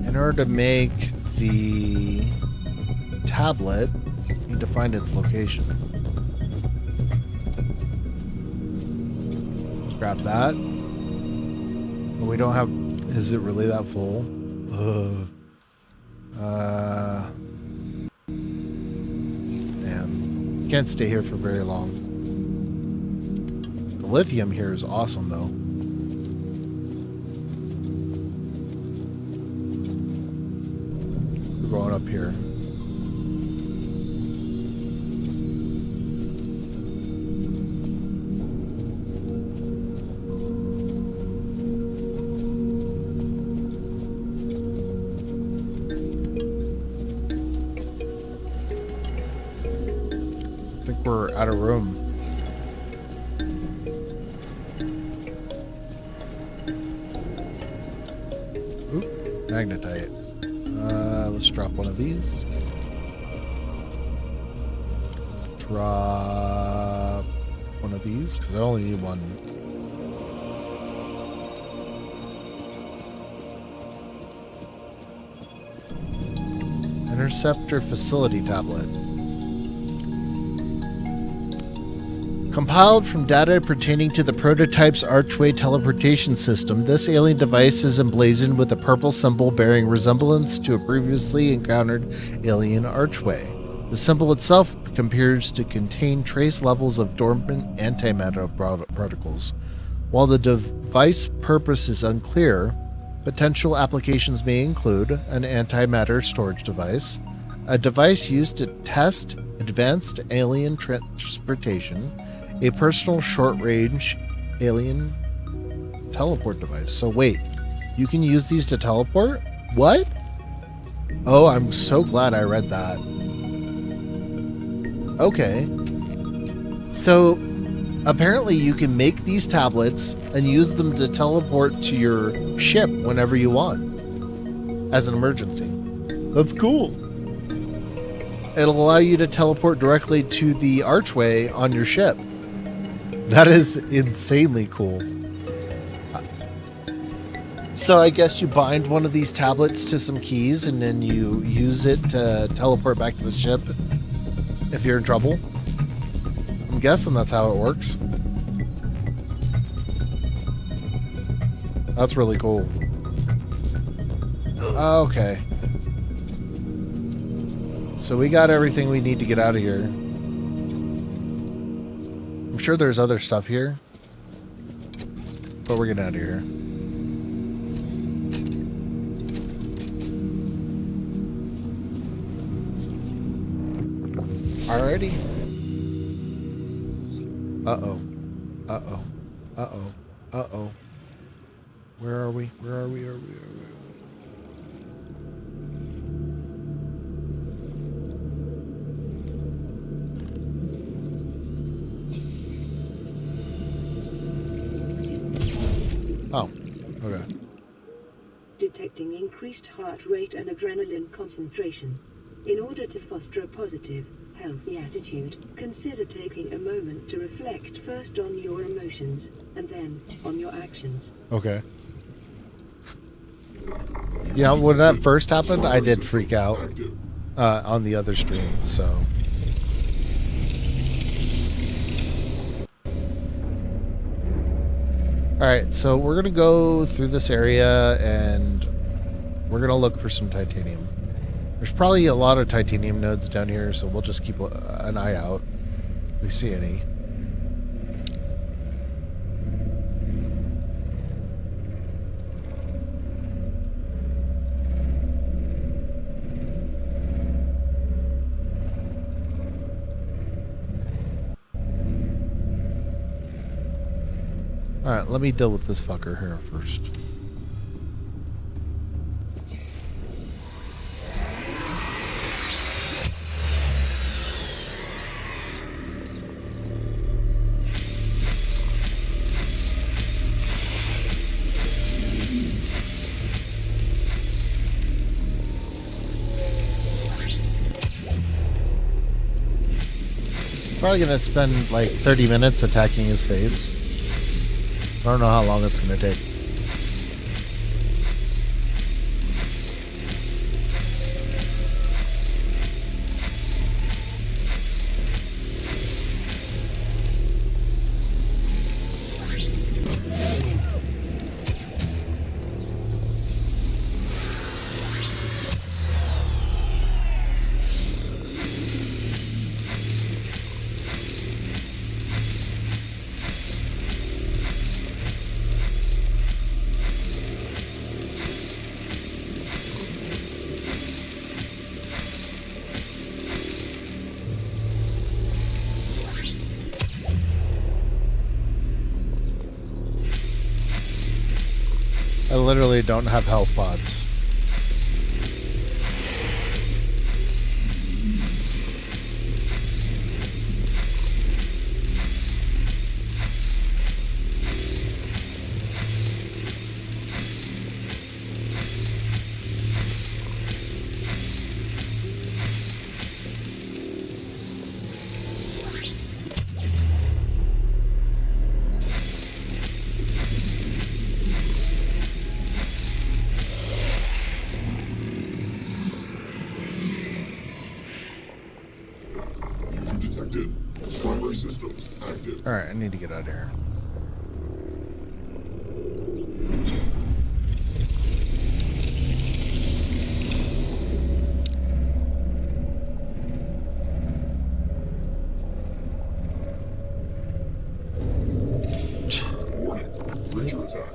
in order to make the tablet, you need to find its location. grab that. But we don't have... Is it really that full? Man. Can't stay here for very long. The lithium here is awesome, though. We're going up here. I think we're out of room. Oop, magnetite. Let's drop one of these. Drop one of these, because I only need one. Interceptor facility tablet. Compiled from data pertaining to the prototype's archway teleportation system, this alien device is emblazoned with a purple symbol bearing resemblance to a previously encountered alien archway. The symbol itself appears to contain trace levels of dormant antimatter particles. While the device purpose is unclear, potential applications may include an antimatter storage device, a device used to test advanced alien transportation, a personal short-range alien teleport device. So wait, you can use these to teleport? What? Oh, I'm so glad I read that. Okay. So apparently you can make these tablets and use them to teleport to your ship whenever you want as an emergency. That's cool. It'll allow you to teleport directly to the archway on your ship. That is insanely cool. So I guess you bind one of these tablets to some keys and then you use it to teleport back to the ship if you're in trouble. I'm guessing that's how it works. That's really cool. Okay. So we got everything we need to get out of here. I'm sure there's other stuff here, but we're getting out of here. Alrighty. Uh-oh. Uh-oh. Uh-oh. Uh-oh. Where are we? Where are we? Are we? Oh, okay. Detecting increased heart rate and adrenaline concentration. In order to foster a positive, healthy attitude, consider taking a moment to reflect first on your emotions and then on your actions. Okay. You know, when that first happened, I did freak out on the other stream, so... Alright, so we're going to go through this area and we're going to look for some titanium. There's probably a lot of titanium nodes down here, so we'll just keep an eye out if we see any. Alright, let me deal with this fucker here first. Probably gonna spend like 30 minutes attacking his face. I don't know how long it's gonna take. I literally don't have health pods. User detected. Primary systems active. Alright, I need to get out of here. Warning. Breacher attack.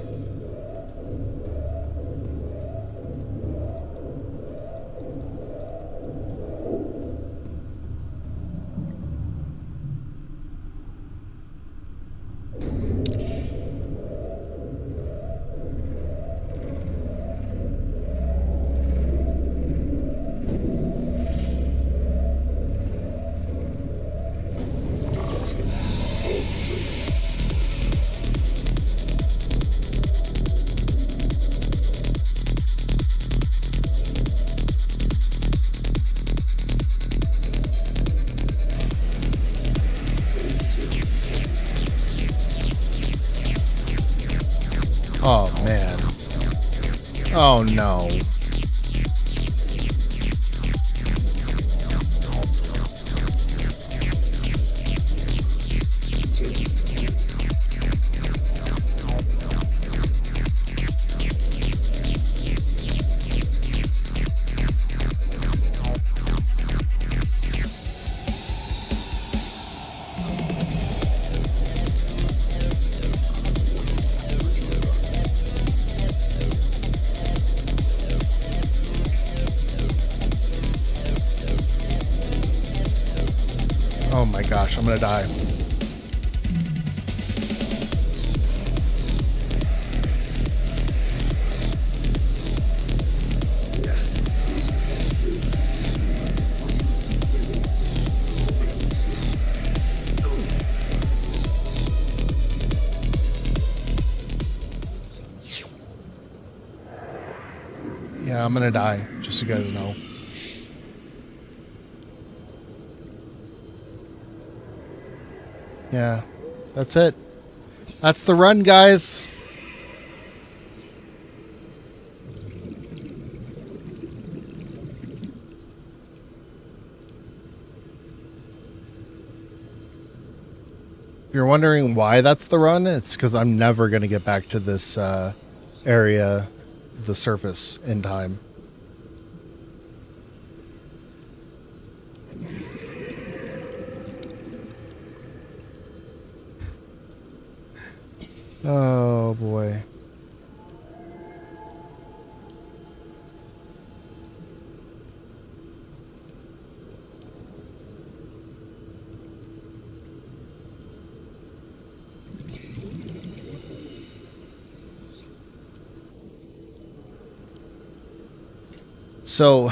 Oh, man. Oh, no. Oh my gosh, I'm gonna die. Yeah, I'm gonna die, just so you guys know. Yeah, that's it. That's the run, guys. If you're wondering why that's the run, it's because I'm never going to get back to this area, the surface, in time. Oh boy. So,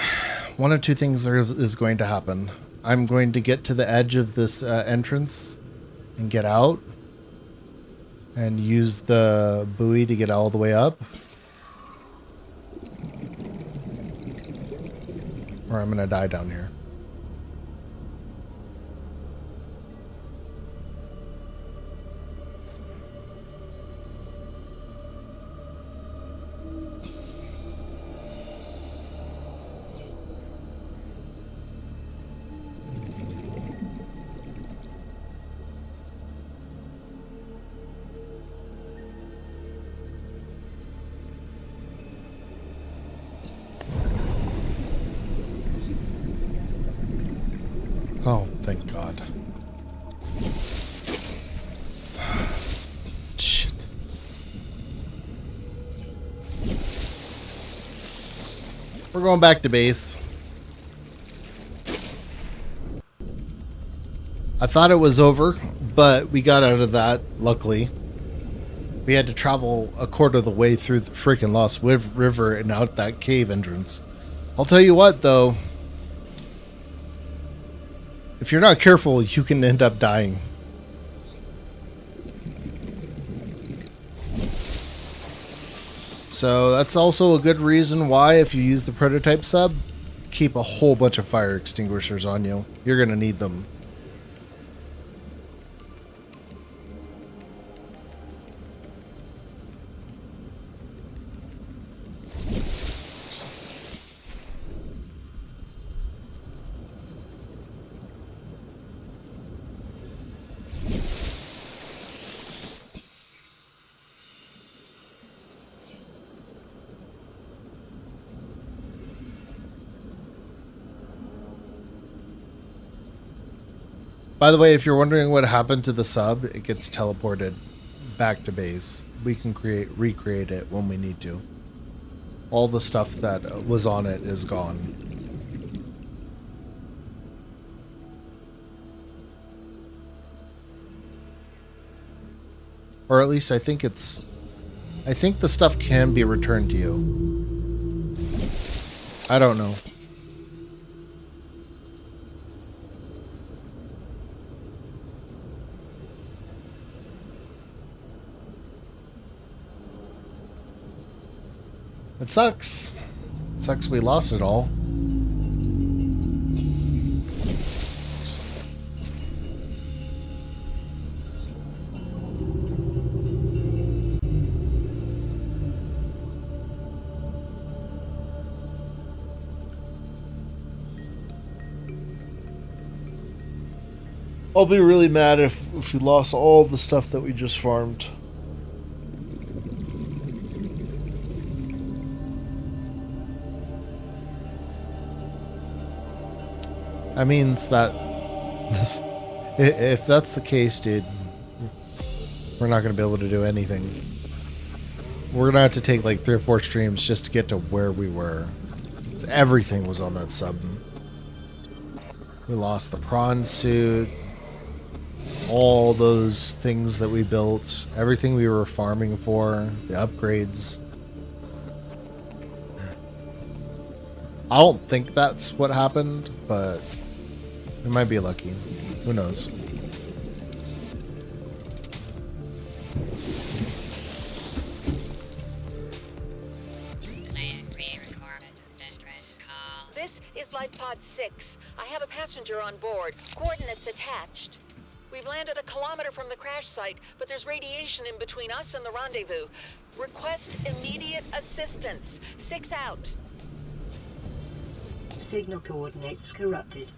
one of two things is going to happen. I'm going to get to the edge of this entrance and get out and use the buoy to get all the way up. Or I'm going to die down here. Oh, thank God. Shit. We're going back to base. I thought it was over, but we got out of that, luckily. We had to travel a quarter of the way through the freaking Lost River and out that cave entrance. I'll tell you what, though. If you're not careful, you can end up dying. So that's also a good reason why, if you use the prototype sub, keep a whole bunch of fire extinguishers on you. You're going to need them. By the way, if you're wondering what happened to the sub, it gets teleported back to base. We can recreate it when we need to. All the stuff that was on it is gone. Or at least I think the stuff can be returned to you. I don't know. It sucks. It sucks we lost it all. I'll be really mad if we lost all the stuff that we just farmed. That means that this, if that's the case, dude, we're not going to be able to do anything. We're going to have to take like 3 or 4 streams just to get to where we were. Everything was on that sub. We lost the prawn suit, all those things that we built, everything we were farming for, the upgrades. I don't think that's what happened, but we might be lucky. Who knows? This is Life Pod 6. I have a passenger on board. Coordinates attached. We've landed a kilometer from the crash site, but there's radiation in between us and the rendezvous. Request immediate assistance. 6 out. Signal coordinates corrupted.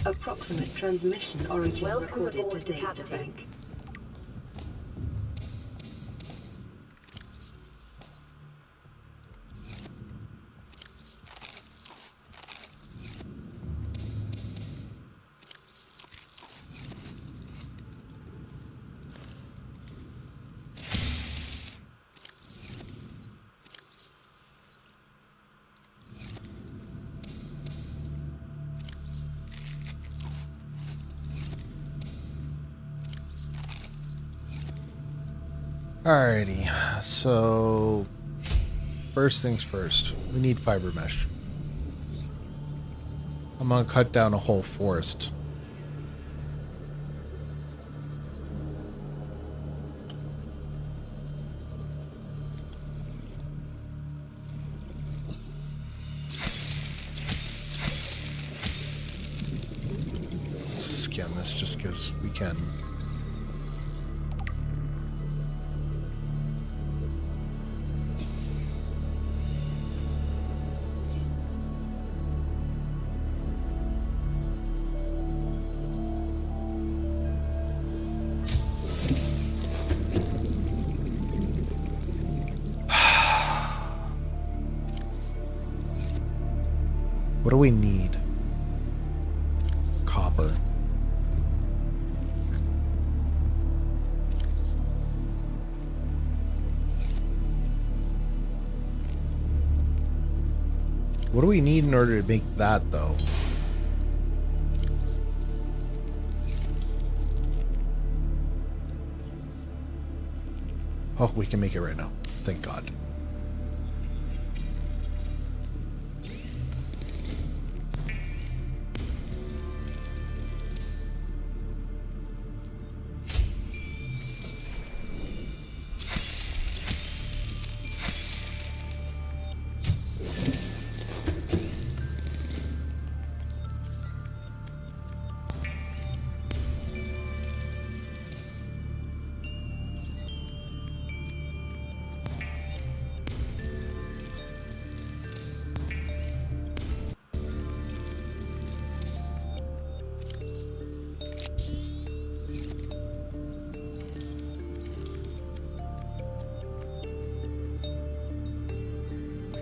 Approximate transmission origin recorded to data bank. Alrighty, so first things first, we need fiber mesh. I'm gonna cut down a whole forest. Let's scan this just because we can. What do we need? Copper. What do we need in order to make that, though? Oh, we can make it right now. Thank God.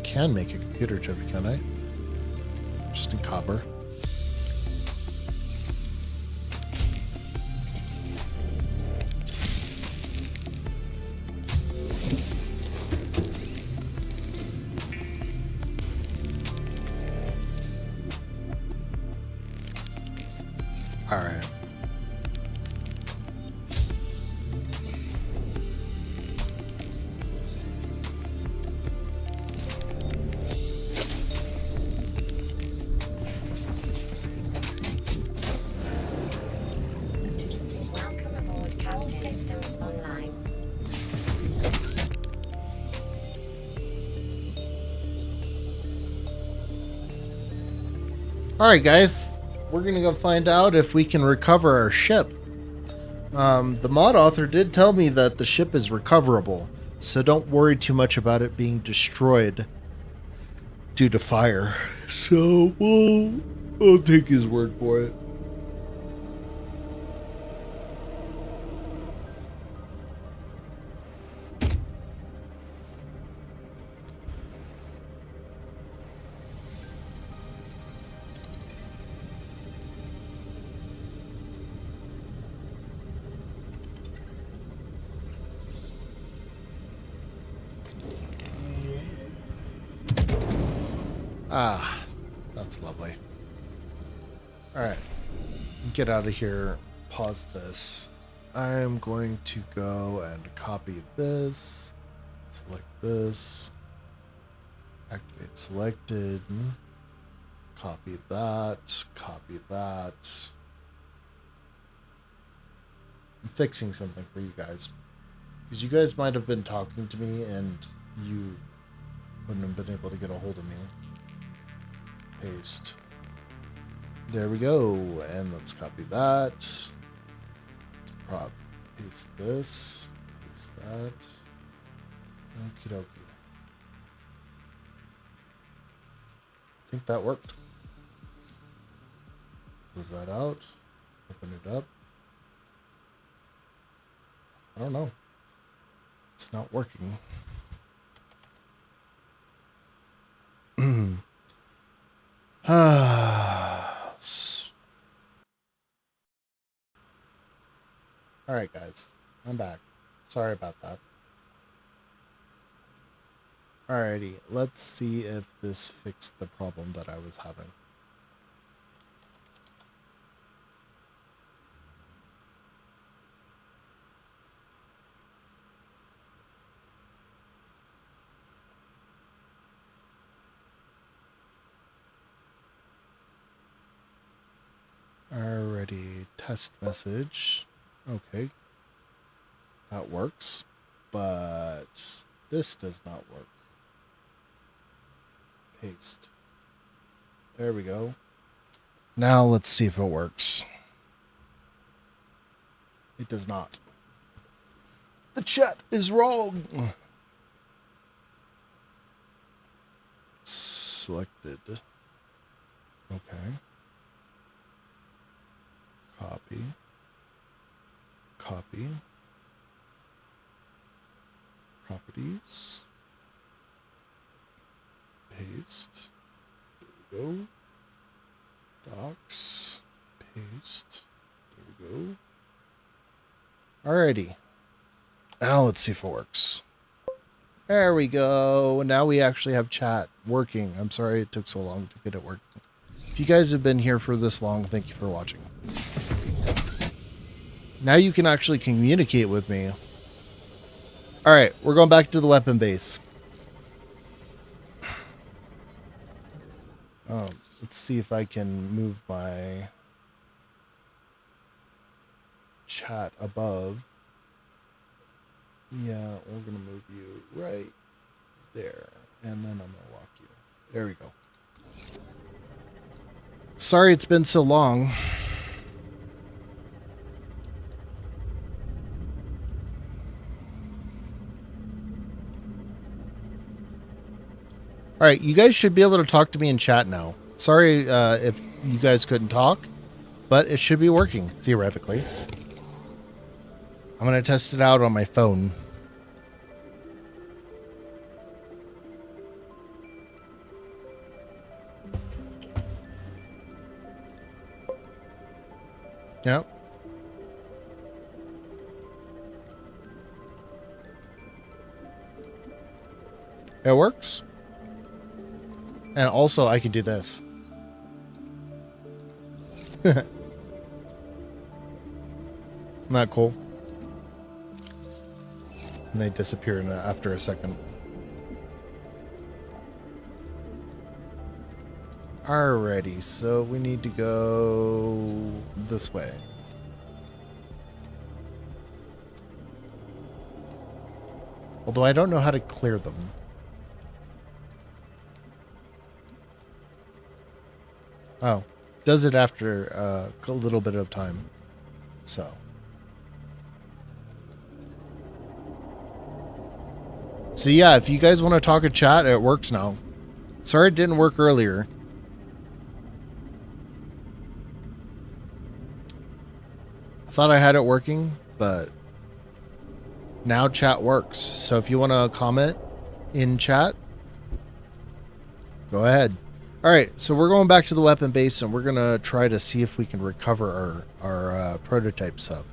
Can make a computer chip, can I? Just in copper. All right. Welcome aboard All systems online. All right, guys. We're gonna go find out if we can recover our ship. The mod author did tell me that the ship is recoverable, so don't worry too much about it being destroyed due to fire. So I'll take his word for it. Ah, that's lovely. All right, get out of here. Pause this. I'm going to go and copy this. Select this. Activate selected. Copy that. Copy that. I'm fixing something for you guys. Because you guys might have been talking to me and you wouldn't have been able to get a hold of me. Paste. There we go. And let's copy that. Paste this. Paste that. Okie dokie. I think that worked. Close that out. Open it up. I don't know. It's not working. Alright guys, I'm back. Sorry about that. Alrighty, let's see if this fixed the problem that I was having. Alrighty, test message. Okay. That works. But this does not work. Paste. There we go. Now let's see if it works. It does not. The chat is wrong. Selected. Okay. Copy. Copy. Properties. Paste. There we go. Docs. Paste. There we go. Alrighty. Now let's see if it works. There we go. Now we actually have chat working. I'm sorry it took so long to get it working. If you guys have been here for this long, thank you for watching. Now you can actually communicate with me. All right, we're going back to the weapon base. Let's see if I can move my chat above. Yeah, we're going to move you right there. And then I'm going to lock you. There we go. Sorry it's been so long. All right, you guys should be able to talk to me in chat now. Sorry if you guys couldn't talk, but it should be working, theoretically. I'm going to test it out on my phone. Yep. It works. And also, I can do this. Isn't that cool? And they disappear after a second. Alrighty, so we need to go this way. Although I don't know how to clear them. Oh, does it after a little bit of time. So. So yeah, if you guys want to talk in chat, it works now. Sorry it didn't work earlier. I thought I had it working, but now chat works. So if you want to comment in chat, go ahead. All right, so we're going back to the weapon base, and we're going to try to see if we can recover our prototype sub.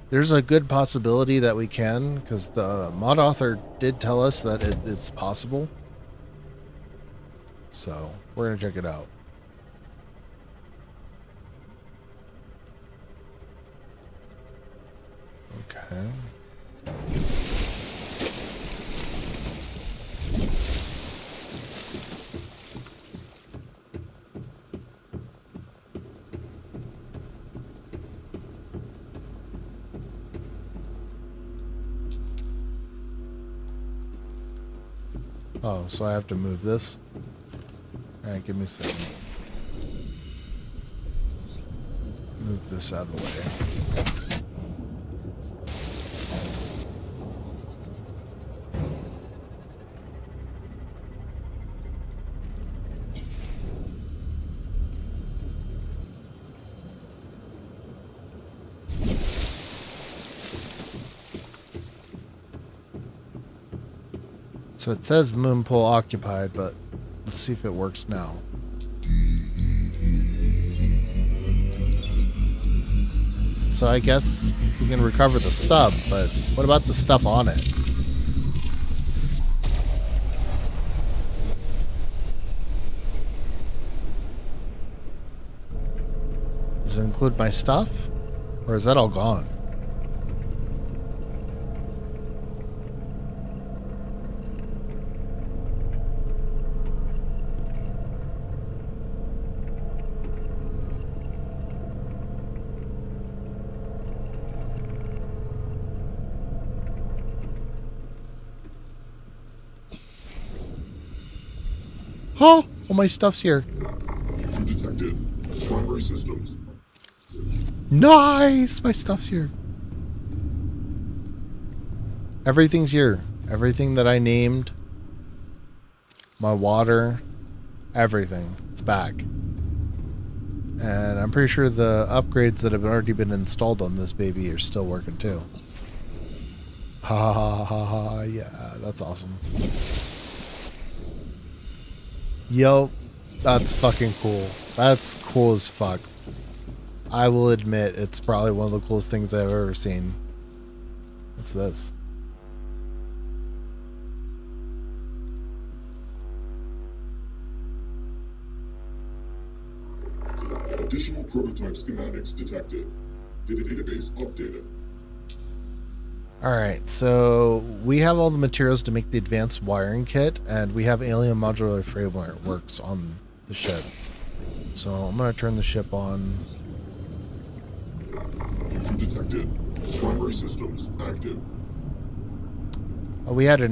There's a good possibility that we can, because the mod author did tell us that it's possible. So we're going to check it out. Okay. Oh, so I have to move this? Alright, give me a second. Move this out of the way. So it says moon pool occupied, but let's see if it works now. So I guess we can recover the sub, but what about the stuff on it? Does it include my stuff? Or is that all gone? Oh, all my stuff's here. User detected. Primary systems. Nice! My stuff's here. Everything's here. Everything that I named. My water. Everything. It's back. And I'm pretty sure the upgrades that have already been installed on this baby are still working too. Ha ha ha ha. Yeah, that's awesome. Yo, that's fucking cool. That's cool as fuck. I will admit, it's probably one of the coolest things I've ever seen. What's this? Additional prototype schematics detected. Database updated. All right, so we have all the materials to make the advanced wiring kit, and we have alien modular frameworks on the ship. So I'm gonna turn the ship on. Issue detected. Primary systems active. Oh, we had an